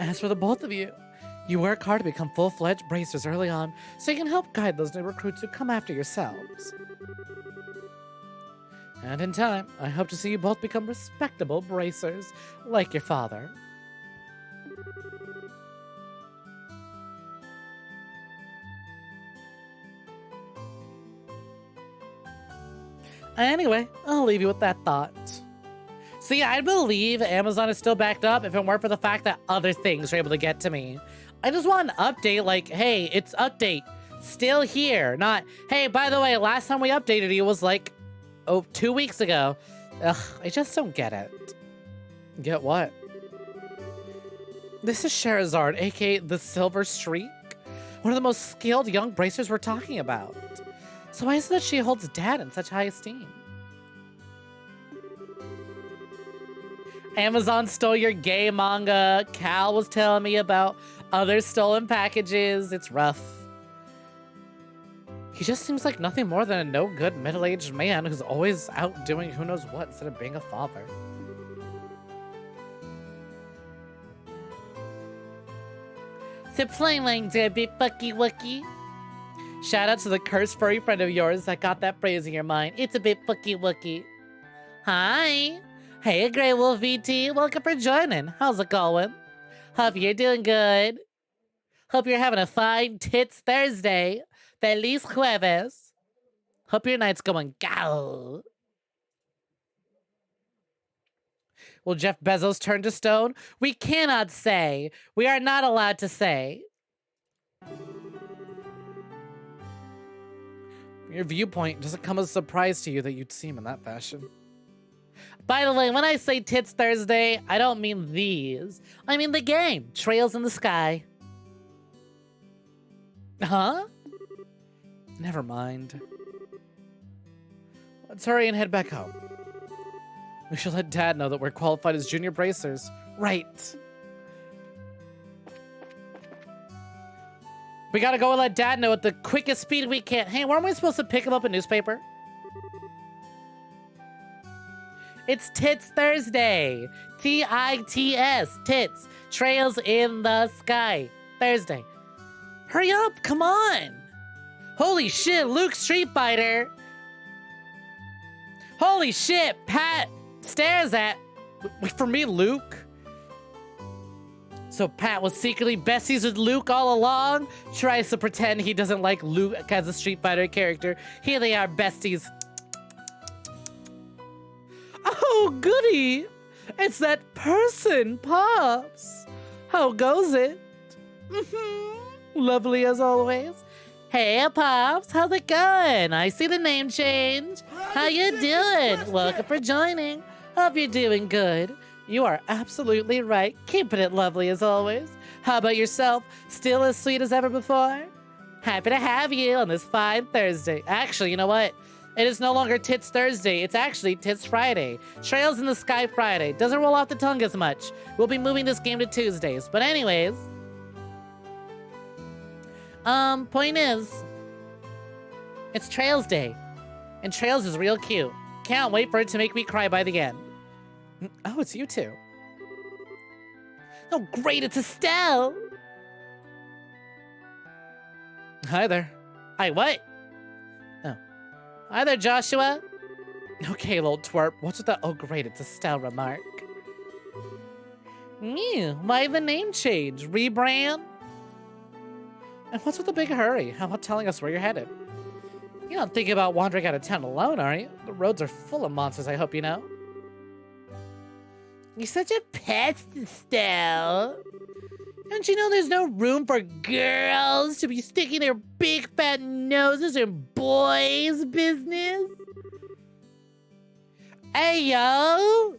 As for the both of you, you work hard to become full-fledged bracers early on, so you can help guide those new recruits who come after yourselves. And in time, I hope to see you both become respectable bracers, like your father. Anyway, I'll leave you with that thought. See, I believe Amazon is still backed up if it weren't for the fact that other things are able to get to me. I just want an update like, hey, it's update. Still here. Not, hey, by the way, last time we updated you was like, 2 weeks ago. Ugh, I just don't get it. Get what? This is Sherazard, aka the Silver Streak. One of the most skilled young bracers we're talking about. So why is it that she holds Dad in such high esteem? Amazon stole your gay manga. Cal was telling me about other stolen packages. It's rough. He just seems like nothing more than a no-good middle-aged man who's always out doing who knows what instead of being a father. So plain lang there, big fucky wucky. Shout out to the cursed furry friend of yours that got that phrase in your mind. It's a bit fucky wucky. Hi. Hey, Grey Wolf VT. Welcome for joining. How's it going? Hope you're doing good. Hope you're having a fine Tits Thursday. Feliz Jueves. Hope your night's going gal. Will Jeff Bezos turn to stone? We cannot say. We are not allowed to say. Your viewpoint doesn't come as a surprise to you that you'd see him in that fashion. By the way, when I say Tits Thursday, I don't mean these. I mean the game, Trails in the Sky. Huh? Never mind. Let's hurry and head back home. We should let Dad know that we're qualified as junior bracers. Right. We gotta go and let Dad know at the quickest speed we can. Hey, weren't we supposed to pick him up a newspaper? It's Tits Thursday. T-I-T-S. Tits. Trails in the Sky. Thursday. Hurry up, come on. Holy shit, Luke Street Fighter. Holy shit, Pat stares at... Wait for me, Luke? So Pat was secretly besties with Luke all along? Tries to pretend he doesn't like Luke as a Street Fighter character. Here they are, besties. Oh, goody! It's that person, Pops. How goes it? Lovely as always. Hey, Pops, how's it going? I see the name change. How you doing? Welcome for joining. Hope you're doing good. You are absolutely right. Keeping it lovely as always. How about yourself? Still as sweet as ever before? Happy to have you on this fine Thursday. Actually, you know what? It is no longer Tits Thursday. It's actually Tits Friday. Trails in the Sky Friday. Doesn't roll off the tongue as much. We'll be moving this game to Tuesdays. But anyways... point is... It's Trails Day. And Trails is real cute. Can't wait for it to make me cry by the end. Oh, it's you two. Oh, great, it's Estelle! Hi there. Hi, what? Oh. Hi there, Joshua. Okay, little twerp. What's with that? Oh, great, it's Estelle remark. Why the name change? Rebrand? And what's with the big hurry? How about telling us where you're headed? You're not thinking about wandering out of town alone, are you? The roads are full of monsters, I hope you know. You're such a pest, Estelle. Don't you know there's no room for girls to be sticking their big fat noses in boys' business? Hey, yo!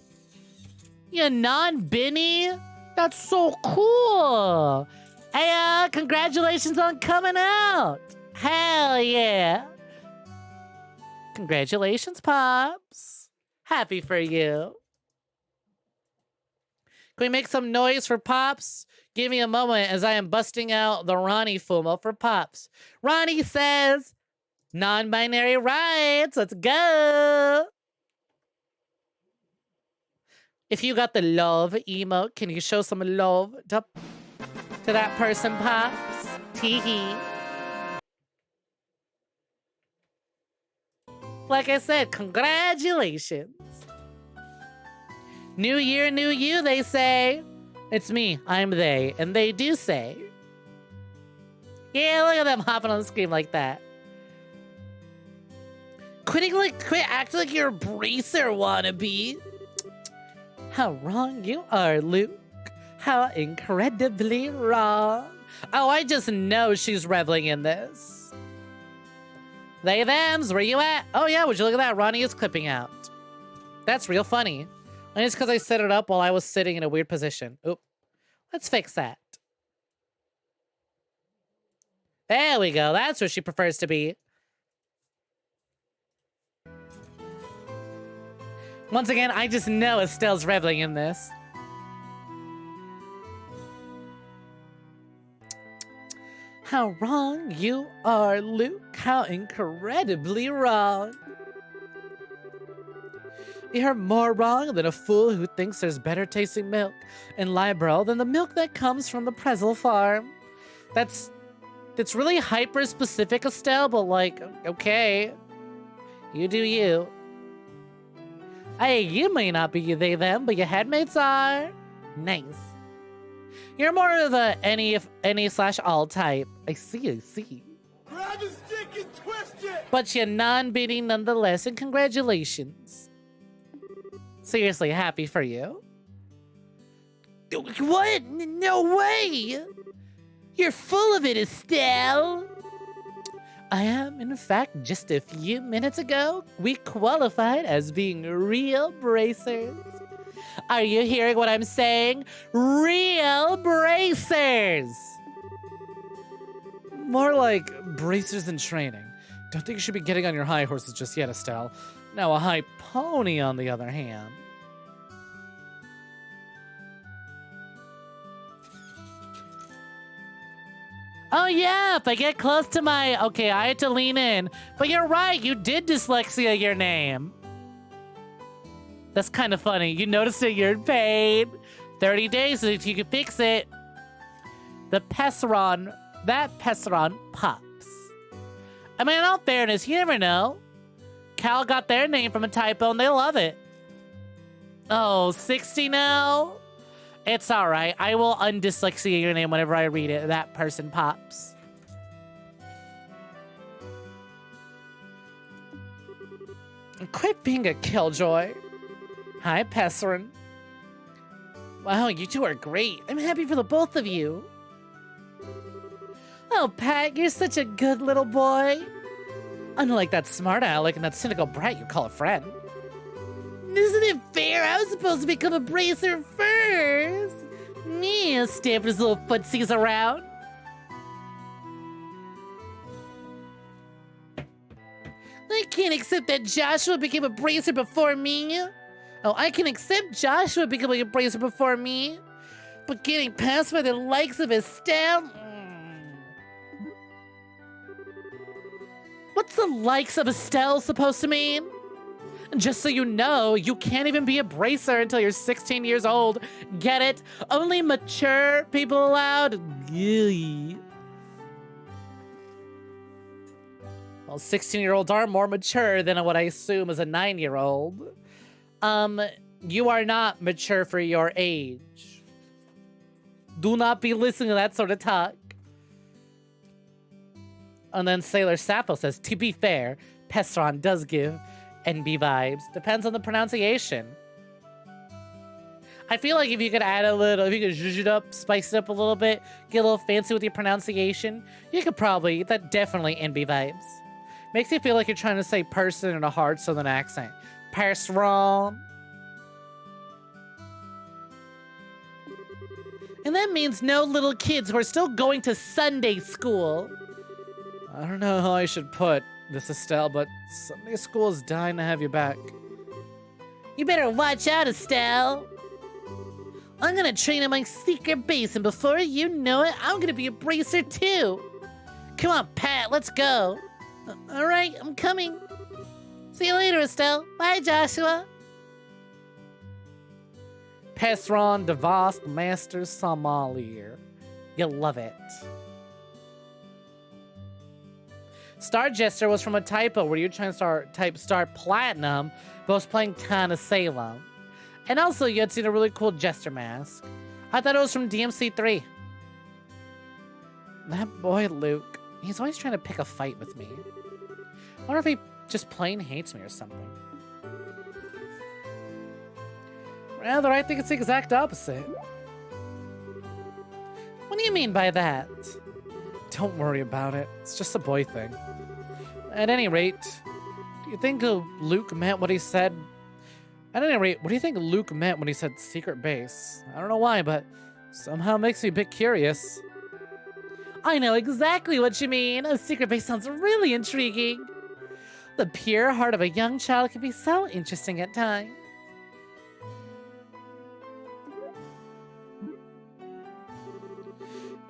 You non-binny? That's so cool! Hey, congratulations on coming out! Hell yeah! Congratulations, Pops! Happy for you. Can we make some noise for Pops? Give me a moment as I am busting out the Ronnie Fumo for Pops. Ronnie says, non-binary rights, let's go! If you got the love emote, can you show some love to that person, Pops? Tee-hee. Like I said, congratulations. New year, new you, they say. It's me, I'm they, and they do say. Yeah, look at them hopping on the screen like that. Quit acting like you're a bracer wannabe. How wrong you are, Luke. How incredibly wrong. Oh, I just know she's reveling in this. They thems, where you at? Oh yeah, would you look at that? Ronnie is clipping out. That's real funny. And it's because I set it up while I was sitting in a weird position. Oop. Let's fix that. There we go. That's where she prefers to be. Once again, I just know Estelle's reveling in this. How wrong you are, Luke. How incredibly wrong. You're more wrong than a fool who thinks there's better tasting milk in Libro than the milk that comes from the Prezel farm. That's really hyper specific, Estelle, but like, okay. You do you. Hey, you may not be they them, but your headmates are. Nice. You're more of the any/all type. I see. Grab his stick and twist it! But you're non-beating nonetheless, and congratulations. Seriously, happy for you. What? No way! You're full of it, Estelle! I am, in fact, just a few minutes ago, we qualified as being real bracers. Are you hearing what I'm saying? Real bracers! More like bracers in training. Don't think you should be getting on your high horses just yet, Estelle. Now a high pony, on the other hand. Oh yeah, if I get close to my... Okay, I had to lean in. But you're right, you did dyslexia your name. That's kind of funny. You noticed it, you're in pain. 30 days if you can fix it. That Pesseron pops. I mean, in all fairness, you never know. Cal got their name from a typo and they love it. Oh, 60 now? It's alright. I will undyslexia your name whenever I read it. That person pops. Quit being a killjoy. Hi, Pesserin. Wow, you two are great. I'm happy for the both of you. Oh, Pat, you're such a good little boy. Unlike that smart aleck and that cynical brat you call a friend. Isn't it fair? I was supposed to become a bracer first. Yeah, stamping his little footsies around. I can't accept that Joshua became a bracer before me. Oh, I can accept Joshua becoming a bracer before me. But getting passed by the likes of Estelle? What's the likes of Estelle supposed to mean? Just so you know, you can't even be a bracer until you're 16 years old. Get it? Only mature people allowed? Gilly. Well, 16-year-olds are more mature than what I assume is a 9-year-old. You are not mature for your age. Do not be listening to that sort of talk. And then Sailor Sappho says, to be fair, Pestron does give NB vibes. Depends on the pronunciation. I feel like if you could add a little, if you could zhuzh it up, spice it up a little bit, get a little fancy with your pronunciation, you could probably, that definitely NB vibes. Makes you feel like you're trying to say person in a hard southern accent. Pestron. And that means no little kids who are still going to Sunday school. I don't know how I should put this, Estelle, but Sunday school is dying to have you back. You better watch out, Estelle. I'm gonna train at my secret base, and before you know it, I'm gonna be a bracer too. Come on, Pat, let's go. All right, I'm coming. See you later, Estelle. Bye, Joshua. Pesron Devast Master Sommelier. You'll love it. Star Jester was from a typo where you're trying to type Star Platinum, but was playing Kana Salem. And also, you had seen a really cool Jester mask. I thought it was from DMC3. That boy Luke, he's always trying to pick a fight with me. I wonder if he just plain hates me or something. Rather, I think it's the exact opposite. What do you mean by that? Don't worry about it. It's just a boy thing. At any rate, do you think Luke meant what he said? At any rate, what do you think Luke meant when he said secret base? I don't know why, but somehow it makes me a bit curious. I know exactly what you mean. A secret base sounds really intriguing. The pure heart of a young child can be so interesting at times.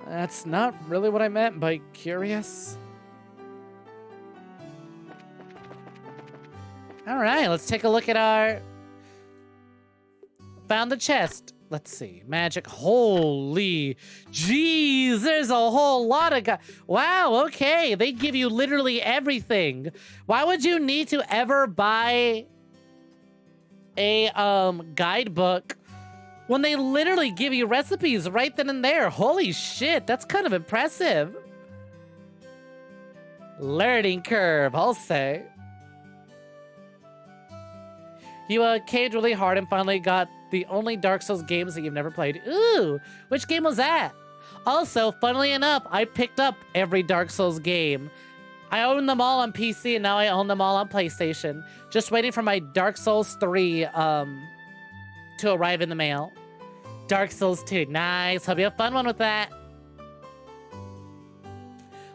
That's not really what I meant by curious. Alright, let's take a look at our... Found the chest. Let's see. Magic. Holy jeez, there's a whole lot of wow, okay. They give you literally everything. Why would you need to ever buy a guidebook when they literally give you recipes right then and there? Holy shit, that's kind of impressive. Learning curve, I'll say. You caved really hard and finally got the only Dark Souls games that you've never played. Ooh, which game was that? Also, funnily enough, I picked up every Dark Souls game. I own them all on PC and now I own them all on PlayStation. Just waiting for my Dark Souls 3 to arrive in the mail. Dark Souls 2, nice. Hope you have fun one with that.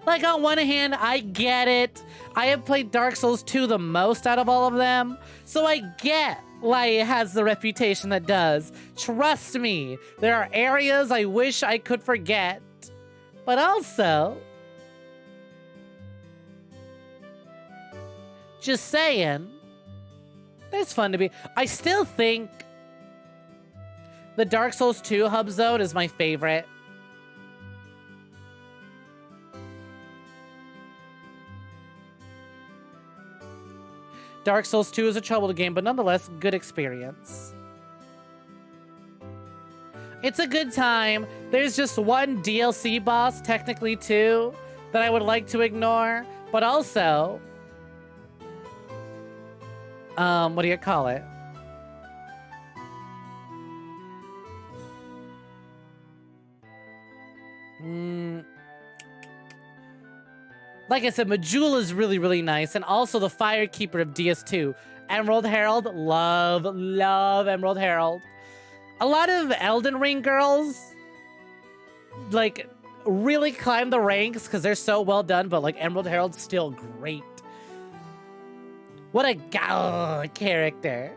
Like, on one hand, I get it. I have played Dark Souls 2 the most out of all of them, so I get why it has the reputation that does. Trust me, there are areas I wish I could forget, but also... just saying, there's fun to be... I still think the Dark Souls 2 hub zone is my favorite. Dark Souls 2 is a troubled game, but nonetheless, good experience. It's a good time. There's just one DLC boss, technically two, that I would like to ignore, but also... what do you call it? Like I said, Majula is really, really nice. And also the Firekeeper of DS2. Emerald Herald. Love, love Emerald Herald. A lot of Elden Ring girls, like, really climb the ranks because they're so well done. But, like, Emerald Herald's still great. What a character.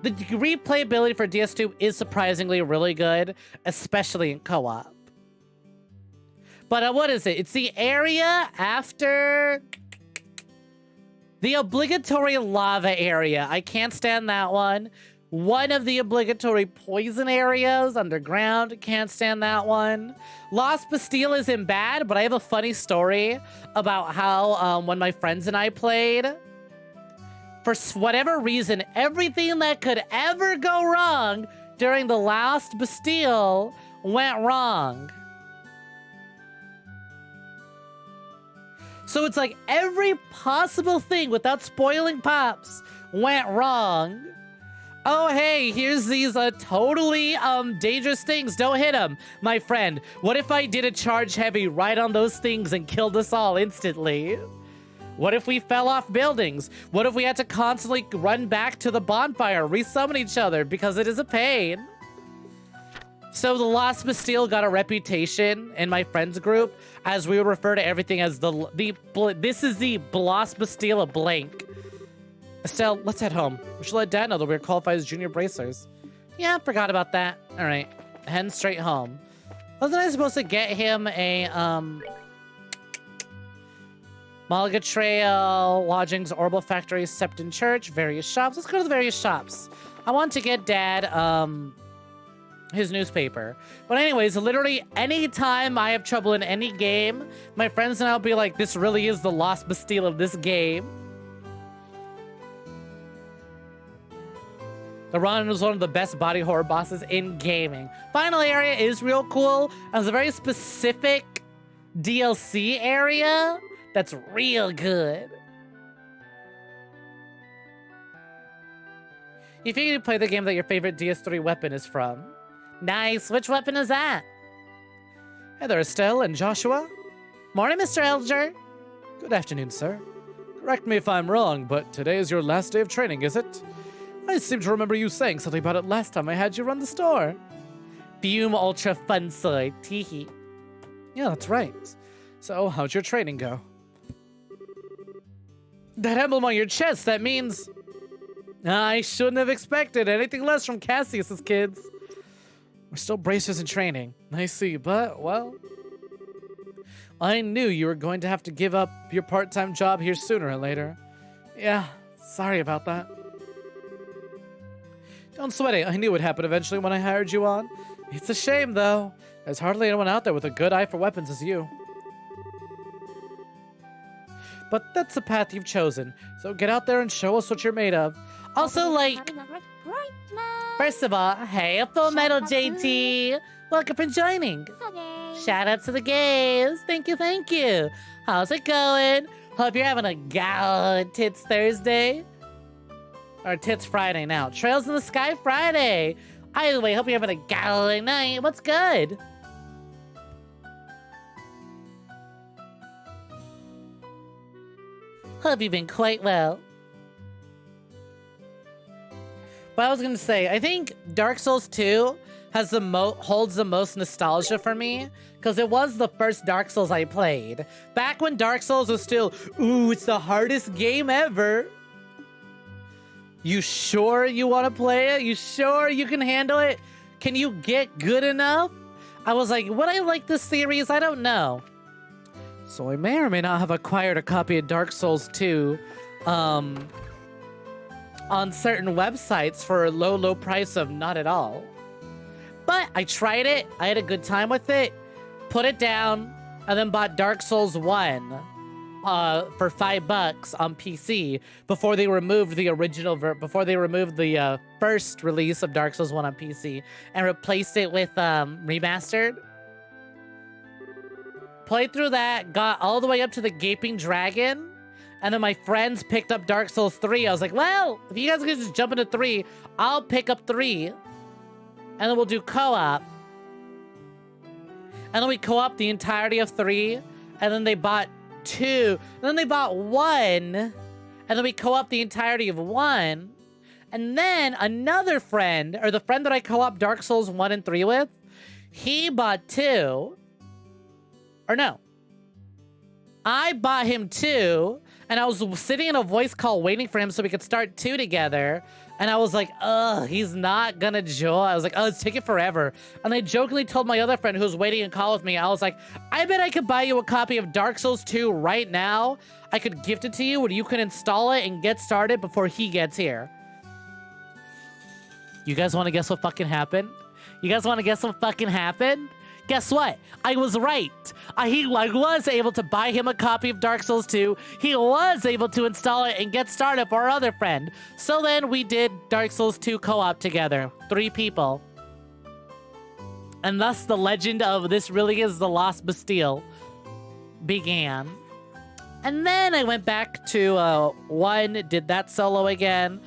The replayability for DS2 is surprisingly really good, especially in co-op. But what is it? It's the area after the obligatory lava area. I can't stand that one. One of the obligatory poison areas underground. Can't stand that one. Lost Bastille isn't bad, but I have a funny story about how when my friends and I played, for whatever reason, everything that could ever go wrong during the Lost Bastille went wrong. So it's like every possible thing, without spoiling pops, went wrong. Oh, hey, here's these totally dangerous things. Don't hit them, my friend. What if I did a charge heavy right on those things and killed us all instantly? What if we fell off buildings? What if we had to constantly run back to the bonfire, resummon each other because it is a pain? So the Lost Bastille got a reputation in my friends group as we would refer to everything as this is the Lost Bastille of blank. Estelle, let's head home. We should let Dad know that we're qualified as junior bracers. Yeah, forgot about that. All right, heading straight home. Wasn't I supposed to get him a Malaga Trail, lodgings, Orbital Factory, Septon Church, various shops? Let's go to the various shops. I want to get Dad his newspaper. But anyways, literally anytime I have trouble in any game, my friends and I'll be like, this really is the Lost Bastille of this game. The Ron was one of the best body horror bosses in gaming. Final area is real cool. And it's a very specific DLC area that's real good. You figure you play the game that your favorite DS3 weapon is from. Nice. Which weapon is that? Hey there, Estelle and Joshua. Morning, Mr. Elger. Good afternoon, sir. Correct me if I'm wrong, but today is your last day of training, is it? I seem to remember you saying something about it last time I had you run the store. Fume Ultra Fun Sword. Teehee. Yeah, that's right. So, how'd your training go? That emblem on your chest, that means... I shouldn't have expected anything less from Cassius's kids. We're still bracers in training. I see, but, well... I knew you were going to have to give up your part-time job here sooner or later. Yeah, sorry about that. Don't sweat it. I knew it would happen eventually when I hired you on. It's a shame, though. There's hardly anyone out there with a good eye for weapons as you. But that's the path you've chosen, so get out there and show us what you're made of. Also, like... First of all, hey, Full Metal JT! Welcome for joining! Shout out to the gays! Thank you, thank you! How's it going? Hope you're having a gallant Tits Thursday. Or Tits Friday now. Trails in the Sky Friday! Either way, hope you're having a gallant night. What's good? Hope you've been quite well. But I was gonna say, I think Dark Souls 2 has holds the most nostalgia for me, because it was the first Dark Souls I played. Back when Dark Souls was still, ooh, it's the hardest game ever. You sure you want to play it? You sure you can handle it? Can you get good enough? I was like, would I like this series? I don't know. So I may or may not have acquired a copy of Dark Souls 2, on certain websites for a low price of not at all. But I tried it, I had a good time with it, put it down, and then bought Dark Souls 1 for $5 on PC before they removed the first release of Dark Souls 1 on PC and replaced it with remastered. Played through that, got all the way up to the Gaping Dragon, and then my friends picked up Dark Souls 3. I was like, well, if you guys can just jump into 3, I'll pick up 3, and then we'll do co-op. And then we co-op the entirety of 3, and then they bought 2, and then they bought 1, and then we co-op the entirety of 1, and then another friend, or the friend that I co-op Dark Souls 1 and 3 with, he bought 2, or no, I bought him 2, and I was sitting in a voice call waiting for him so we could start 2 together. And I was like, ugh, he's not gonna join. I was like, oh, it's taking forever. And I jokingly told my other friend who was waiting in call with me, I was like, I bet I could buy you a copy of Dark Souls 2 right now. I could gift it to you and you can install it and get started before he gets here. You guys wanna guess what fucking happened? You guys wanna guess what fucking happened? Guess what? I was right. I was able to buy him a copy of Dark Souls 2. He was able to install it and get started for our other friend. So then we did Dark Souls 2 co-op together. 3 people. And thus the legend of this really is the Lost Bastille began. And then I went back to 1, did that solo again.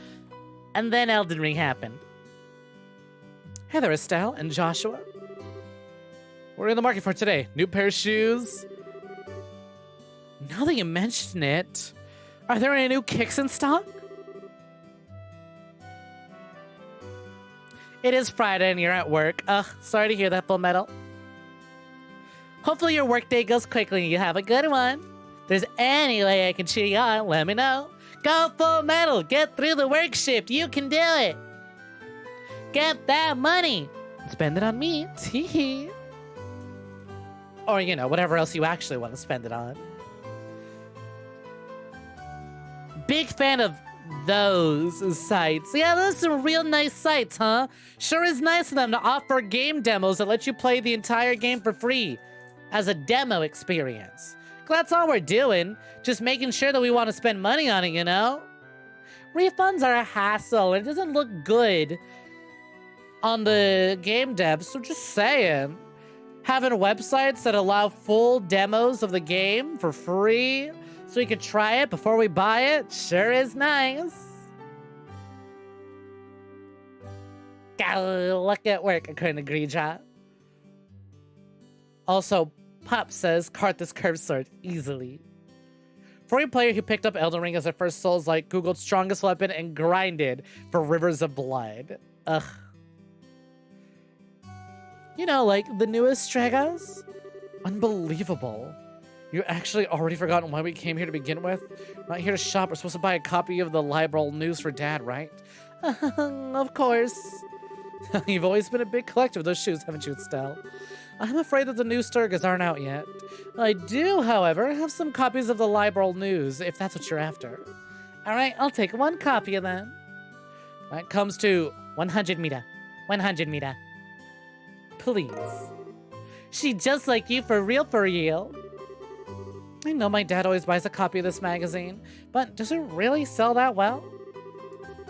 And then Elden Ring happened. Hey there, Estelle and Joshua. What are you in the market for today? New pair of shoes? Now that you mention it, are there any new kicks in stock? It is Friday and you're at work. Ugh, sorry to hear that, Full Metal. Hopefully your workday goes quickly and you have a good one. If there's any way I can cheer you on, let me know. Go Full Metal, get through the work shift, you can do it. Get that money. Spend it on me, teehee. Or, you know, whatever else you actually want to spend it on. Big fan of Those sites. Yeah, those are some real nice sites, huh? Sure is nice of them to offer game demos that let you play the entire game for free as a demo experience. That's all we're doing. Just making sure that we want to spend money on it, you know? Refunds are a hassle. It doesn't look good on the game devs, so just saying. Having websites that allow full demos of the game for free so we could try it before we buy it sure is nice. Gotta look at work, I couldn't agree, John. Also, Pop says, cart this curved sword easily. For a player who picked up Elden Ring as their first Souls-like, Googled strongest weapon and grinded for rivers of blood. Ugh. You know, like the newest Stragas? Unbelievable. You actually already forgotten why we came here to begin with? We're not here to shop. We're supposed to buy a copy of the Liberal News for Dad, right? Of course. You've always been a big collector of those shoes, haven't you, Estelle? I'm afraid that the new Sturgas aren't out yet. I do, however, have some copies of the Liberal News, if that's what you're after. All right, I'll take one copy of that. That comes to 100 mita. 100 mita. Please. She just like you for real, for real. I know my dad always buys a copy of this magazine, but does it really sell that well?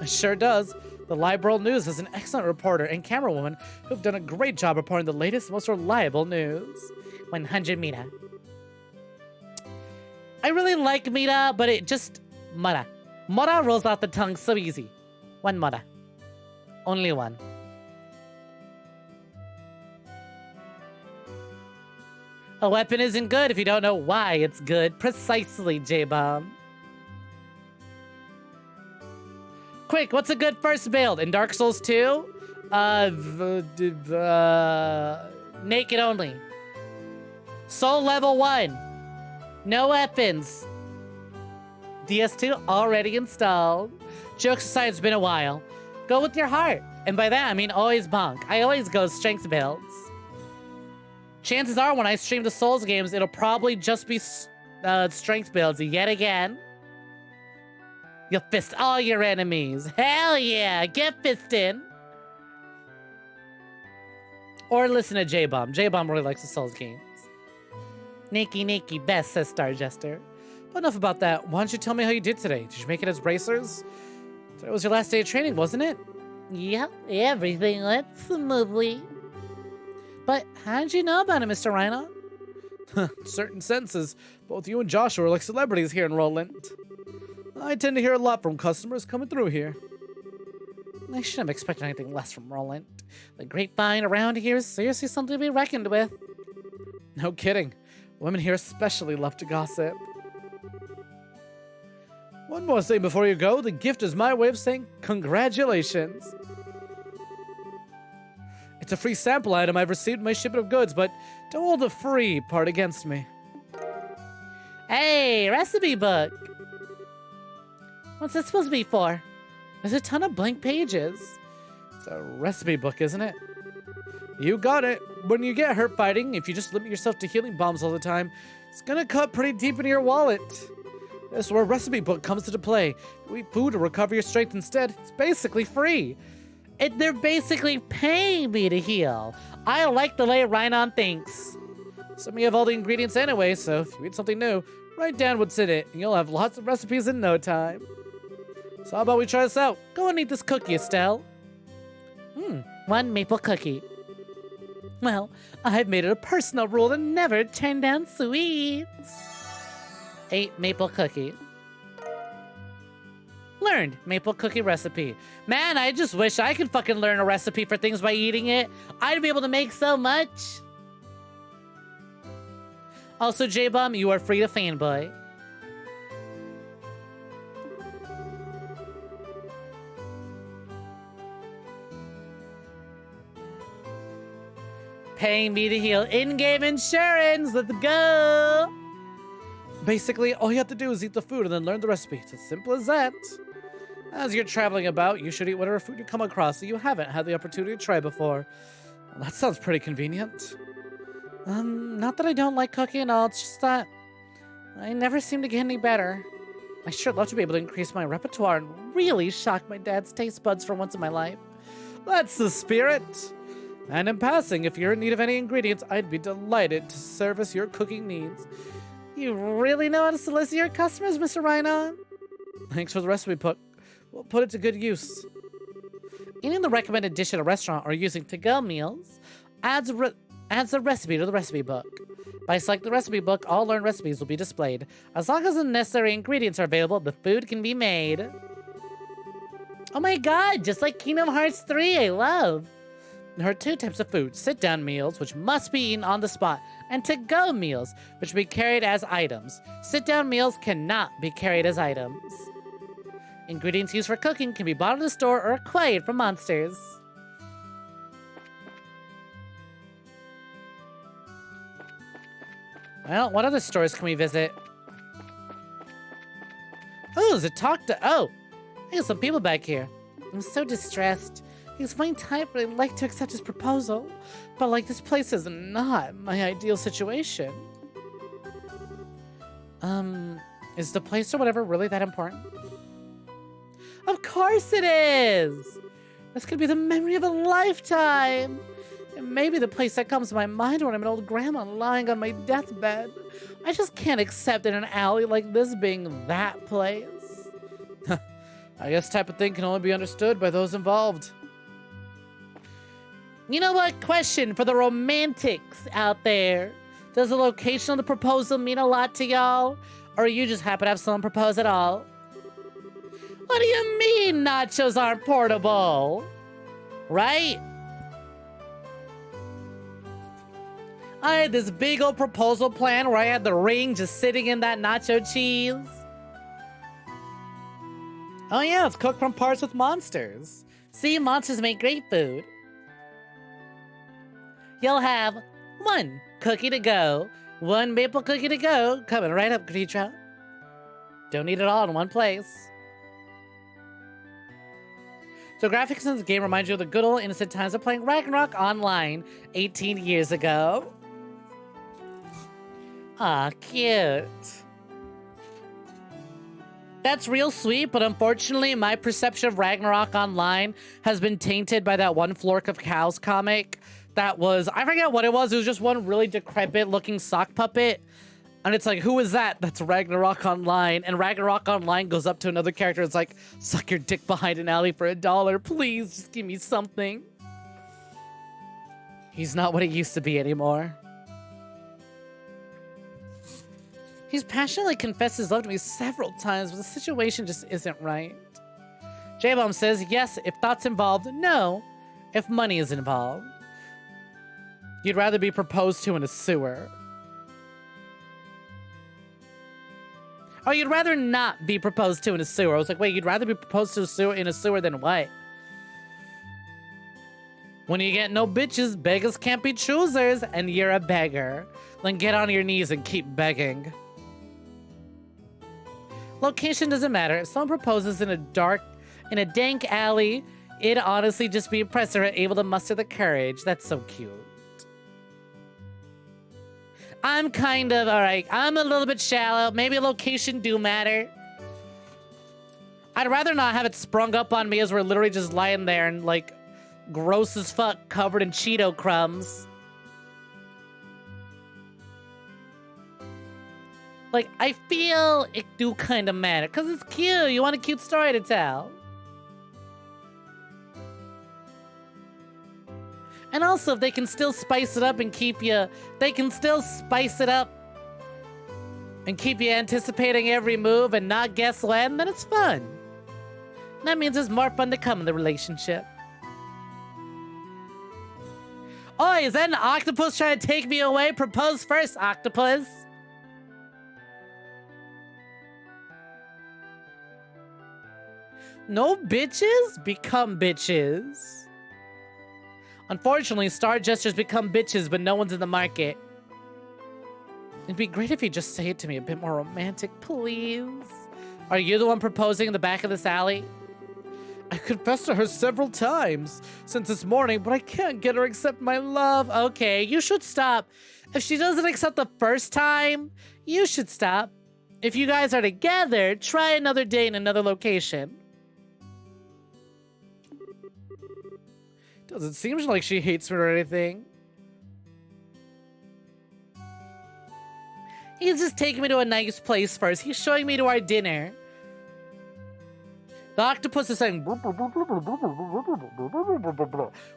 It sure does. The Liberal News has an excellent reporter and camerawoman who've done a great job reporting the latest, most reliable news. 100 mita. I really like mita, but it just... Mara. Mara rolls off the tongue so easy. 1 mara. Only 1. A weapon isn't good if you don't know why it's good. Precisely, J-Bomb. Quick, what's a good first build? In Dark Souls 2? Naked only. Soul level 1. No weapons. DS2 already installed. Jokes aside, it's been a while. Go with your heart. And by that, I mean always bonk. I always go strength builds. Chances are when I stream the Souls games, it'll probably just be strength builds yet again. You'll fist all your enemies. Hell yeah, get fisting. Or listen to J-Bomb. J-Bomb really likes the Souls games. Nikki, best, says Star Jester. But enough about that. Why don't you tell me how you did today? Did you make it as bracers? Today was your last day of training, wasn't it? Yep, everything went smoothly. But how did you know about it, Mr. Rhino? Certain senses. Both you and Joshua are like celebrities here in Roland. I tend to hear a lot from customers coming through here. I shouldn't have expected anything less from Roland. The grapevine around here is seriously something to be reckoned with. No kidding. Women here especially love to gossip. One more thing before you go. The gift is my way of saying congratulations. It's a free sample item I've received in my shipment of goods, but don't hold the free part against me. Hey, recipe book. What's this supposed to be for? There's a ton of blank pages. It's a recipe book, isn't it? You got it. When you get hurt fighting, if you just limit yourself to healing bombs all the time, it's gonna cut pretty deep into your wallet. That's where a recipe book comes into play. You eat food to recover your strength instead. It's basically free. They're basically paying me to heal. I like the way Rhinon thinks. Some of you have all the ingredients anyway, so if you eat something new, write down what's in it, and you'll have lots of recipes in no time. So how about we try this out? Go and eat this cookie, Estelle. 1 maple cookie. Well, I've made it a personal rule to never turn down sweets. 8 maple cookie. Learned maple cookie recipe. Man, I just wish I could fucking learn a recipe for things by eating it. I'd be able to make so much. Also, J-Bomb, you are free to fanboy. Paying me to heal in-game insurance. Let's go. Basically, all you have to do is eat the food and then learn the recipe. It's as simple as that. As you're traveling about, you should eat whatever food you come across that you haven't had the opportunity to try before. Well, that sounds pretty convenient. Not that I don't like cooking and all, it's just that I never seem to get any better. I sure love to be able to increase my repertoire and really shock my dad's taste buds for once in my life. That's the spirit. And in passing, if you're in need of any ingredients, I'd be delighted to service your cooking needs. You really know how to solicit your customers, Mr. Rhinon? Thanks for the recipe book. We'll put it to good use. Eating the recommended dish at a restaurant or using to-go meals adds the recipe to the recipe book. By selecting the recipe book, all learned recipes will be displayed. As long as the necessary ingredients are available, the food can be made. Oh my god, just like Kingdom Hearts 3, I love. There are two types of food: sit-down meals, which must be eaten on the spot, and to-go meals, which will be carried as items. Sit-down meals cannot be carried as items. Ingredients used for cooking can be bought in the store or acquired from monsters. Well, what other stores can we visit? Oh, there's a talk to... Oh, There's some people back here. I'm so distressed. He's fine type, but I'd like to accept his proposal. but like this place is not my ideal situation. Is the place or whatever really that important? Of course it is! This could be the memory of a lifetime! It may be the place that comes to my mind when I'm an old grandma lying on my deathbed. I just can't accept in an alley like this being that place. I guess type of thing can only be understood by those involved. You know what? Question for the romantics out there. Does the location of the proposal mean a lot to y'all? Or you just happen to have someone propose at all? What do you mean nachos aren't portable? Right? I had this big old proposal plan where I had the ring just sitting in that nacho cheese. Oh yeah, it's cooked from parts with monsters. See, monsters make great food. You'll have one cookie to go, one maple cookie to go, coming right up, Creetra. Don't need it all in one place. So graphics in this game remind you of the good old innocent times of playing Ragnarok online 18 years ago. Aw, cute. That's real sweet, but unfortunately, my perception of Ragnarok Online has been tainted by that one Flork of Cows comic that was, I forget what it was just one really decrepit looking sock puppet. And it's like, who is that? That's Ragnarok Online. And Ragnarok Online goes up to another character. It's like, suck your dick behind an alley for $1. Please, just give me something. He's not what he used to be anymore. He's passionately confessed his love to me several times, but the situation just isn't right. J-Bomb says, yes, if thoughts involved, no, if money is involved. You'd rather be proposed to in a sewer. Oh, you'd rather not be proposed to in a sewer. I was like, wait, you'd rather be proposed to in a sewer than what? When you get no bitches, beggars can't be choosers, and you're a beggar. Then get on your knees and keep begging. Location doesn't matter. If someone proposes in a dank alley, it'd honestly just be impressive or able to muster the courage. That's so cute. I'm kind of, alright, I'm a little bit shallow. Maybe location do matter. I'd rather not have it sprung up on me as we're literally just lying there and like gross as fuck covered in Cheeto crumbs. Like, I feel it do kind of matter, because it's cute. You want a cute story to tell. And also, if they can still spice it up and keep you... They can still spice it up and keep you anticipating every move and not guess when, then it's fun. That means there's more fun to come in the relationship. Oh, is that an octopus trying to take me away? Propose first, octopus. No bitches become bitches. Unfortunately, star gestures become bitches, but no one's in the market. It'd be great if you just say it to me a bit more romantic, please. Are you the one proposing in the back of this alley? I confessed to her several times since this morning, but I can't get her to accept my love. Okay, you should stop. If she doesn't accept the first time, you should stop. If you guys are together, try another day in another location. Doesn't seem like she hates me or anything. He's just taking me to a nice place first. He's showing me to our dinner. The octopus is saying,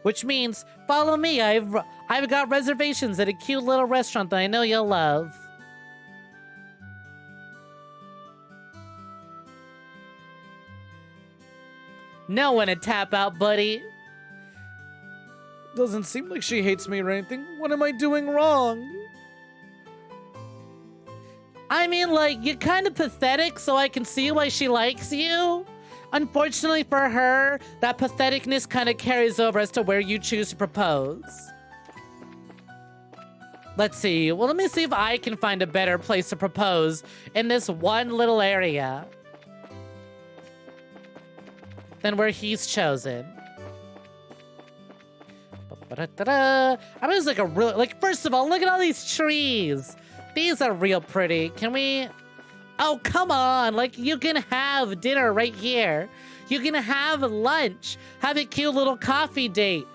which means, follow me. I've got reservations at a cute little restaurant that I know you'll love. Know when to tap out, buddy. doesn't seem like she hates me or anything. What am I doing wrong? I mean, like, you're kind of pathetic, so I can see why she likes you. Unfortunately for her, that patheticness kind of carries over as to where you choose to propose. Let's see. Well, let me see if I can find a better place to propose in this one little area than where he's chosen. I mean, it's like a real, like, first of all, look at all these trees. These are real pretty. Can we... Oh, come on. Like, you can have dinner right here. You can have lunch. Have a cute little coffee date.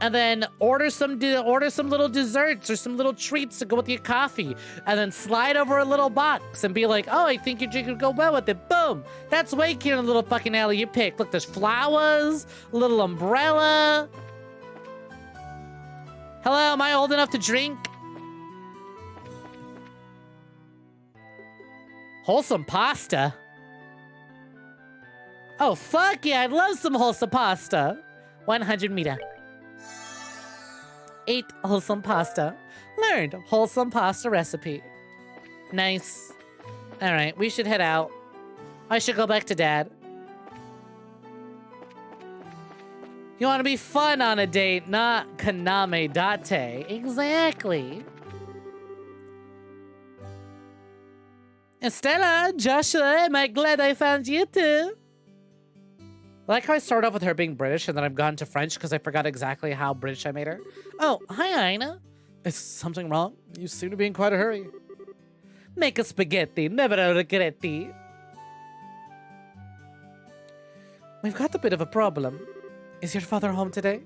And then order some little desserts or some little treats to go with your coffee. And then slide over a little box and be like, oh, I think your drink would go well with it. Boom. That's way cute in the little fucking alley you picked. Look, there's flowers, a little umbrella. Hello, am I old enough to drink? Wholesome pasta? Oh, fuck yeah, I'd love some wholesome pasta. 100 meter. 8 wholesome pasta. Learned wholesome pasta recipe. Nice. All right, we should head out. I should go back to Dad. You want to be fun on a date, not kaname date. Exactly. Estella, Joshua, am I glad I found you too? I like how I start off with her being British and then I've gone to French because I forgot exactly how British I made her. Oh, hi, Ina. Is something wrong? You seem to be in quite a hurry. Make a spaghetti, never a regretti. We've got a bit of a problem. Is your father home today?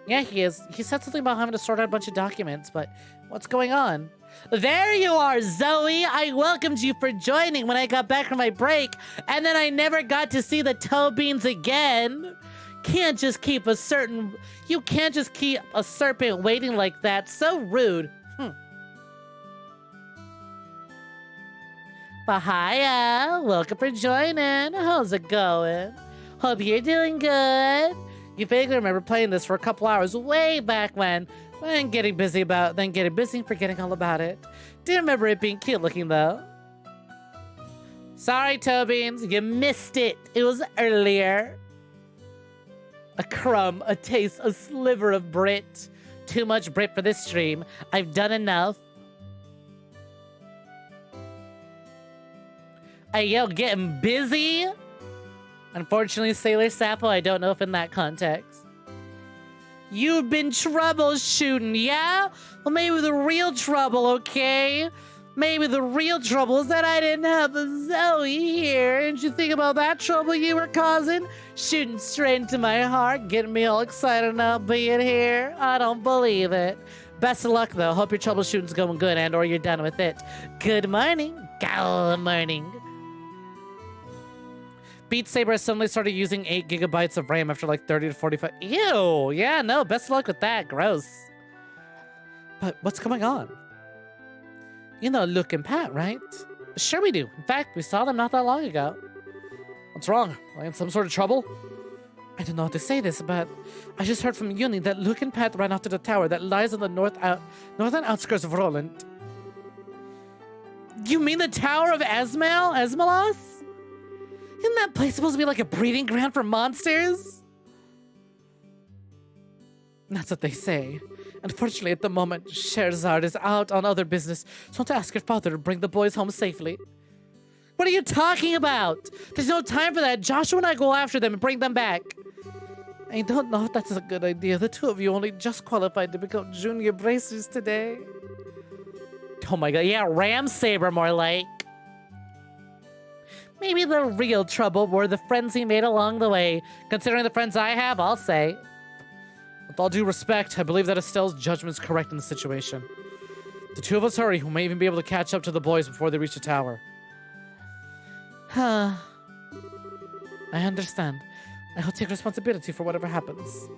Yeah, he is. He said something about having to sort out a bunch of documents, but what's going on? There you are, Zoe! I welcomed you for joining when I got back from my break, and then I never got to see the toe beans again. You can't just keep a serpent waiting like that. So rude. Bahia, welcome for joining. How's it going? Hope you're doing good. You vaguely remember playing this for a couple hours way back when, then getting busy and forgetting all about it. Do remember it being cute looking though. Sorry, Tobeans, you missed it. It was earlier. A crumb, a taste, a sliver of Brit. Too much Brit for this stream. I've done enough. Hey, yo, getting busy? Unfortunately, Sailor Sappho, I don't know if in that context. You've been troubleshooting, yeah? Well, maybe the real trouble, okay? Maybe the real trouble is that I didn't have a Zoe here. Didn't you think about that trouble you were causing? Shooting straight into my heart, getting me all excited about being here. I don't believe it. Best of luck, though. Hope your troubleshooting's going good and or you're done with it. Good morning. Good morning. Beat Saber has suddenly started using 8 gigabytes of RAM after like 30 to 45. Ew, yeah, no, best of luck with that. Gross. But what's going on? You know Luke and Pat, right? Sure we do. In fact, we saw them not that long ago. What's wrong? Are they in some sort of trouble? I don't know how to say this, but I just heard from Uni that Luke and Pat ran off to the tower that lies on the northern outskirts of Roland. You mean the Tower of Esmalos? Isn't that place supposed to be like a breeding ground for monsters? That's what they say. Unfortunately, at the moment, Sherzard is out on other business, so to ask your father to bring the boys home safely. What are you talking about? There's no time for that. Joshua and I go after them and bring them back. I don't know if that's a good idea. The two of you only just qualified to become junior bracers today. Oh my god, yeah, Ram Saber more like. Maybe the real trouble were the friends he made along the way. Considering the friends I have, I'll say. With all due respect, I believe that Estelle's judgment is correct in the situation. The two of us hurry, we may even be able to catch up to the boys before they reach the tower. Huh. I understand. I'll take responsibility for whatever happens.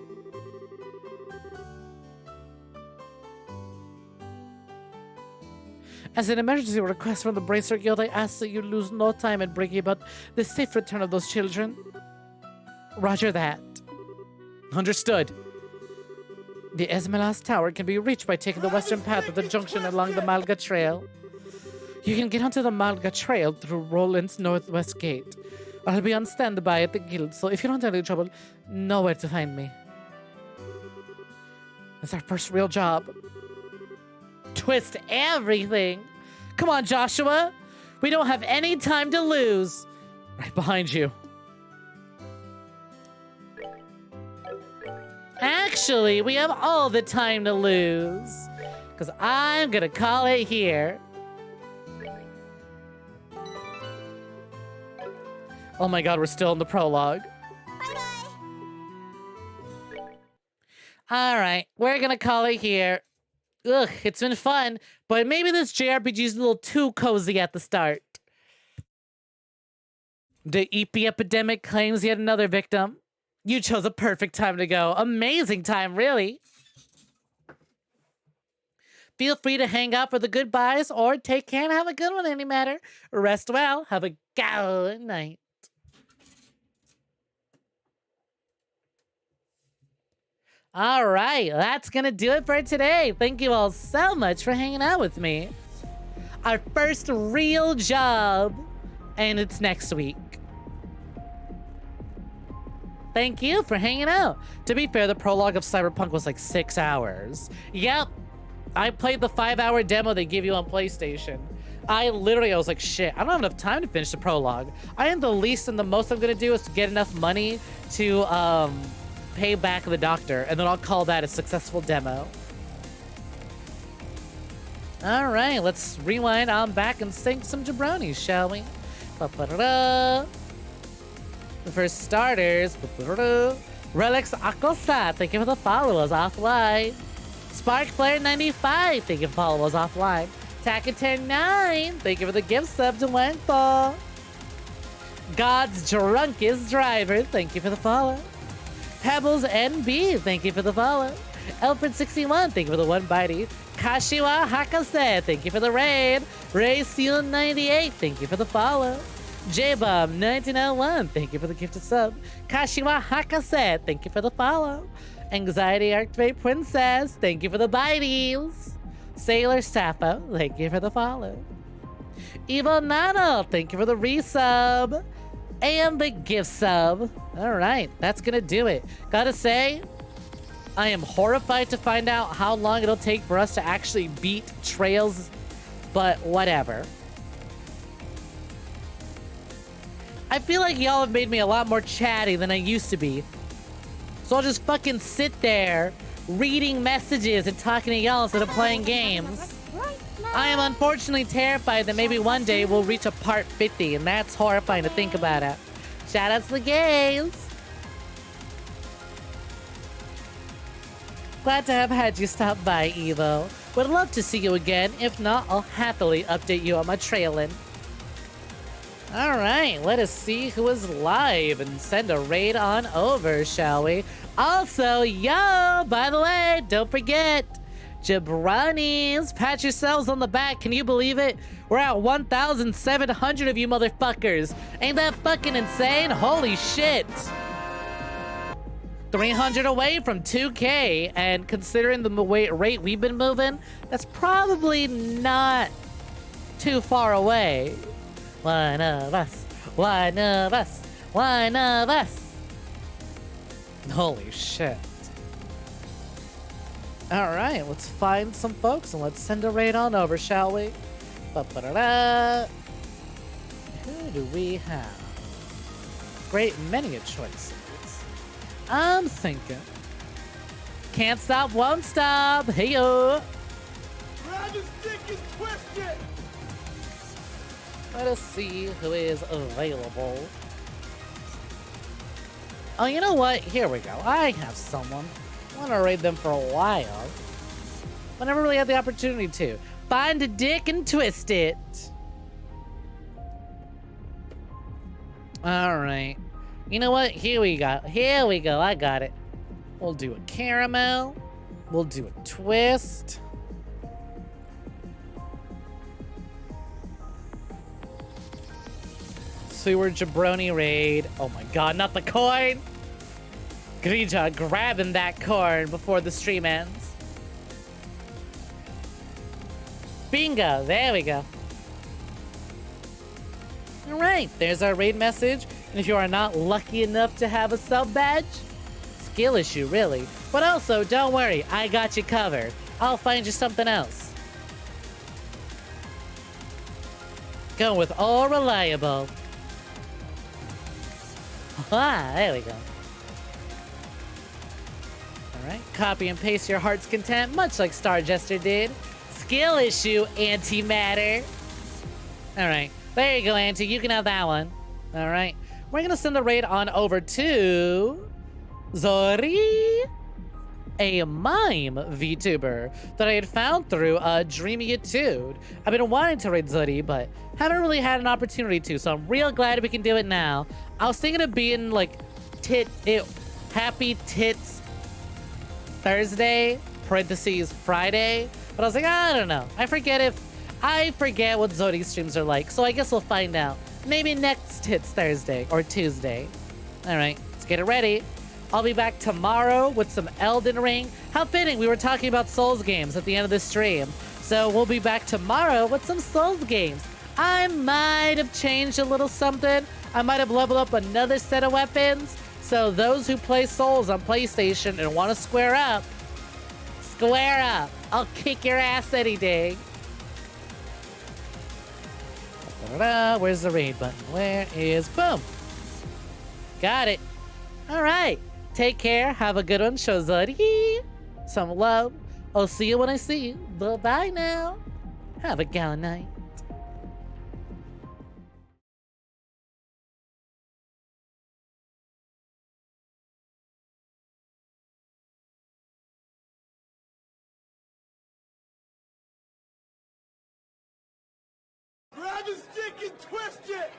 As an emergency request from the Bracer Guild, I ask that you lose no time in bringing about the safe return of those children. Roger that. Understood. The Esmeralda's Tower can be reached by taking the western path of the junction along the Malga Trail. You can get onto the Malga Trail through Roland's northwest gate. I'll be on standby at the guild, so if you don't have any trouble, know where to find me. It's our first real job. Twist everything. Come on, Joshua. We don't have any time to lose. Right behind you. Actually, we have all the time to lose. Because I'm going to call it here. Oh my god, we're still in the prologue. Alright, we're gonna call it here. Ugh, it's been fun, but maybe this JRPG is a little too cozy at the start. The EP epidemic claims yet another victim. You chose a perfect time to go. Amazing time, really. Feel free to hang out for the goodbyes or take care and have a good one any matter. Rest well. Have a good night. All right, that's gonna do it for today. Thank you all so much for hanging out with me. Our first real job, and it's next week. Thank you for hanging out. To be fair, the prologue of Cyberpunk was like 6 hours. Yep, I played the 5-hour demo they give you on PlayStation. I was like, shit, I don't have enough time to finish the prologue. I think the least and the most I'm gonna do is to get enough money to pay back the doctor, and then I'll call that a successful demo. All right, let's rewind on back and sink some jabronis, shall we? Ba-ba-da-da. For starters, Relics Akosa, thank you for the followers offline. Sparkflare 95, thank you for followers offline. Takater 9, thank you for the gift sub to Wendell. God's drunkest driver, thank you for the follow. Pebbles NB, thank you for the follow. Elfred61, thank you for the 1 bitey. Kashiwa Hakase, thank you for the raid. Ray Seal 98, thank you for the follow. J-Bomb 1901, thank you for the gifted sub. Kashiwa Hakase, thank you for the follow. Anxiety Activate Princess, thank you for the bites. Sailor Sappho, thank you for the follow. Evil Nano, thank you for the resub. And the gift sub. All right, that's gonna do it. Gotta say, I am horrified to find out how long it'll take for us to actually beat Trails, but whatever. I feel like y'all have made me a lot more chatty than I used to be. So I'll just fucking sit there reading messages and talking to y'all instead of playing games. I am unfortunately terrified that maybe one day we'll reach a part 50, and that's horrifying to think about it. Shout out to the gays. Glad to have had you stop by, Evo. Would love to see you again. If not, I'll happily update you on my trailing. Alright, let us see who is live and send a raid on over, shall we? Also, yo, by the way, don't forget, jabronis, pat yourselves on the back. Can you believe it? We're at 1,700 of you motherfuckers. Ain't that fucking insane? Holy shit. 300 away from 2K, and considering the rate we've been moving, that's probably not too far away. One of us, one of us, one of us. Holy shit. Alright, let's find some folks and let's send a raid on over, shall we? Ba-ba-da-da. Who do we have? Great many choices. I'm thinking. Can't stop, won't stop. Hey-yo. Grab his dick and twist it! Let us see who is available. Oh, you know what? Here we go. I have someone. I want to raid them for a while. I never really had the opportunity to. Find a dick and twist it. All right. You know what? Here we go. Here we go. I got it. We'll do a caramel. We'll do a twist. Sewer jabroni raid. Oh my god, not the coin! Grija grabbing that coin before the stream ends. Bingo, there we go. Alright, there's our raid message. And if you are not lucky enough to have a sub badge, skill issue really. But also, don't worry, I got you covered. I'll find you something else. Going with all reliable. Ah, there we go. Alright, copy and paste your heart's content, much like Star Jester did. Skill issue, antimatter. Alright, there you go, Auntie. You can have that one. Alright, we're gonna send the raid on over to Zori, a mime VTuber that I had found through Dreamy Etude. I've been wanting to raid Zori, but haven't really had an opportunity to, so I'm real glad we can do it now. I was thinking of being like Happy Tits Thursday, parentheses Friday, but I was like, I don't know. I forget what Zodi streams are like, so I guess we'll find out. Maybe next Tits Thursday or Tuesday. All right, let's get it ready. I'll be back tomorrow with some Elden Ring. How fitting, we were talking about Souls games at the end of the stream. So we'll be back tomorrow with some Souls games. I might have changed a little something. I might have leveled up another set of weapons. So those who play Souls on PlayStation and want to square up, I'll kick your ass any day. Where's the raid button? Where is... Boom. Got it. All right. Take care. Have a good one. Show Zodi some love. I'll see you when I see you. Bye-bye now. Have a gallant night. Grab his stick and twist it!